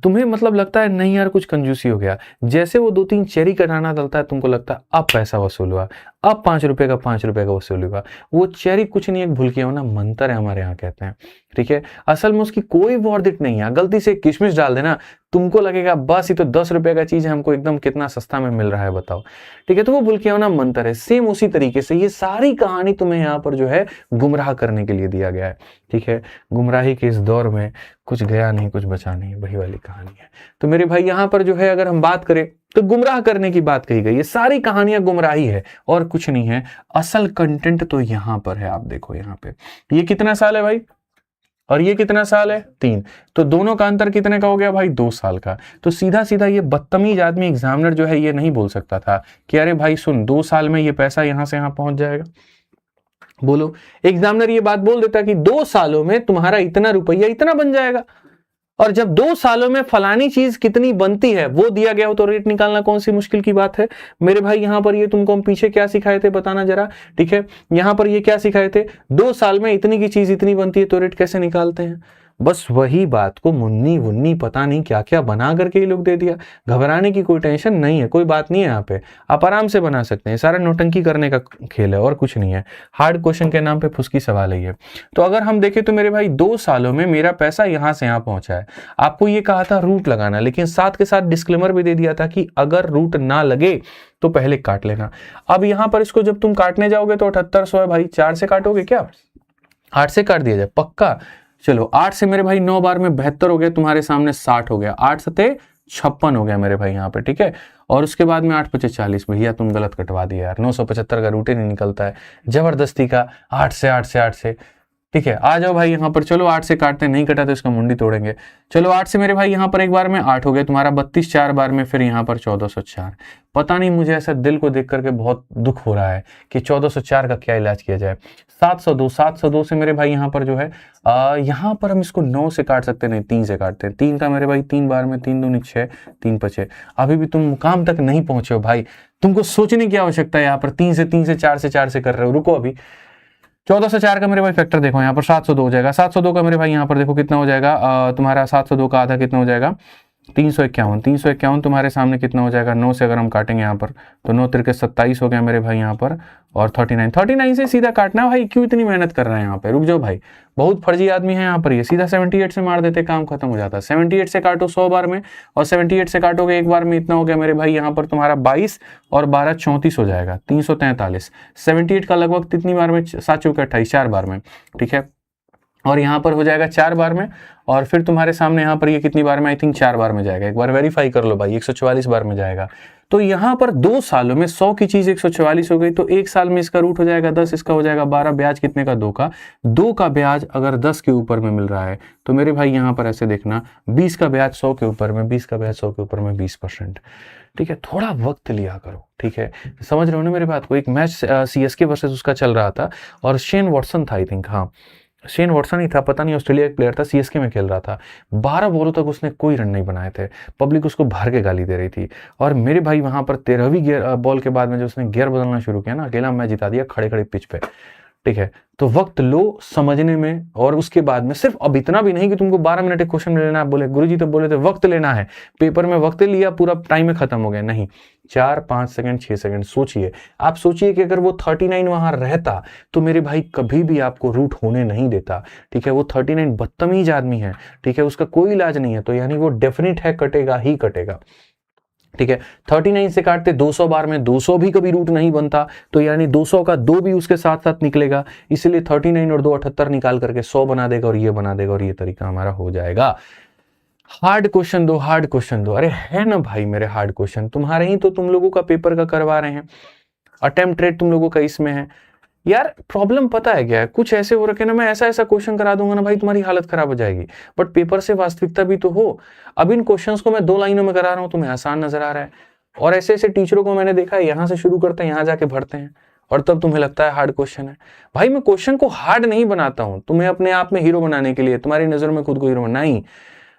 तुम्हें मतलब लगता है नहीं यार कुछ कंजूसी हो गया। जैसे वो 2-3 चेरी का दाना डालता है तुमको लगता है अब पैसा वसूल हुआ, अब 5 रुपए का 5 रुपए का वसूल हुआ। वो चेरी कुछ नहीं, एक भूलकिया होना मंत्र है हमारे यहाँ कहते हैं, ठीक है। असल में उसकी कोई वर्दिट नहीं है, गलती से किशमिश डाल देना तुमको लगेगा बस ये तो 10 रुपए का चीज है, हमको एकदम कितना सस्ता में मिल रहा है बताओ, ठीक है। तो वो भूलकिया होना मंत्र है। सेम उसी तरीके से ये सारी कहानी तुम्हें यहाँ पर जो है गुमराह करने के लिए दिया गया है, ठीक है। गुमराही के इस दौर में कुछ गया नहीं कुछ बचा नहीं, वही वाली कहानी है। तो मेरे भाई यहाँ पर जो है अगर हम बात करें तो गुमराह करने की बात कही गई है, सारी कहानियां गुमराही है और कुछ नहीं है। असल कंटेंट तो यहां पर है, आप देखो यहाँ पे ये कितना साल है भाई और ये कितना साल है 3, तो दोनों का अंतर कितने का हो गया भाई 2 साल का। तो सीधा सीधा ये बदतमीज आदमी एग्जामिनर जो है ये नहीं बोल सकता था कि अरे भाई सुन 2 साल में ये पैसा यहां से यहां पहुंच जाएगा। बोलो एग्जामिनर ये बात बोल देता कि 2 सालों में तुम्हारा इतना रुपया इतना बन जाएगा, और जब 2 सालों में फलानी चीज कितनी बनती है वो दिया गया हो तो रेट निकालना कौन सी मुश्किल की बात है। मेरे भाई यहां पर ये तुमको हम पीछे क्या सिखाए थे बताना जरा, ठीक है। यहां पर ये क्या सिखाए थे, 2 साल में इतनी की चीज इतनी बनती है तो रेट कैसे निकालते हैं। बस वही बात को मुन्नी वुन्नी पता नहीं क्या क्या बना करके ये लोग दे दिया। घबराने की कोई टेंशन नहीं है, कोई बात नहीं है, यहाँ पे आप आराम से बना सकते हैं। सारा नौटंकी करने का खेल है और कुछ नहीं है। हार्ड क्वेश्चन के नाम पे फुसकी सवाल है ये। तो अगर हम देखें तो मेरे भाई 2 सालों में मेरा पैसा यहां से यहां पहुंचा है। आपको ये कहा था रूट लगाना, लेकिन साथ के साथ डिस्क्लेमर भी दे दिया था कि अगर रूट ना लगे तो पहले काट लेना। अब यहां पर इसको जब तुम काटने जाओगे तो 7800 है भाई, 4 से काटोगे क्या, 8 से काट दिया जाए पक्का। चलो 8 से मेरे भाई 9 बार में 72 हो गया, तुम्हारे सामने 60 हो गया, 8 सते 56 हो गया मेरे भाई यहाँ पे, ठीक है। और उसके बाद में 8 पचे 40, भैया तुम गलत कटवा दिया यार, 975 का रूट ही नहीं निकलता है जबरदस्ती का, 8 से 8 से 8 से, ठीक है। आ जाओ भाई यहाँ पर, चलो 8 से काटते, नहीं कटा तो इसका मुंडी तोड़ेंगे। चलो 8 से मेरे भाई यहाँ पर एक बार में 8 हो गया तुम्हारा 32, 4 बार में फिर यहाँ पर 1404। पता नहीं मुझे ऐसा दिल को देख करके बहुत दुख हो रहा है कि 1404 का क्या इलाज किया जाए। 702 से मेरे भाई यहाँ पर जो है यहाँ पर हम इसको 9 से काट सकते नहीं, 3 से काटते हैं। 3 का मेरे भाई 3 बार में 3 दूनी 6, 3 पचे। अभी भी तुम मुकाम तक नहीं पहुंचे हो भाई, तुमको सोचने की आवश्यकता है। यहाँ पर 3 से 4 से 4 से कर रहे हो, रुको अभी। 14 से 4 का मेरे भाई फैक्टर देखो यहाँ पर 702 हो जाएगा। 702 का मेरे भाई यहाँ पर देखो कितना हो जाएगा, तुम्हारा 702 का आधा कितना हो जाएगा 351। 351 तुम्हारे सामने कितना हो जाएगा, 9 से अगर हम काटेंगे यहाँ पर तो 9 तिरके 27 हो गया मेरे भाई यहाँ पर, और 39 से सीधा काटना है भाई, क्यों इतनी मेहनत कर रहे हैं यहाँ पे, रुक जाओ भाई, बहुत फर्जी आदमी है यहाँ पर। ये सीधा 78 से मार देते, काम खत्म हो जाता है। 78 से काटो 100 बार में, और 78 से काटोगे एक बार में इतना हो गया मेरे भाई यहाँ पर तुम्हारा 22 और 12 34 हो जाएगा, 343। 78 का लगभग कितनी बार में, 7 चौके 28, 4 बार में, ठीक है। और यहाँ पर हो जाएगा 4 बार में, और फिर तुम्हारे सामने यहाँ पर ये कितनी बार में, आई थिंक 4 बार में जाएगा। एक बार वेरीफाई कर लो भाई, 144 बार में जाएगा। तो यहाँ पर 2 सालों में 100 की चीज 144 हो गई, तो 1 साल में इसका रूट हो जाएगा 10, इसका हो जाएगा 12। ब्याज कितने का, 2 का ब्याज अगर 10 के ऊपर में मिल रहा है तो मेरे भाई यहाँ पर ऐसे देखना, 20 का ब्याज 100 के ऊपर में, 20 का ब्याज 100 के ऊपर में 20%, ठीक है। थोड़ा वक्त लिया करो, ठीक है, समझ रहे हो ना मेरी बात को। एक मैच CSK वर्सेस उसका चल रहा था और शेन वॉटसन था, आई थिंक, हाँ शेन वॉटसन ही था, पता नहीं, ऑस्ट्रेलिया एक प्लेयर था, CSK में खेल रहा था। 12 बॉलों तक उसने कोई रन नहीं बनाए थे, पब्लिक उसको भर के गाली दे रही थी। और मेरे भाई वहां पर 13वीं बॉल के बाद में जो उसने गियर बदलना शुरू किया ना, अकेला मैच जिता दिया खड़े खड़े पिच पे, ठीक है। तो वक्त लो समझने में, और उसके बाद में सिर्फ अब इतना भी नहीं कि तुमको 12 मिनट एक क्वेश्चन में लेना है। बोले गुरुजी तो बोले थे वक्त लेना है, पेपर में वक्त लिया, पूरा टाइम में खत्म हो गया, नहीं, 4, 5 सेकंड, 6 सेकंड सोचिए। आप सोचिए कि अगर वो 39 वहां रहता तो मेरे भाई कभी भी आपको रूट होने नहीं देता, ठीक है। वो 39 बदतमीज आदमी है, ठीक है, उसका कोई इलाज नहीं है, तो यानी वो डेफिनेट है, कटेगा ही कटेगा, ठीक है। 39 से काटते 200 बार में 200 भी कभी रूट नहीं बनता, तो यानी 200 का 2 भी उसके साथ साथ निकलेगा, इसलिए 39 और 2 78 निकाल करके 100 बना देगा, और ये बना देगा, और ये तरीका हमारा हो जाएगा। हार्ड क्वेश्चन दो, हार्ड क्वेश्चन दो, अरे है ना भाई मेरे हार्ड क्वेश्चन, तुम्हारे ही तो तुम लोगों का पेपर का करवा रहे हैं, अटेम्प्ट रेट तुम लोगों का इसमें है यार। प्रॉब्लम पता है क्या है, कुछ ऐसे हो रखे ना, मैं ऐसा ऐसा क्वेश्चन करा दूंगा ना भाई, तुम्हारी हालत खराब हो जाएगी। बट पेपर से वास्तविकता भी तो हो। अब इन क्वेश्चंस को मैं 2 लाइनों में करा रहा हूं, तुम्हें आसान नजर आ रहा है, और ऐसे ऐसे टीचरों को मैंने देखा है, यहां से शुरू करते हैं, यहां जाके भरते हैं, और तब तुम्हें लगता है हार्ड क्वेश्चन है। भाई मैं क्वेश्चन को हार्ड नहीं बनाता हूं तुम्हें अपने आप में हीरो बनाने के लिए, तुम्हारी नजर में खुद को हीरो नहीं,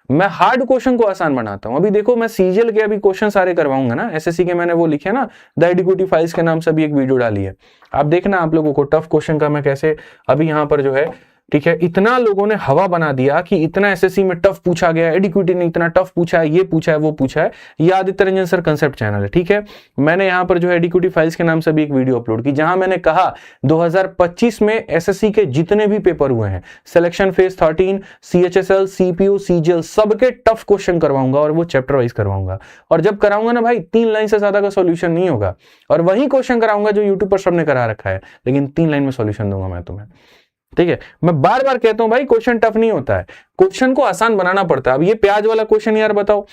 मैं हार्ड क्वेश्चन को आसान बनाता हूं। अभी देखो मैं सीजीएल के अभी क्वेश्चन सारे करवाऊंगा ना, एसएससी के मैंने वो लिखे ना, द एडिक्विटी फाइल्स के नाम से भी एक वीडियो डाली है, आप देखना आप लोगों को टफ क्वेश्चन का मैं कैसे अभी यहां पर जो है, ठीक है, इतना लोगों ने हवा बना दिया कि इतना एसएससी में टफ पूछा गया, एडिक्विटी ने इतना टफ पूछा है, ये पूछा है, वो पूछा है। ये Aditya Ranjan sir concept channel है, ठीक है। मैंने यहां पर जो है एडिक्विटी फाइल्स के नाम से भी एक वीडियो अपलोड की, जहां मैंने कहा 2025 में एसएससी के जितने भी पेपर हुए हैं, selection phase 13, CHSL, CPU, CGL, सबके टफ क्वेश्चन करवाऊंगा और वो चैप्टर वाइज करवाऊंगा। और जब कराऊंगा ना भाई, 3 लाइन से ज्यादा का सॉल्यूशन नहीं होगा, और वही क्वेश्चन कराऊंगा जो यूट्यूब पर सबने करा रखा है, लेकिन 3 लाइन में सॉल्यूशन दूंगा मैं तुम्हें, ठीक है। मैं बार बार कहता हूं भाई, क्वेश्चन टफ नहीं होता है, क्वेश्चन को आसान बनाना पड़ता है। अब ये प्याज वाला क्वेश्चन यार बताओ,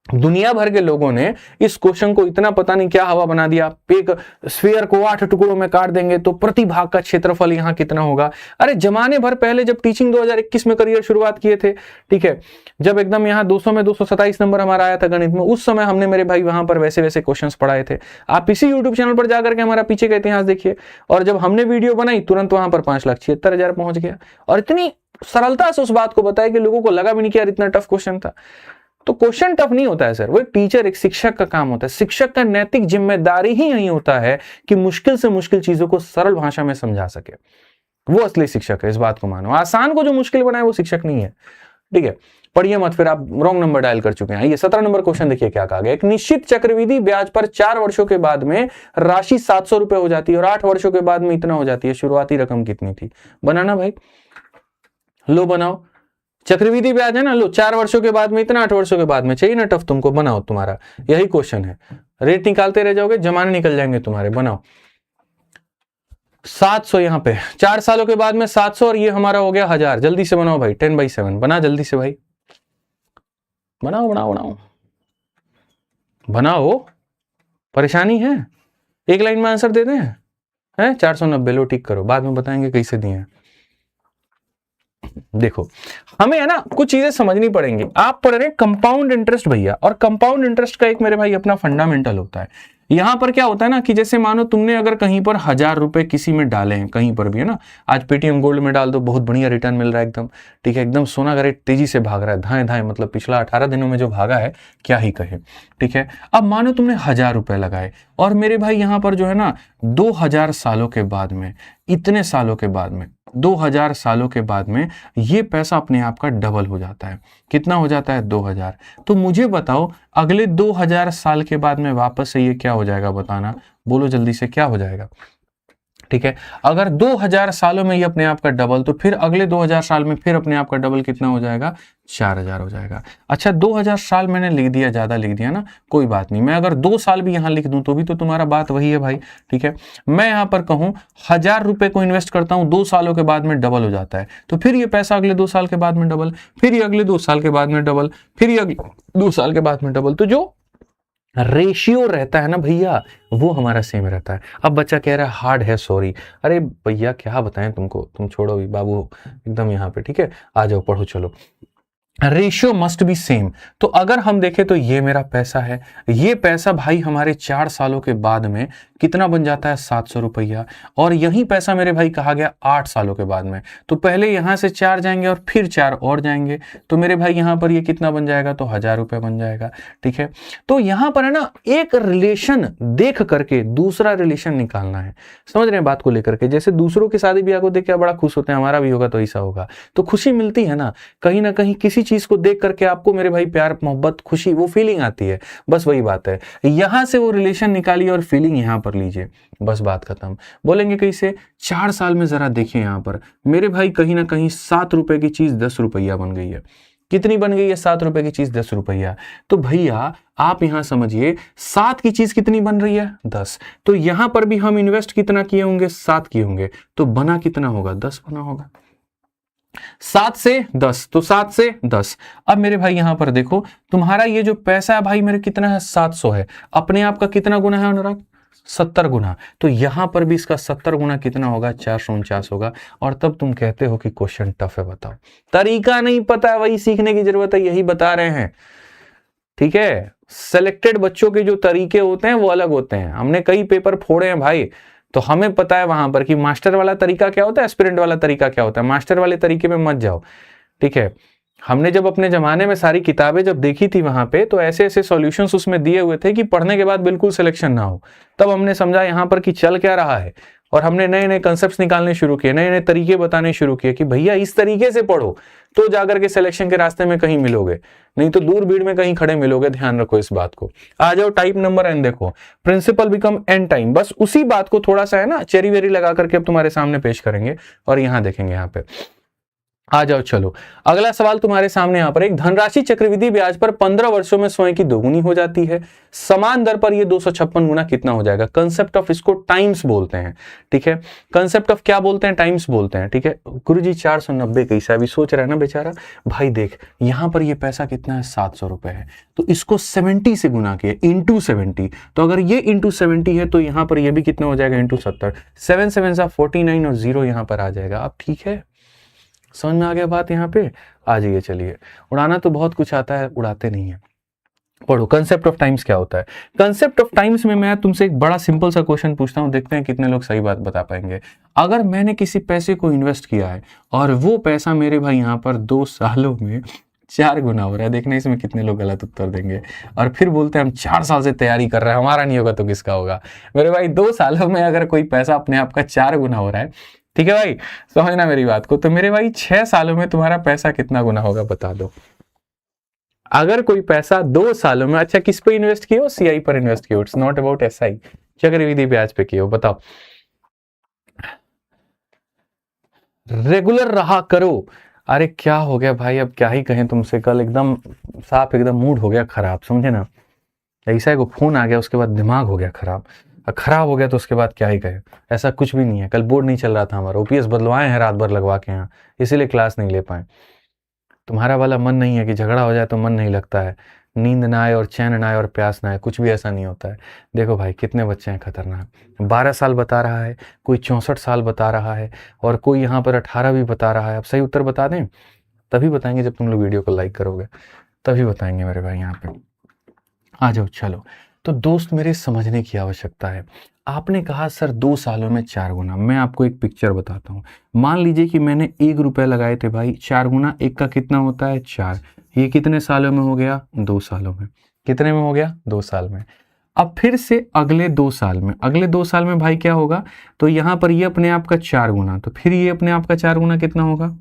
दुनिया भर के लोगों ने इस क्वेश्चन को इतना पता नहीं क्या हवा बना दिया, एक स्फीयर को 8 टुकड़ों में काट देंगे तो प्रति भाग का क्षेत्रफल यहां कितना होगा। अरे जमाने भर पहले जब टीचिंग 2021 में करियर शुरुआत किए थे, ठीक है, जब एकदम यहां 200 में 227 नंबर हमारा आया था गणित में, उस समय हमने मेरे भाई वहां पर वैसे वैसे क्वेश्चंस पढ़ाए थे। आप इसी यूट्यूब चैनल पर जाकर के हमारा पीछे का इतिहास देखिए, और जब हमने वीडियो बनाई तुरंत वहां पर 5,76,000 पहुंच गया, और इतनी सरलता से उस बात को बताया कि लोगों को लगा भी नहीं कि यार इतना टफ क्वेश्चन था। तो क्वेश्चन टफ नहीं होता है सर, वो एक टीचर, एक शिक्षक का काम होता है। शिक्षक का नैतिक जिम्मेदारी ही यही होता है कि मुश्किल से मुश्किल चीजों को सरल भाषा में समझा सके, वो असली शिक्षक है, इस बात को मानो। आसान को जो मुश्किल बनाए वो शिक्षक नहीं है, ठीक है। पढ़िए मत, फिर आप रॉन्ग नंबर डायल कर चुके हैं। आइए 17 नंबर क्वेश्चन देखिए क्या कहा गया। एक निश्चित चक्रवृद्धि ब्याज पर 4 वर्षों के बाद में राशि 700 रुपए हो जाती है और 8 वर्षों के बाद में इतना हो जाती है, शुरुआती रकम कितनी थी? बनाना भाई, लो बनाओ। चक्रवृद्धि ब्याज है ना, लो 4 वर्षों के बाद में इतना, 8 वर्षों के बाद में, चाहिए ना टफ तुमको, बनाओ, तुम्हारा यही क्वेश्चन है। रेट निकालते रह जाओगे, जमाने निकल जाएंगे तुम्हारे, बनाओ। 700 यहां पे 4 सालों के बाद में 700, और ये हमारा हो गया 1000। जल्दी से बनाओ भाई, 10/7 बना जल्दी से भाई, बनाओ बनाओ बनाओ बनाओ। परेशानी है, एक लाइन में आंसर दे दें हैं? 490, लो ठीक करो, बाद में बताएंगे कैसे दिए हैं। देखो हमें है ना कुछ चीजें समझनी पड़ेंगी। आप पढ़ रहे हैं कंपाउंड इंटरेस्ट भैया, और कंपाउंड इंटरेस्ट का एक मेरे भाई अपना फंडामेंटल होता है। यहां पर क्या होता है ना कि जैसे मानो तुमने अगर कहीं पर 1000 रुपए किसी में डाले हैं, कहीं पर भी है ना, आज पेटीएम गोल्ड में डाल दो, बहुत बढ़िया रिटर्न मिल रहा है एकदम, ठीक है, एकदम सोना का रेट तेजी से भाग रहा है, धाए धाए, मतलब पिछला 18 दिनों में जो भागा है क्या ही कहे, ठीक है। अब मानो तुमने 1000 रुपए लगाए, और मेरे भाई यहां पर जो है ना 2000 सालों के बाद में, इतने सालों के बाद में, 2000 सालों के बाद में ये पैसा अपने आप का डबल हो जाता है। कितना हो जाता है? 2000। तो मुझे बताओ अगले 2000 साल के बाद में वापस से ये क्या हो जाएगा, बताना, बोलो जल्दी से, क्या हो जाएगा? ठीक है, अगर 2000 सालों में ये अपने आप का डबल, तो फिर अगले 2000 साल में फिर अपने आप का डबल कितना हो जाएगा? 4000 हो जाएगा। अच्छा 2000 साल मैंने लिख दिया, ज्यादा लिख दिया ना, कोई बात नहीं, मैं अगर 2 साल भी यहां लिख दूं तो भी तो तुम्हारा बात वही है भाई, ठीक है। मैं यहां पर कहूं 1000 रुपए को इन्वेस्ट करता हूं, 2 सालों के बाद में डबल हो जाता है, तो फिर ये पैसा अगले 2 साल के बाद में डबल, फिर ये अगले 2 साल के बाद में डबल, फिर ये अगले 2 साल के बाद में डबल। तो जो रेशियो रहता है ना भैया, वो हमारा सेम रहता है। अब बच्चा कह रहा है हार्ड है, सॉरी। अरे भैया क्या बताएं तुमको, तुम छोड़ो बाबू एकदम यहाँ पे, ठीक है, आ जाओ पढ़ो चलो। Ratio must be same. तो अगर हम देखें तो ये मेरा पैसा है, ये पैसा भाई हमारे 4 सालों के बाद में कितना बन जाता है? 700 रुपया। और यही पैसा मेरे भाई कहा गया 8 सालों के बाद में, तो पहले यहां से 4 जाएंगे और फिर 4 और जाएंगे, तो मेरे भाई यहां पर ये कितना बन जाएगा? तो 1000 रुपये बन जाएगा, ठीक है। तो यहां पर है ना एक रिलेशन देख करके दूसरा रिलेशन निकालना है, समझ रहे हैं बात को लेकर के। जैसे दूसरों की शादी ब्याह को देख के बड़ा खुश होते हैं, हमारा भी होगा तो ऐसा होगा, तो खुशी मिलती है ना कहीं किसी चीज को देख करके आपको मेरे भाई प्यार, मोहब्बत, खुशी, वो फीलिंग आती है, बस वही बात है। यहां से वो रिलेशन निकालिए और फीलिंग यहां पर लीजिए, बस बात खत्म। बोलेंगे कैसे? 4 साल में जरा देखिए यहां पर मेरे भाई कहीं ना कहीं 7 रुपए की चीज 10 रुपया बन गई है। कितनी बन गई है? 7 रुपए की चीज 10 रुपया। तो भैया आप यहां समझिए 7 की चीज कितनी बन रही है? 10। तो यहां पर भी हम इन्वेस्ट कितना किए होंगे? 7 किए होंगे, तो बना कितना होगा? 10 बना होगा। 7 से 10, तो 7 से 10। अब मेरे भाई यहां पर देखो तुम्हारा ये जो पैसा है भाई मेरे कितना है? 700 है। अपने आप का कितना गुना है अनुराग? 70 गुना। तो यहां पर भी इसका 70 गुना कितना होगा? 449 होगा। और तब तुम कहते हो कि क्वेश्चन टफ है। बताओ, तरीका नहीं पता है, वही सीखने की जरूरत है, यही बता रहे हैं, ठीक है। सेलेक्टेड बच्चों के जो तरीके होते हैं वो अलग होते हैं। हमने कई पेपर फोड़े हैं भाई, तो हमें पता है वहां पर कि मास्टर वाला तरीका क्या होता है, एस्पिरेंट वाला तरीका क्या होता है। मास्टर वाले तरीके में मत जाओ, ठीक है। हमने जब अपने जमाने में सारी किताबें जब देखी थी वहां पे, तो ऐसे ऐसे सॉल्यूशंस उसमें दिए हुए थे कि पढ़ने के बाद बिल्कुल सिलेक्शन ना हो। तब हमने समझा यहाँ पर कि चल क्या रहा है, और हमने नए नए कंसेप्ट्स निकालने शुरू किए, नए नए तरीके बताने शुरू किए कि भैया इस तरीके से पढ़ो तो जाकर के सिलेक्शन के रास्ते में कहीं मिलोगे, नहीं तो दूर भीड़ में कहीं खड़े मिलोगे। ध्यान रखो इस बात को। आ जाओ टाइप नंबर एन, देखो प्रिंसिपल बिकम एन टाइम, बस उसी बात को थोड़ा सा है ना चेरी वेरी लगा करके अब तुम्हारे सामने पेश करेंगे और यहां देखेंगे। यहाँ पे आ जाओ, चलो अगला सवाल तुम्हारे सामने। यहां पर एक धनराशि चक्रवृद्धि ब्याज पर 15 वर्षों में स्वयं की दोगुनी हो जाती है, समान दर पर ये 256 गुना कितना हो जाएगा। कंसेप्ट ऑफ इसको टाइम्स बोलते हैं, ठीक है। कंसेप्ट ऑफ क्या बोलते हैं, टाइम्स बोलते हैं, ठीक है। गुरुजी 490 कैसा, अभी सोच रहा है ना बेचारा भाई, देख यहां पर ये पैसा कितना है, 700 रुपए है, तो इसको 70 से गुना किया इंटू 70, तो अगर ये इंटू 70 है तो यहां पर ये भी कितना हो जाएगा, इंटू 70, 7 7 49 और 0 यहां पर आ जाएगा। अब ठीक है, समझ में आ गया बात। यहाँ पे आ जाइए, चलिए। उड़ाना तो बहुत कुछ आता है, उड़ाते नहीं है। पढ़ो कंसेप्ट ऑफ टाइम्स क्या होता है। कंसेप्ट ऑफ टाइम्स में मैं तुमसे एक बड़ा सिंपल सा क्वेश्चन पूछता हूं, देखते हैं कितने लोग सही बात बता पाएंगे। अगर मैंने किसी पैसे को इन्वेस्ट किया है और वो पैसा मेरे भाई यहाँ पर 2 सालों में 4 गुना हो रहा है, देखना इसमें कितने लोग गलत उत्तर देंगे। और फिर बोलते हैं हम 4 साल से तैयारी कर रहे हैं, हमारा नहीं होगा तो किसका होगा। मेरे भाई 2 सालों में अगर कोई पैसा अपने आप का 4 गुना हो रहा है, ठीक है भाई, समझना मेरी बात को, तो मेरे भाई 6 सालों में तुम्हारा पैसा कितना गुना होगा बता दो। अगर कोई पैसा 2 सालों में, अच्छा किस पे इन्वेस्ट किया हो, सीआई पर इन्वेस्ट किया हो, इट्स नॉट अबाउट एसआई, चक्रवृद्धि ब्याज पे किया हो, बताओ। रेगुलर रहा करो। अरे क्या हो गया भाई, अब क्या ही कहें तुमसे, कल एकदम साफ एकदम मूड हो गया खराब, समझे ना। ऐसा है को फोन आ गया, उसके बाद दिमाग हो गया खराब, खराब हो गया तो उसके बाद क्या ही कहे। ऐसा कुछ भी नहीं है, कल बोर्ड नहीं चल रहा था हमारा, ओपीएस बदलवाए हैं रात भर लगवा के यहाँ, इसीलिए क्लास नहीं ले पाए। तुम्हारा वाला मन नहीं है कि झगड़ा हो जाए तो मन नहीं लगता है, नींद ना आए और चैन ना आए और प्यास ना आए, कुछ भी ऐसा नहीं होता है। देखो भाई कितने बच्चे हैं खतरनाक, 12 साल बता रहा है, कोई 64 साल बता रहा है, और कोई यहाँ पर 18 भी बता रहा है। अब सही उत्तर बता दें, तभी बताएंगे जब तुम लोग वीडियो को लाइक करोगे, तभी बताएंगे मेरे भाई। यहाँ पे आ जाओ, चलो। तो दोस्त मेरे समझने की आवश्यकता है। आपने कहा सर 2 सालों में 4 गुना, मैं आपको एक पिक्चर बताता हूँ। मान लीजिए कि मैंने 1 रुपए लगाए थे भाई, 4 गुना 1 का कितना होता है, 4। ये कितने सालों में हो गया, 2 सालों में। कितने में हो गया, 2 साल में। अब फिर से अगले 2 साल में, अगले 2 साल में भाई क्या होगा, तो यहाँ पर ये अपने आप का 4 गुना, तो फिर ये अपने आप का 4 गुना कितना होगा,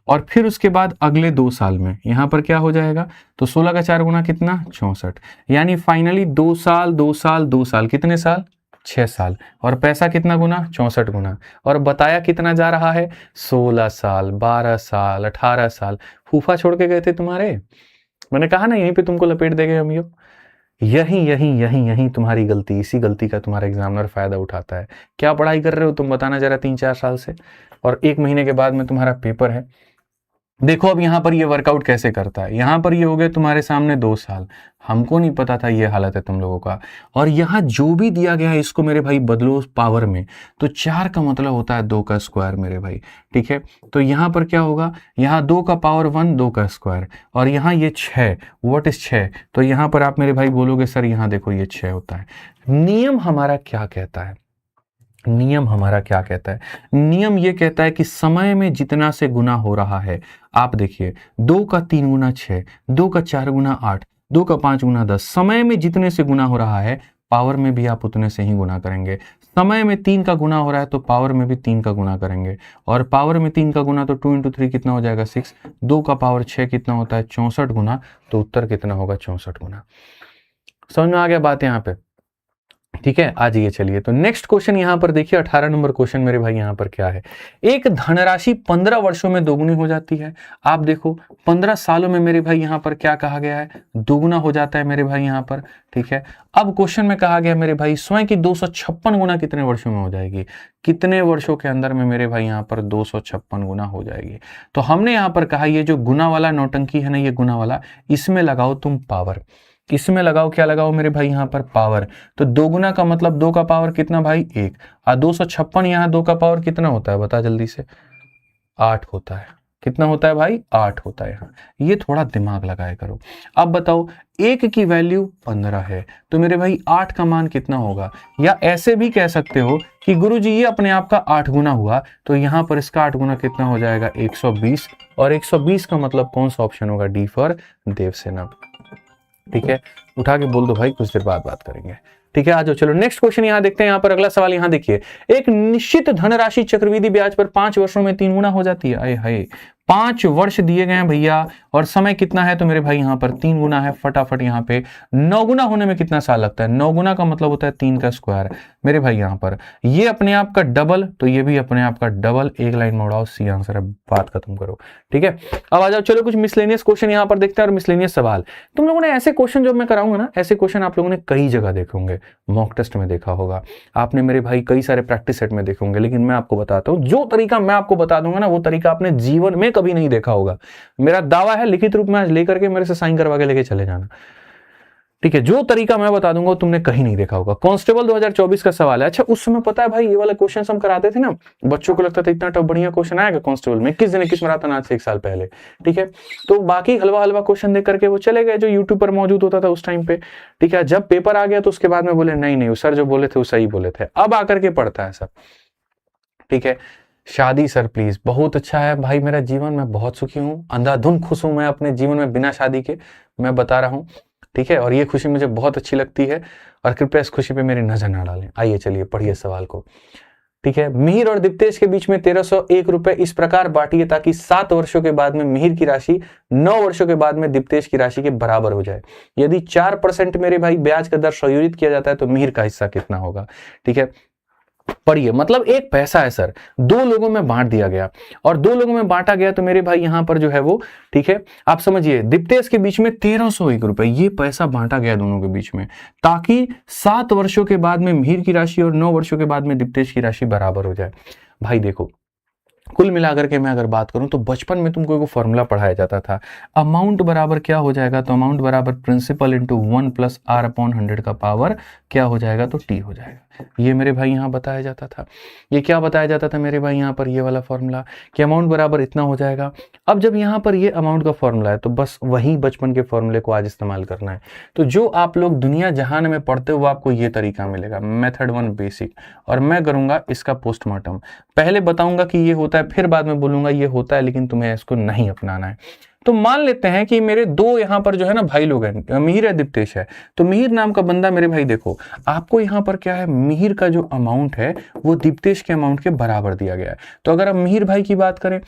और फिर उसके बाद अगले 2 साल में यहाँ पर क्या हो जाएगा, तो 16 का 4 गुना कितना, 64। यानी फाइनली 2 साल 2 साल 2 साल, कितने साल, 6 साल, और पैसा कितना गुना, 64 गुना। और बताया कितना जा रहा है, 16 साल 12 साल 18 साल। फूफा छोड़ के गए थे तुम्हारे, मैंने कहा ना यहीं पे तुमको लपेट देंगे हम। यही यही यही यही तुम्हारी गलती, इसी गलती का तुम्हारा एग्जामिनर फायदा उठाता है। क्या पढ़ाई कर रहे हो तुम, बताना जरा 3-4 साल से, और 1 महीने के बाद में तुम्हारा पेपर है। देखो अब यहाँ पर ये वर्कआउट कैसे करता है। यहाँ पर ये हो गए तुम्हारे सामने 2 साल, हमको नहीं पता था ये हालत है तुम लोगों का। और यहाँ जो भी दिया गया है इसको मेरे भाई बदलो पावर में, तो 4 का मतलब होता है 2 का स्क्वायर मेरे भाई, ठीक है। तो यहाँ पर क्या होगा, यहाँ 2 का पावर 1 2 का स्क्वायर, और यहाँ ये 6, व्हाट इज 6, तो यहाँ पर आप मेरे भाई बोलोगे सर यहाँ देखो ये 6 होता है। नियम हमारा क्या कहता है, नियम हमारा क्या कहता है, नियम ये कहता है कि समय में जितना से गुना हो रहा है, आप देखिए 2 का 3 गुना 6, 2 का 4 गुना 8, 2 का 5 गुना 10, समय में जितने से गुना हो रहा है पावर में भी आप उतने से ही गुना करेंगे। समय में 3 का गुना हो रहा है तो पावर में भी 3 का गुना करेंगे, और पावर में 3 का गुना तो 2 × 3 कितना हो जाएगा 6, 2 का पावर 6 कितना होता है 64 गुना, तो उत्तर कितना होगा 64 गुना। समझ में आ गया बात यहाँ पे, ठीक है। आ जाइए, चलिए। तो नेक्स्ट क्वेश्चन यहाँ पर देखिए, 18 नंबर क्वेश्चन मेरे भाई यहाँ पर क्या है। एक धनराशि 15 वर्षों में दोगुनी हो जाती है। आप देखो 15 सालों में मेरे भाई यहाँ पर क्या कहा गया है, दोगुना हो जाता है मेरे भाई यहाँ पर, ठीक है। अब क्वेश्चन में कहा गया मेरे भाई स्वयं की 256 गुना कितने वर्षों में हो जाएगी, कितने वर्षों के अंदर में मेरे भाई यहाँ पर 256 गुना हो जाएगी। तो हमने यहाँ पर कहा ये जो गुना वाला नौटंकी है ना, ये गुना वाला, इसमें लगाओ तुम पावर, इसमें लगाओ, क्या लगाओ मेरे भाई यहाँ पर, पावर। तो 2 गुना का मतलब 2 का पावर कितना भाई 1, और 256 यहाँ 2 का पावर कितना होता है बता जल्दी से, 8 होता है। कितना होता है भाई 8 होता है यहाँ। ये थोड़ा दिमाग लगाया करो। अब बताओ 1 की वैल्यू 15 है तो मेरे भाई 8 का मान कितना होगा, या ऐसे भी कह सकते हो कि गुरुजी ये अपने आप का 8 गुना हुआ तो यहाँ पर इसका 8 गुना कितना हो जाएगा 120, और 120 का मतलब कौन सा ऑप्शन होगा, डी फॉर देवसेना। ठीक है, उठा के बोल दो भाई, कुछ देर बाद बात करेंगे। ठीक है, आ जाओ चलो नेक्स्ट क्वेश्चन यहाँ देखते हैं। यहाँ पर अगला सवाल यहाँ देखिए, एक निश्चित धनराशि चक्रवृद्धि ब्याज पर 5 वर्षों में 3 गुना हो जाती है। अरे हाय 5 वर्ष दिए गए हैं भैया, और समय कितना है तो मेरे भाई यहाँ पर 3 गुना है। फटाफट यहाँ पे 9 गुना होने में कितना साल लगता है, 9 गुना का मतलब होता है 3 का स्क्वायर। मेरे भाई यहाँ पर ये अपने आप का डबल, तो ये भी अपने आप का डबल। एक लाइन में उड़ाओ, सी आंसर है, बात खत्म करो। ठीक है, अब आ जाओ चलो कुछ मिसलेनियस क्वेश्चन यहाँ पर देखते हैं और मिसलेनियस सवाल। तुम लोगों ने ऐसे क्वेश्चन जो मैं कराऊंगा ना, ऐसे क्वेश्चन आप लोगों ने कई जगह देखे होंगे, मॉक टेस्ट में देखा होगा आपने मेरे भाई, कई सारे प्रैक्टिस सेट में देखे होंगे, लेकिन मैं आपको बताता हूं जो तरीका मैं आपको बता दूंगा ना, वो तरीका आपने जीवन में कभी नहीं देखा होगा। मेरा दावा है, लिखित रूप में आज लेकर के मेरे से साइन करवा के लेके चले जाना। ठीक है, जो तरीका मैं बता दूंगा तुमने कहीं नहीं देखा होगा। कांस्टेबल 2024 का सवाल है। अच्छा उस समय पता है भाई, ये वाला क्वेश्चन हम कराते थे ना, बच्चों को लगता था इतना टफ बढ़िया क्वेश्चन आएगा कांस्टेबल में, 21 दिन 21 मैराथन आज से 1 साल पहले। ठीक है, तो बाकी हलवा हलवा क्वेश्चन देख करके वो चले गए जो यूट्यूब पर मौजूद होता था उस टाइम पे। ठीक है, जब पेपर आ गया तो उसके बाद में बोले नहीं नहीं सर जो बोले थे वो सही बोले थे, अब आकर के पढ़ता है सब। ठीक है, शादी सर प्लीज, बहुत अच्छा है भाई, मेरा जीवन में बहुत सुखी हूं, अंधाधुंध खुश हूं मैं अपने जीवन में बिना शादी के, मैं बता रहा हूं। ठीक है, और ये खुशी मुझे बहुत अच्छी लगती है, और कृपया इस खुशी पे मेरी नजर ना डालें। आइए चलिए पढ़िए सवाल को। ठीक है, मिहिर और दीप्तेश के बीच में 1301 रुपए इस प्रकार बांटिए ताकि 7 वर्षों के बाद में मिहिर की राशि 9 वर्षों के बाद में दीप्तेश की राशि के बराबर हो जाए। यदि 4% मेरे भाई ब्याज का दर संयोजित किया जाता है तो मिहिर का हिस्सा कितना होगा। ठीक है, पढ़िए, मतलब एक पैसा है सर, 2 लोगों में बांट दिया गया, और 2 लोगों में बांटा गया तो मेरे भाई यहां पर जो है वो, ठीक है आप समझिए, दीप्तेश के बीच में 1301 रुपए ये पैसा बांटा गया दोनों के बीच में, ताकि 7 वर्षों के बाद में मिहिर की राशि और 9 वर्षों के बाद में दीप्तेश की राशि बराबर हो जाए। भाई देखो, कुल मिलाकर के मैं अगर बात करूं तो बचपन में तुमको एक फॉर्मूला पढ़ाया जाता था, अमाउंट बराबर क्या हो जाएगा, तो अमाउंट बराबर principal into 1 plus R upon 100 का पावर क्या हो जाएगा, तो टी हो जाएगा। ये मेरे भाई यहाँ बताया जाता था। ये क्या बताया जाता था मेरे भाई यहाँ पर, ये वाला फॉर्मूला कि अमाउंट बराबर इतना हो जाएगा। अब जब यहाँ पर ये अमाउंट का फॉर्मूला है तो बस वही बचपन के फॉर्मूले को आज इस्तेमाल करना है। तो जो आप लोग दुनिया जहान में पढ़ते हो आपको ये तरीका मिलेगा, मेथड 1 बेसिक, और मैं करूंगा इसका पोस्टमार्टम। पहले बताऊंगा कि ये होता है, फिर बाद में बोलूंगा ये होता है, लेकिन तुम्हें इसको नहीं अपनाना है। तो मान लेते हैं कि मेरे 2 यहां पर जो है ना भाई लोग हैं, मिहिर है दीप्तेश है, तो मिहिर नाम का बंदा मेरे भाई देखो, आपको यहां पर क्या है, मिहिर का जो अमाउंट है वो दीप्तेश के अमाउंट के बराबर दिया गया है। तो अगर हम मिहिर भाई की बात करें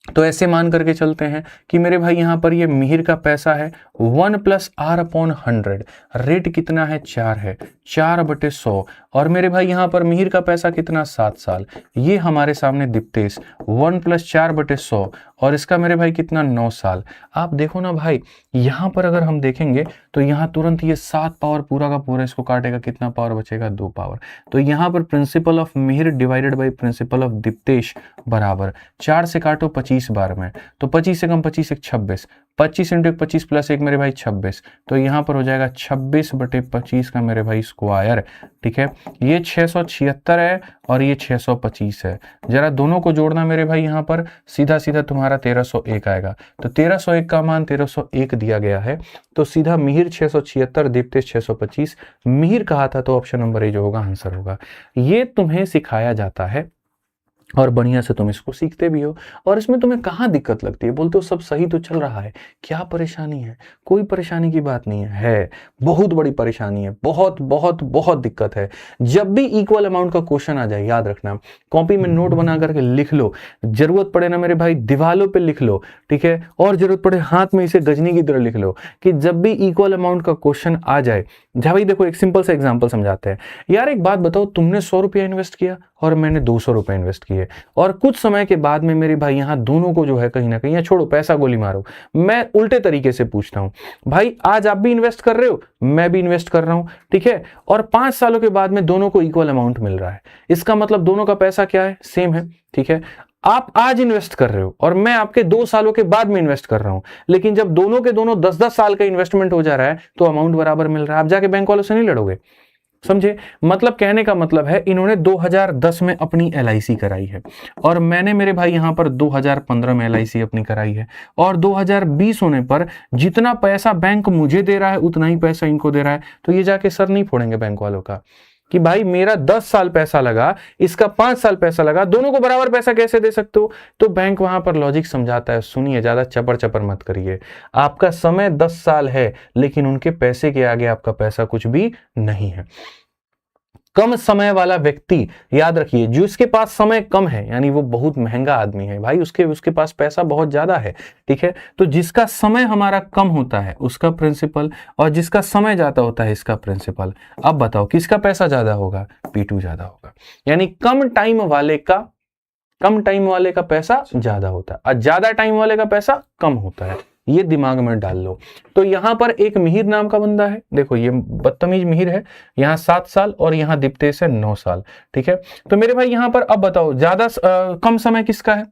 तो ऐसे मान करके चलते हैं कि मेरे भाई यहां पर ये मिहिर का पैसा है 1 प्लस आर अपॉन 100, रेट कितना है 4 है, 4/100, और मेरे भाई यहां पर मिहिर का पैसा कितना 7 साल, ये हमारे सामने दीप्तेश 1 प्लस 4/100, और इसका मेरे भाई कितना 9 साल। आप देखो ना भाई, यहां पर अगर हम देखेंगे तो यहां तुरंत ये 7 पावर पूरा का पूरा इसको काटेगा, कितना पावर बचेगा 2 पावर। तो यहां पर principle of Mihir divided by principle of Diptesh बराबर 4 से काटो 25 बार में, तो 25 से कम 25 एक 26, 25 इंटू 25 प्लस 1 मेरे भाई 26, तो यहां पर हो जाएगा 26/25 का मेरे भाई स्क्वायर। ठीक है, ये 676 है और ये 625 है, जरा दोनों को जोड़ना मेरे भाई, यहां पर सीधा सीधा तुम्हारा 1301 आएगा। तो 1301 का मान 1301 दिया गया है, तो सीधा मिहिर 676 दीप्तेश 625, मिहिर कहा था तो ऑप्शन नंबर ए जो होगा आंसर होगा। ये तुम्हें सिखाया जाता है और बढ़िया से तुम इसको सीखते भी हो, और इसमें तुम्हें कहाँ दिक्कत लगती है, बोलते हो सब सही तो चल रहा है, क्या परेशानी है, कोई परेशानी की बात नहीं है, बहुत बड़ी परेशानी है, बहुत बहुत बहुत दिक्कत है। जब भी इक्वल अमाउंट का क्वेश्चन आ जाए, याद रखना, कॉपी में नोट बना करके लिख लो, जरूरत पड़े ना मेरे भाई दीवालों पे लिख लो, ठीक है, और जरूरत पड़े हाथ में इसे गजनी की तरह लिख लो, कि जब भी इक्वल अमाउंट का क्वेश्चन आ जाए। जहाँ भाई देखो एक सिंपल सा एग्जाम्पल समझाते हैं, यार एक बात बताओ, तुमने 100 रुपया इन्वेस्ट किया और मैंने 200 रुपए इन्वेस्ट किए, और कुछ समय के बाद में मेरे भाई यहाँ दोनों को जो है कहीं ना कहीं, छोड़ो पैसा गोली मारो, मैं उल्टे तरीके से पूछता हूं, भाई आज आप भी इन्वेस्ट कर रहे हो, मैं भी इन्वेस्ट कर रहा हूं, ठीक है, और 5 सालों के बाद में दोनों को इक्वल अमाउंट मिल रहा है, इसका मतलब दोनों का पैसा क्या है, सेम है। ठीक है, आप आज इन्वेस्ट कर रहे हो और मैं आपके 2 सालों के बाद में इन्वेस्ट कर रहा हूं, लेकिन जब दोनों के दोनों 10-10 साल का इन्वेस्टमेंट हो जा रहा है तो अमाउंट बराबर मिल रहा है, आप जाके बैंक वालों से नहीं लड़ोगे, समझे? मतलब कहने का मतलब है इन्होंने 2010 में अपनी LIC कराई है और मैंने मेरे भाई यहां पर 2015 में LIC अपनी कराई है और 2020 होने पर जितना पैसा बैंक मुझे दे रहा है उतना ही पैसा इनको दे रहा है। तो ये जाके सर नहीं फोड़ेंगे बैंक वालों का कि भाई मेरा 10 साल पैसा लगा, इसका 5 साल पैसा लगा, दोनों को बराबर पैसा कैसे दे सकते हो? तो बैंक वहां पर लॉजिक समझाता है, सुनिए, ज्यादा चपर चपर मत करिए, आपका समय 10 साल है लेकिन उनके पैसे के आगे आपका पैसा कुछ भी नहीं है। कम समय वाला व्यक्ति, याद रखिए, जिसके पास समय कम है यानी वो बहुत महंगा आदमी है भाई, उसके पास पैसा बहुत ज्यादा है, ठीक है। तो जिसका समय हमारा कम होता है उसका प्रिंसिपल और जिसका समय ज्यादा होता है इसका प्रिंसिपल। अब बताओ किसका पैसा ज्यादा होगा? P2 ज्यादा होगा, यानी कम टाइम वाले का पैसा ज्यादा होता है और ज्यादा टाइम वाले का पैसा कम होता है। ये दिमाग में डाल लो। तो यहां पर एक मिहिर नाम का बंदा है, देखो ये बदतमीज मिहिर है, यहां 7 साल और यहां दीप्तेश है 9 साल, ठीक है। तो मेरे भाई यहां पर अब बताओ ज्यादा कम समय किसका है?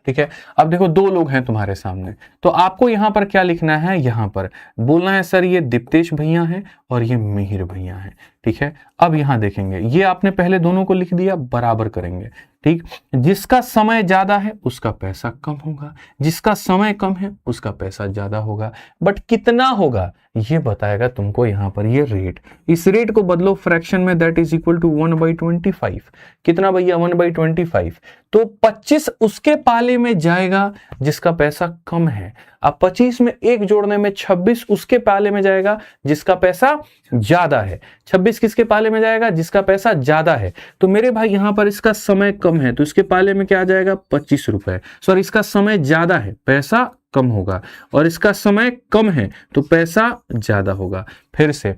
ठीक है, अब देखो 2 लोग हैं तुम्हारे सामने, तो आपको यहां पर क्या लिखना है? यहां पर बोलना है सर ये दीप्तेश भैया हैं और ये मिहिर भैया हैं, ठीक है। अब यहां देखेंगे, ये आपने पहले दोनों को लिख दिया, बराबर करेंगे, ठीक। जिसका समय ज्यादा है उसका पैसा कम होगा, जिसका समय कम है उसका पैसा ज्यादा होगा, बट कितना होगा ये बताएगा तुमको यहां पर ये रेट। इस रेट को बदलो फ्रैक्शन में, दैट इज इक्वल टू 1/25। कितना भैया? 1/25। तो 25 उसके पाले में जाएगा जिसका पैसा कम है। अब 25 में 1 जोड़ने में 26 उसके पाले में जाएगा जिसका पैसा ज्यादा है। 26 किसके पाले में जाएगा? जिसका पैसा ज्यादा है। तो मेरे भाई यहां पर इसका समय कम है तो इसके पाले में क्या आ जाएगा? 25 रुपए। सॉरी, इसका समय ज्यादा है, पैसा कम होगा, और इसका समय कम है तो पैसा ज्यादा होगा। फिर से,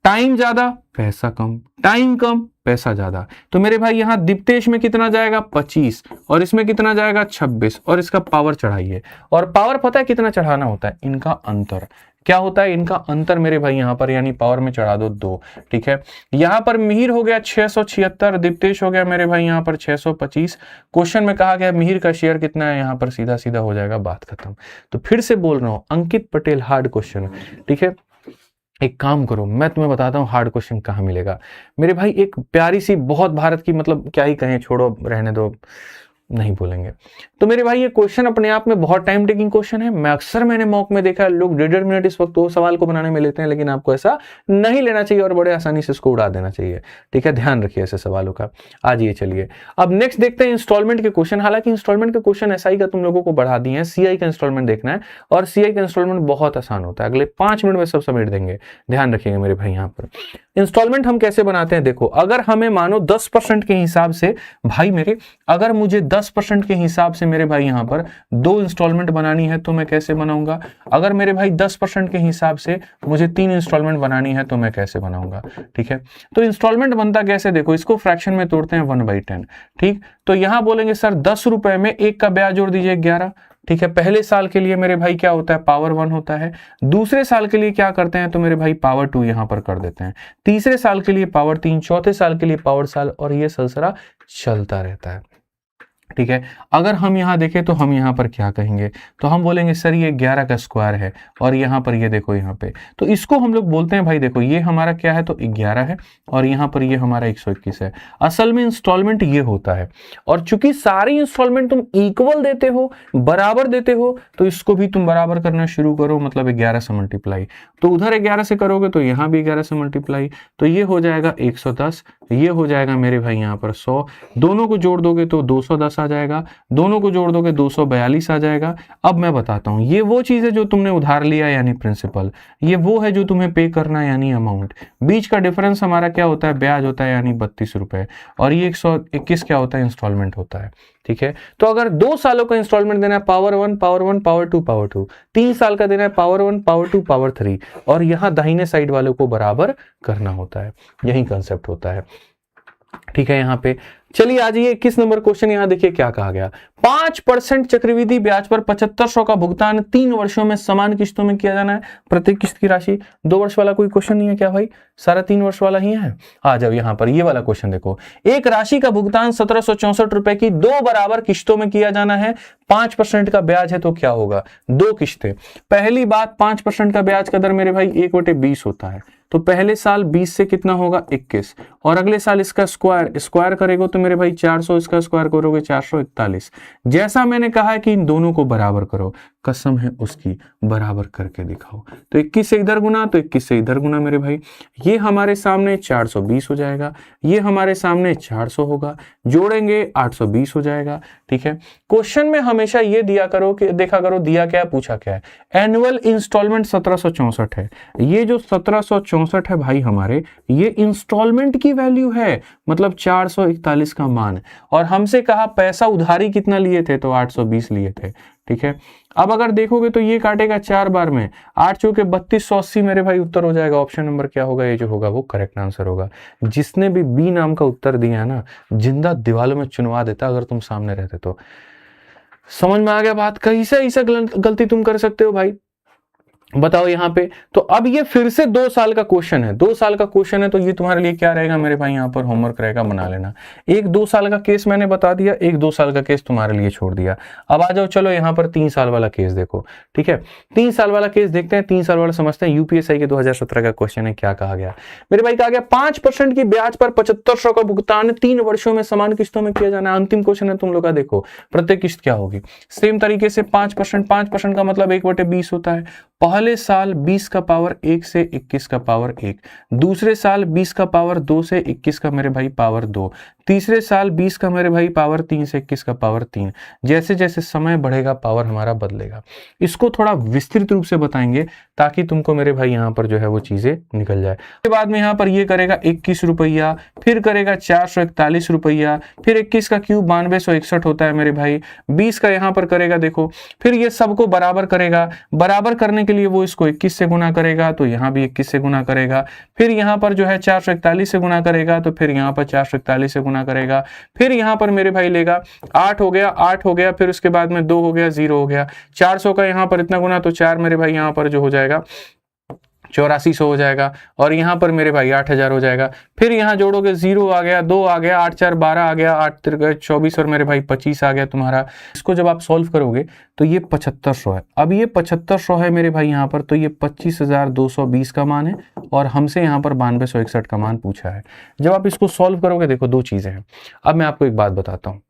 टाइम ज्यादा पैसा कम, टाइम कम पैसा ज्यादा। तो मेरे भाई यहां दीप्तेश में कितना जाएगा? 25, और इसमें कितना जाएगा? 26, और इसका पावर चढ़ाइए। और पावर पता है कितना चढ़ाना होता है? इनका अंतर। क्या होता है? इनका अंतर मेरे भाई यहां पर, यानी पावर में चढ़ा दो 2, ठीक है। यहां पर मिहिर हो गया 676, दीप्तेश हो गया मेरे भाई यहां पर 625। क्वेश्चन में कहा गया मिहिर का शेयर कितना है, यहां पर सीधा सीधा हो जाएगा, बात खत्म। तो फिर से बोल रहा हूं, अंकित पटेल हार्ड क्वेश्चन, ठीक है। एक काम करो, मैं तुम्हें बताता हूं हार्ड क्वेश्चन कहां मिलेगा। मेरे भाई एक प्यारी सी, बहुत भारत की, मतलब क्या ही कहें, छोड़ो रहने दो, नहीं बोलेंगे। तो मेरे भाई ये क्वेश्चन अपने आप में बहुत टाइम टेकिंग क्वेश्चन है। मैंने मॉक में देखा है लोग 1.5 मिनट इस वक्त वो सवाल को बनाने में लेते हैं, लेकिन आपको ऐसा नहीं लेना चाहिए और बड़े आसानी से इसको उड़ा देना चाहिए, ठीक है। ध्यान रखिए ऐसे सवालों का। आज ये चलिए अब नेक्स्ट देखते हैं इंस्टॉलमेंट के क्वेश्चन। हालांकि इंस्टॉलमेंट के क्वेश्चन SI का तुम लोगों को बढ़ा दिए हैं, CI का इंस्टॉलमेंट देखना है, और CI का इंस्टॉलमेंट बहुत आसान होता है, अगले 5 मिनट में सब समेट देंगे। ध्यान रखिएगा मेरे भाई। यहाँ पर इंस्टॉलमेंट हम कैसे बनाते हैं, देखो, अगर हमें मानो 10% के हिसाब से, भाई मेरे, अगर मुझे 10% के हिसाब से मेरे भाई यहां पर 2 इंस्टॉलमेंट बनानी है तो मैं कैसे बनाऊंगा? अगर मेरे भाई 10% के हिसाब से मुझे 3 इंस्टॉलमेंट बनानी है तो मैं कैसे बनाऊंगा, ठीक है। तो इंस्टॉलमेंट बनता कैसे, देखो, इसको फ्रैक्शन में तोड़ते हैं 1/10, ठीक। तो यहां बोलेंगे सर 10 रुपए में 1 का ब्याज जोड़ दीजिए 11, ठीक है। पहले साल के लिए मेरे भाई क्या होता है? पावर 1 होता है। दूसरे साल के लिए क्या करते हैं? तो मेरे भाई पावर 2 यहां पर कर देते हैं। तीसरे साल के लिए पावर 3, चौथे साल के लिए पावर साल, और ये सिलसिला चलता रहता है, ठीक है। अगर हम यहां देखें तो हम यहां पर क्या कहेंगे? तो हम बोलेंगे सर ये 11 का स्क्वायर है, और यहां पर ये देखो यहां पे, तो इसको हम लोग बोलते हैं भाई, देखो ये हमारा क्या है? तो 11 है, और यहां पर ये हमारा 121 है। असल में इंस्टॉलमेंट ये होता है, और चूंकि सारी इंस्टॉलमेंट तुम इक्वल देते हो, बराबर देते हो, तो इसको भी तुम बराबर करना शुरू करो, मतलब 11 से मल्टीप्लाई। तो उधर 11 से करोगे तो यहां भी 11 से मल्टीप्लाई, तो ये हो जाएगा 110, ये हो जाएगा मेरे भाई यहां पर 100, दोनों को जोड़ दोगे तो 210 आ जाएगा, दोनों को जोड़ दोगे 242 आ जाएगा। अब मैं बताता हूं, ये वो चीज है जो तुमने उधार लिया यानी प्रिंसिपल, ये वो है जो तुम्हें पे करना यानी अमाउंट, बीच का डिफरेंस हमारा क्या होता है? ब्याज होता है, यानी 32 रुपए, और ये 121 क्या होता है? इंस्टॉलमेंट होता है, ठीक है। तो अगर 2 सालों का इंस्टॉलमेंट देना है, पावर 1, पावर 1, पावर 2, पावर 2, 3 साल का देना है, पावर 1, पावर 2, पावर 3, और यहां दाहिने साइड वालों को बराबर करना होता है, यही कंसेप्ट होता है, ठीक है। यहाँ पे चलिए आज ये 21 नंबर क्वेश्चन, यहां देखिए क्या कहा गया। 5% चक्रवृद्धि ब्याज पर 7500 का भुगतान 3 वर्षों में समान किस्तों में किया जाना है। प्रत्येक किस्त की राशि, 2 वर्ष वाला कोई क्वेश्चन नहीं है क्या भाई, सारा 3 वर्ष वाला ही है। आ जाओ यहां पर ये वाला क्वेश्चन देखो। एक राशि का भुगतान 1764 रुपए की 2 बराबर किस्तों में किया जाना है। 5% का ब्याज है तो क्या होगा, 2 किस्तें। पहली बात, 5% का ब्याज का दर मेरे भाई 1/20 होता है, तो पहले साल 20 से कितना होगा 21, और अगले साल इसका स्क्वायर करेगा तो मेरे भाई 400, इसका स्क्वायर करोगे 441। जैसा मैंने कहा है कि इन दोनों को बराबर करो, कसम है उसकी, बराबर करके दिखाओ। तो 21 से इधर गुना तो 21 से इधर गुना मेरे भाई, ये हमारे सामने 420 हो जाएगा, ये हमारे सामने 400 होगा, जोड़ेंगे 820 हो जाएगा। ठीक है, क्वेश्चन में हमेशा ये दिया करो कि देखा करो दिया क्या है, पूछा क्या है। एनुअल इंस्टॉलमेंट 1764 है, ये जो 1764 है भाई हमारे, ये इंस्टॉलमेंट की वैल्यू है, मतलब 441 का मान, और हमसे कहा पैसा उधारी कितना लिए थे, तो 820 लिए थे। ठीक है, अब अगर देखोगे तो ये काटेगा 4 बार में, 8 चौके 3280 मेरे भाई उत्तर हो जाएगा। ऑप्शन नंबर क्या होगा, ये जो होगा वो करेक्ट आंसर होगा। जिसने भी बी नाम का उत्तर दिया है ना, जिंदा दीवालों में चुनवा देता अगर तुम सामने रहते तो। समझ में आ गया बात, कैसे ऐसा गलती तुम कर सकते हो भाई, बताओ यहां पे। तो अब ये फिर से 2 साल का क्वेश्चन है, 2 साल का क्वेश्चन है, तो ये तुम्हारे लिए क्या रहेगा मेरे भाई, यहां पर होमवर्क रहेगा, बना लेना। एक 2 साल का केस मैंने बता दिया, एक 2 साल का केस तुम्हारे लिए छोड़ दिया। अब आ जाओ चलो यहां पर 3 साल वाला केस देखो। ठीक है, 3 साल वाला केस देखते हैं, 3 साल वाला समझते हैं। यूपीएससी के 2017 का क्वेश्चन है, क्या कहा गया मेरे भाई, कहा गया 5% की ब्याज पर 7500 का भुगतान 3 वर्षों में समान किस्तों में किया जाना है। अंतिम क्वेश्चन है तुम लोग का, देखो प्रत्येक किस्त क्या होगी। सेम तरीके से 5% का मतलब 1/20 होता है। पहले साल 20 का पावर 1 से 21 का पावर 1, दूसरे साल 20 का पावर 2 से 21 का मेरे भाई पावर 2, तीसरे साल 20 का मेरे भाई पावर 3 से 21 का पावर 3। जैसे जैसे समय बढ़ेगा पावर हमारा बदलेगा। इसको थोड़ा विस्तृत रूप से बताएंगे ताकि तुमको मेरे भाई यहाँ पर जो है वो चीजें निकल जाए। उसके बाद में यहाँ पर ये करेगा 21 रुपया, फिर करेगा 441 रुपया, फिर 21 का क्यूब 9261 होता है मेरे भाई, 20 का यहाँ पर करेगा देखो, फिर ये सबको बराबर करेगा। बराबर करने के लिए वो इसको 21 से गुना करेगा, तो यहाँ भी 21 से गुना करेगा, फिर यहाँ पर जो है 441 से गुना करेगा, तो फिर यहाँ पर 441 से गुना करेगा, फिर यहाँ पर मेरे भाई लेगा 8 हो गया, 8 हो गया, फिर उसके बाद में 2 हो गया, 0 हो गया, 400 का यहाँ पर इतना गुना, तो 4 मेरे भाई यहाँ पर जो हो जाएगा 8400 हो जाएगा, और यहाँ पर मेरे भाई 8000 हो जाएगा। फिर यहाँ जोड़ोगे 0 आ गया, 2 आ गया, 8 4 12 आ गया, 8 3 24 और मेरे भाई 25 आ गया तुम्हारा। इसको जब आप सॉल्व करोगे तो ये 7500 है। अब ये 7500 है मेरे भाई यहाँ पर, तो ये 25220 का मान है, और हमसे यहाँ पर 9261 का मान पूछा है। जब आप इसको सॉल्व करोगे देखो 2 चीजें हैं। अब मैं आपको एक बात बताता हूँ,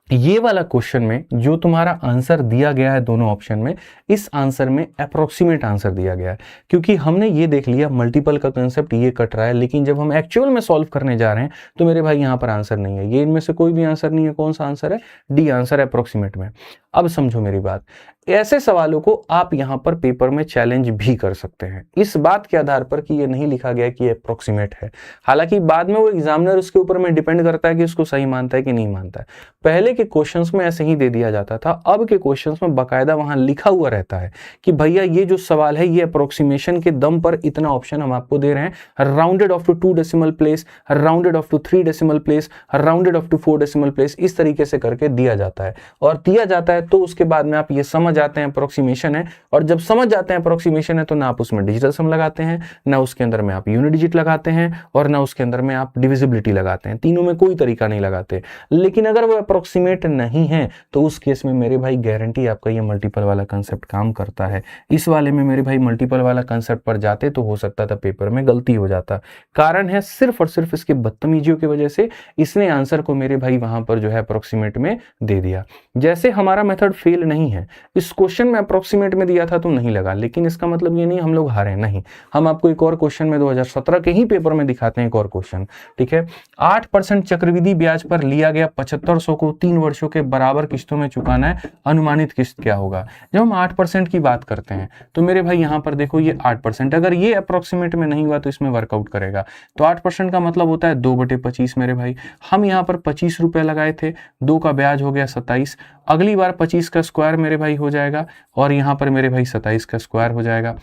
ये वाला क्वेश्चन में जो तुम्हारा आंसर दिया गया है दोनों ऑप्शन में, इस आंसर में अप्रोक्सीमेट आंसर दिया गया है, क्योंकि हमने ये देख लिया मल्टीपल का कंसेप्ट ये कट रहा है, लेकिन जब हम एक्चुअल में सॉल्व करने जा रहे हैं तो मेरे भाई यहाँ पर आंसर नहीं है। ये इनमें से कोई भी आंसर नहीं है। कौन सा आंसर है, डी आंसर अप्रोक्सीमेट में। अब समझो मेरी बात, ऐसे सवालों को आप यहां पर पेपर में चैलेंज भी कर सकते हैं इस बात के आधार पर कि ये नहीं लिखा गया कि ये अप्रोक्सीमेट है। हालांकि बाद में वो एग्जामिनर उसके ऊपर में डिपेंड करता है कि उसको सही मानता है कि नहीं मानता है। पहले के क्वेश्चंस में ऐसे ही दे दिया जाता था, अब के क्वेश्चंस में बाकायदा वहां लिखा हुआ रहता है कि भैया ये जो सवाल है ये अप्रोक्सीमेशन के दम पर इतना ऑप्शन हम आपको दे रहे हैं, rounded off to 2 decimal place, rounded off to 3 decimal place, rounded off to 4 decimal place, इस तरीके से करके दिया जाता है। और दिया जाता है तो उसके बाद में आप ये समझ जाते हैं अप्रोक्सीमेशन है, और जब समझ जाते हैं अप्रोक्सीमेशन है तो ना आप उसमें डिजिटल सम लगाते हैं, ना उसके अंदर में आप यूनिट डिजिट लगाते हैं, और ना उसके अंदर में आप डिविजिबिलिटी लगाते हैं। तीनों में कोई तरीका नहीं लगाते। लेकिन अगर वो अप्रोक्सीमेट नहीं है तो उस केस में मेरे भाई गारंटी आपका ये मल्टीपल वाला कंसेप्ट काम करता है। इस वाले में मेरे भाई मल्टीपल वाला कंसेप्ट पर जाते तो हो सकता था पेपर में गलती हो जाता। कारण है सिर्फ और सिर्फ इसके बदतमीजियों की वजह से इसने आंसर को मेरे भाई वहां पर जो है अप्रोक्सीमेट में दे दिया। जैसे हमारा मेथड फेल नहीं है, इस क्वेश्चन में अप्रोक्सीमेट में दिया था तो नहीं लगा, लेकिन इसका मतलब ये नहीं हम लोग हारे, नहीं। हम आपको एक और क्वेश्चन में 2017 के ही पेपर में दिखाते हैं एक और क्वेश्चन। ठीक है, 8% चक्रवृद्धि ब्याज पर लिया गया 7500 को 3 वर्षों के बराबर किस्तों में चुकाना है, अनुमानित किस्त क्या होगा। जब हम 8% की बात करते हैं तो मेरे भाई यहां पर देखो ये 8%, अगर ये अप्रोक्सीमेट में नहीं हुआ तो इसमें वर्कआउट करेगा। तो 8% का मतलब होता है 2/25 मेरे भाई। हम यहां पर 25 रुपए लगाए थे, 2 का ब्याज हो गया 27, अगली बार 25 का स्क्वायर मेरे भाई हो जाएगा, और यहां पर मेरे भाई 27 का स्क्वायर हो जाएगा।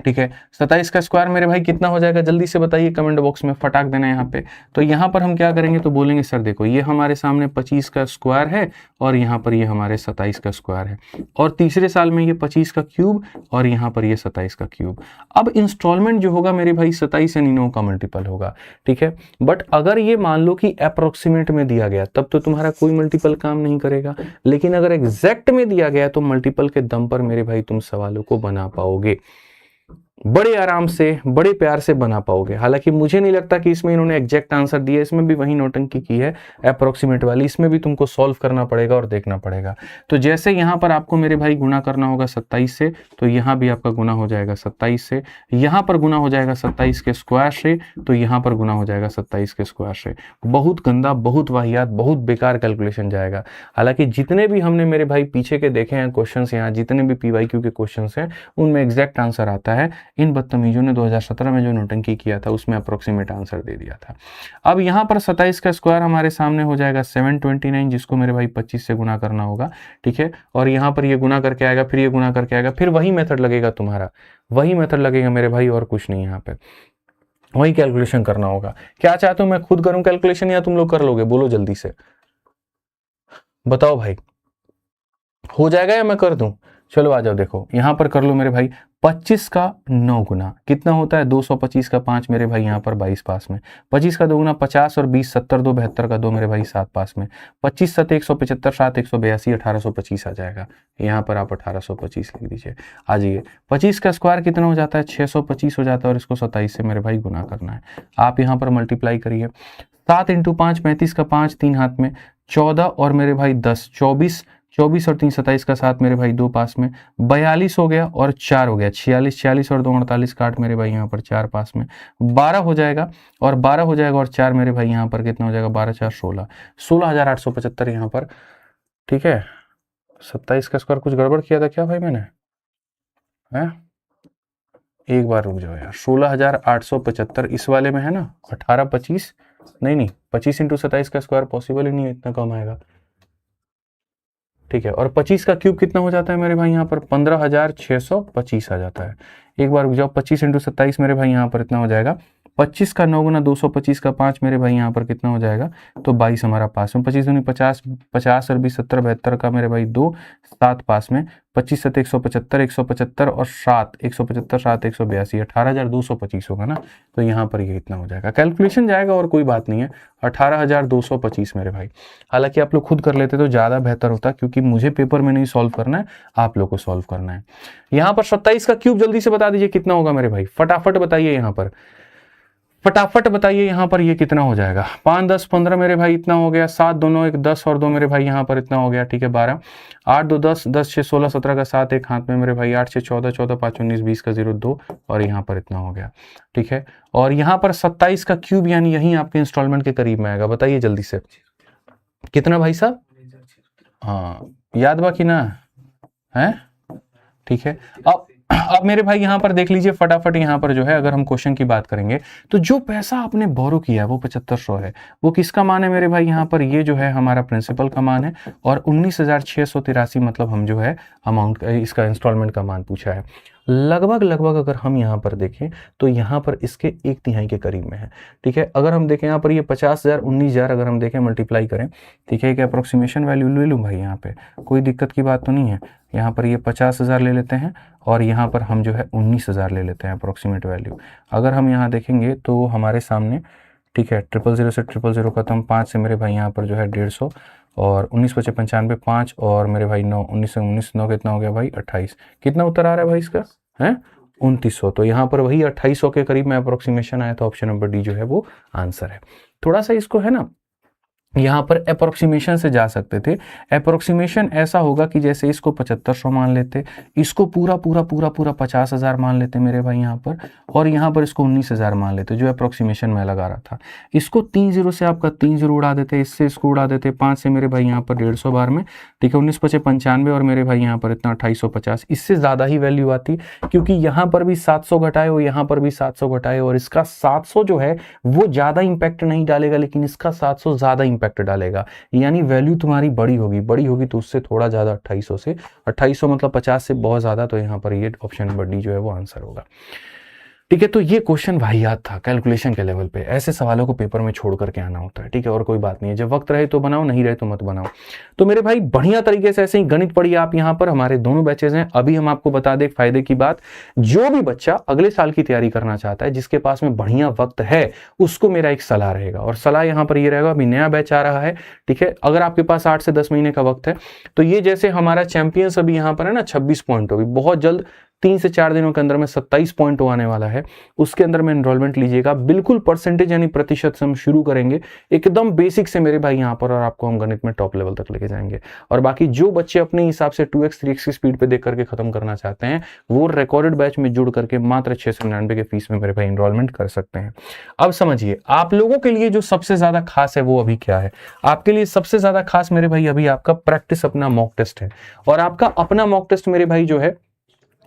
ठीक है। 27 का स्क्वायर मेरे भाई कितना हो जाएगा, जल्दी से बताइए कमेंट बॉक्स में, फटाक देना यहाँ पे। तो यहाँ पर हम क्या करेंगे, तो बोलेंगे सर देखो ये हमारे सामने 25 का स्क्वायर है और यहाँ पर ये हमारे 27 का स्क्वायर है, और तीसरे साल में ये 25 का क्यूब और यहाँ पर ये 27 का क्यूब। अब इंस्टॉलमेंट जो होगा मेरे भाई 27 एंड इनों का मल्टीपल होगा, ठीक है। बट अगर ये मान लो कि अप्रोक्सीमेट में दिया गया तब तो तुम्हारा कोई मल्टीपल काम नहीं करेगा, लेकिन अगर एग्जैक्ट में दिया गया तो मल्टीपल के दम पर मेरे भाई तुम सवालों को बना पाओगे, बड़े आराम से बड़े प्यार से बना पाओगे। हालांकि मुझे नहीं लगता कि इसमें इन्होंने एग्जैक्ट आंसर दिया, इसमें भी वही नौटंकी की है अप्रोक्सीमेट वाली, इसमें भी तुमको सॉल्व करना पड़ेगा और देखना पड़ेगा। तो जैसे यहां पर आपको मेरे भाई गुना करना होगा 27 से, तो यहां भी आपका गुना हो जाएगा 27 से, यहां पर गुना हो जाएगा 27 के स्क्वायर से, तो यहां पर गुना हो जाएगा 27 के स्क्वायर से। बहुत गंदा, बहुत वाहियात, बहुत बेकार कैलकुलेशन जाएगा। हालांकि जितने भी हमने मेरे भाई पीछे के देखे हैं क्वेश्चन, यहाँ जितने भी PYQ के क्वेश्चन हैं उनमें एग्जैक्ट आंसर आता है। इन बदतमीजों ने 2017 में जो नौटंकी किया था उसमें अप्रोक्सीमेट आंसर दे दिया था। अब यहां पर 27 का स्क्वायर हमारे सामने हो जाएगा 729, जिसको मेरे भाई 25 से गुना करना होगा, ठीक है। और यहां पर ये गुना करके आएगा, फिर ये गुना करके आएगा, फिर वही मेथड लगेगा तुम्हारा, वही मेथड लगेगा मेरे भाई, और कुछ नहीं, यहाँ पे वही कैलकुलेशन करना होगा। क्या चाहते हो मैं खुद करूं कैलकुलेशन या तुम लोग कर लोगे, बोलो जल्दी से बताओ भाई, हो जाएगा या मैं कर दूं? चलो आ जाओ, देखो यहां पर कर लो मेरे भाई। 25 का 9 गुना कितना होता है, 225 का 5 मेरे भाई यहाँ पर 22 पास में, 25 का 2 गुना 50 और 20 70, 2 72 का 2 मेरे भाई 7 पास में, 25 7 175, 7 182, 1825 आ जाएगा। यहाँ पर आप 1825 लिख दीजिए। आ जाइए, 25 का स्क्वायर कितना हो जाता है, 625 हो जाता है, और इसको 27 से मेरे भाई गुना करना है। आप यहाँ पर मल्टीप्लाई करिए, 7 × 5 35 का 5 3 हाथ में, 14 और मेरे भाई 10 24, 24 और 3 27 का 7 मेरे भाई 2 पास में, 42 हो गया और 4 हो गया, 46 46 और 2 48 का 8 मेरे भाई यहाँ पर 4 पास में, 12 हो जाएगा, और 12 हो जाएगा और 4 मेरे भाई यहाँ पर कितना हो जाएगा, 12 4 16, 16,875 यहाँ पर, ठीक है। 27 का स्क्वायर कुछ गड़बड़ किया था क्या भाई मैंने, है? एक बार रुक जाओ यार, 16,875 इस वाले में है ना, 18 25 नहीं 25 × 27 का स्क्वायर पॉसिबल ही नहीं है, इतना कम आएगा, ठीक है। और 25 का क्यूब कितना हो जाता है मेरे भाई यहाँ पर, 15,625 आ जाता है। एक बार रुक जाओ, 25 × 27 मेरे भाई यहाँ पर इतना हो जाएगा, 25 का 9 गुना 225 का 5 मेरे भाई यहाँ पर कितना हो जाएगा, तो 22 हमारा पास में, 25 दूनी 50, 50 और 20 70 72 का मेरे भाई 2 7 पास में, 25 7 175, 175 और 7 175 7 182, 18,225 होगा ना, तो यहाँ पर ये इतना हो जाएगा। कैलकुलेशन जाएगा और कोई बात नहीं है, 18,225 मेरे भाई। हालांकि आप लोग खुद कर लेते तो ज़्यादा बेहतर होता, क्योंकि मुझे पेपर में नहीं सॉल्व करना है, आप लोग को सॉल्व करना है। यहाँ पर 27 का क्यूब जल्दी से बता दीजिए कितना होगा मेरे भाई, फटाफट बताइए, यहाँ पर फटाफट बताइए, यहाँ पर ये कितना हो जाएगा, 5 10 15 मेरे भाई इतना हो गया, 7 दोनों 1 10 और 2 मेरे भाई यहाँ पर इतना हो गया, ठीक है। 12 8 2 10 10 6 16 17 का 7 एक हाथ में मेरे भाई, 8 6 14 14 5 19 20 का 0 2 और यहाँ पर इतना हो गया, ठीक है। और यहाँ पर 27 का क्यूब यानी यही आपके इंस्टॉलमेंट के करीब में आएगा, बताइए जल्दी से कितना भाई साहब, हाँ याद बाकी ना है, ठीक है। अब मेरे भाई यहाँ पर देख लीजिए फटाफट, यहाँ पर जो है अगर हम क्वेश्चन की बात करेंगे तो जो पैसा आपने बोरो किया है वो 7500 है, वो किसका मान है मेरे भाई, यहाँ पर ये जो है हमारा प्रिंसिपल का मान है, और 19,683 मतलब हम जो है अमाउंट इसका इंस्टॉलमेंट का मान पूछा है। लगभग अगर हम यहाँ पर देखें तो यहाँ पर इसके 1/3 के करीब में है, ठीक है। अगर हम देखें यहाँ पर ये 50,000 19,000 अगर हम देखें मल्टीप्लाई करें, ठीक है, कि अप्रोक्सीमेशन वैल्यू ले लूँ भाई, यहाँ पे कोई दिक्कत की बात तो नहीं है। यहाँ पर ये 50,000 ले लेते हैं और यहाँ पर हम जो है 19,000 ले लेते हैं अप्रोक्सीमेट वैल्यू। अगर हम यहाँ देखेंगे तो हमारे सामने, ठीक है, 000 से 000 खत्म, 5 से मेरे भाई यहाँ पर जो है 150 और 19 × 95 5 और मेरे भाई 9 19 से 19 9 कितना हो गया भाई 28, कितना उत्तर आ रहा है भाई इसका है 2900। तो यहाँ पर वही 2800 के करीब में अप्रोक्सीमेशन आया, तो ऑप्शन नंबर डी जो है वो आंसर है। थोड़ा सा इसको है ना यहाँ पर अप्रोक्सीमेशन से जा सकते थे। अप्रोक्सीमेशन ऐसा होगा कि जैसे इसको 7500 मान लेते, इसको पूरा 50,000 मान लेते मेरे भाई यहाँ पर, और यहाँ पर इसको 19,000 मान लेते, जो अप्रोक्सीमेशन मैं लगा रहा था। इसको 3 0 से आपका 3 0 उड़ा देते, इससे इसको उड़ा देते, 5 से मेरे भाई यहाँ पर 150 बार में, ठीक है, 19 × 5 = 95 और मेरे भाई यहाँ पर इतना 2850। इससे ज़्यादा ही वैल्यू आती, क्योंकि यहाँ पर भी 700 घटाए और यहाँ पर भी 700 घटाए, और इसका 700 जो है वो ज़्यादा इंपैक्ट नहीं डालेगा, लेकिन इसका 700 ज़्यादा इंपैक्ट डालेगा, यानी वैल्यू तुम्हारी बड़ी होगी तो उससे थोड़ा ज़्यादा 2800 से 2800 मतलब 50 से बहुत ज़्यादा, तो यहाँ पर ये ऑप्शन नंबर डी जो है वो आंसर होगा। ठीक है, तो ये क्वेश्चन वाहियात था कैलकुलेशन के लेवल पे। ऐसे सवालों को पेपर में छोड़ करके आना होता है, ठीक है, और कोई बात नहीं है, जब वक्त रहे तो बनाओ, नहीं रहे तो मत बनाओ। तो मेरे भाई बढ़िया तरीके से ऐसे ही गणित पढ़िए आप। यहाँ पर हमारे दोनों बैचेज हैं। अभी हम आपको बता दें फायदे की बात, जो भी बच्चा अगले साल की तैयारी करना चाहता है, जिसके पास में बढ़िया वक्त है, उसको मेरा एक सलाह रहेगा, और सलाह यहाँ पर ये रहेगा, अभी नया बैच आ रहा है, ठीक है, अगर आपके पास 8 से 10 महीने का वक्त है, तो ये जैसे हमारा चैंपियंस अभी यहाँ पर है ना 26 पॉइंट होगी, बहुत जल्द 3 से 4 दिनों के अंदर में 27 पॉइंट आने वाला है, उसके अंदर में एनरोलमेंट लीजिएगा। बिल्कुल परसेंटेज यानी प्रतिशत से हम शुरू करेंगे एकदम बेसिक से मेरे भाई यहाँ पर, और आपको हम गणित में टॉप लेवल तक लेके जाएंगे। और बाकी जो बच्चे अपने हिसाब से 2x 3x की स्पीड पे देख करके खत्म करना चाहते हैं, वो रिकॉर्डेड बैच में जुड़ करके मात्र 699 के फीस में मेरे भाई एनरोलमेंट कर सकते हैं। अब समझिए आप लोगों के लिए जो सबसे ज्यादा खास है वो अभी क्या है। आपके लिए सबसे ज्यादा खास मेरे भाई अभी आपका प्रैक्टिस अपना मॉक टेस्ट है, और आपका अपना मॉक टेस्ट मेरे भाई जो है,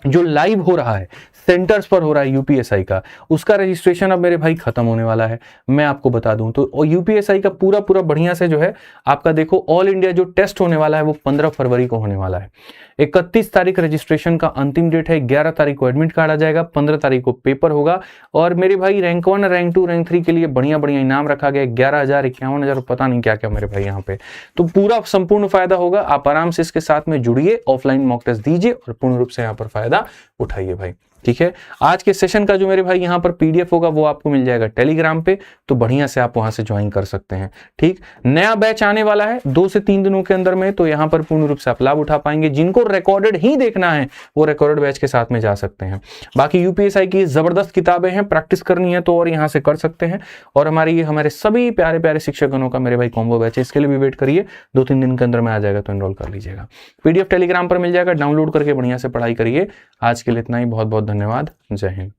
जो लाइव हो रहा है, सेंटर्स पर हो रहा है यूपीएसआई का, उसका रजिस्ट्रेशन अब मेरे भाई खत्म होने वाला है। मैं आपको बता दूं तो यूपीएसआई का पूरा बढ़िया से जो है आपका देखो, ऑल इंडिया जो टेस्ट होने वाला है वो 15 फरवरी को होने वाला है। 31 तारीख रजिस्ट्रेशन का अंतिम डेट है, 11 तारीख को एडमिट कार्ड आ जाएगा, 15 तारीख को पेपर होगा। और मेरे भाई रैंक 1, रैंक 2, रैंक 3 के लिए बढ़िया इनाम रखा गया, 11,000, 51,000, पता नहीं क्या क्या मेरे भाई यहाँ पे। तो पूरा संपूर्ण फायदा होगा, आप आराम से इसके साथ में जुड़िए, ऑफलाइन मॉक टेस्ट दीजिए और पूर्ण रूप से यहाँ पर फायदा उठाइए भाई। ठीक है, आज के सेशन का जो मेरे भाई यहाँ पर पीडीएफ होगा वो आपको मिल जाएगा टेलीग्राम पे, तो बढ़िया से आप वहां से ज्वाइन कर सकते हैं। ठीक, नया बैच आने वाला है 2 से 3 दिनों के अंदर में, तो यहाँ पर पूर्ण रूप से आप लाभ उठा पाएंगे। जिनको रिकॉर्डेड ही देखना है वो रिकॉर्डेड बैच के साथ में जा सकते हैं। बाकी यूपीएसआई की जबरदस्त किताबें हैं, प्रैक्टिस करनी है तो और यहाँ से कर सकते हैं। और हमारे सभी प्यारे प्यारे शिक्षकगणों का मेरे भाई कॉम्बो बैच है, इसके लिए भी वेट करिए, 2-3 दिन के अंदर में आ जाएगा, तो एनरोल कर लीजिएगा। पीडीएफ टेलीग्राम पर मिल जाएगा, डाउनलोड करके बढ़िया से पढ़ाई करिए। आज के लिए इतना ही, बहुत बहुत धन्यवाद, जय हिंद।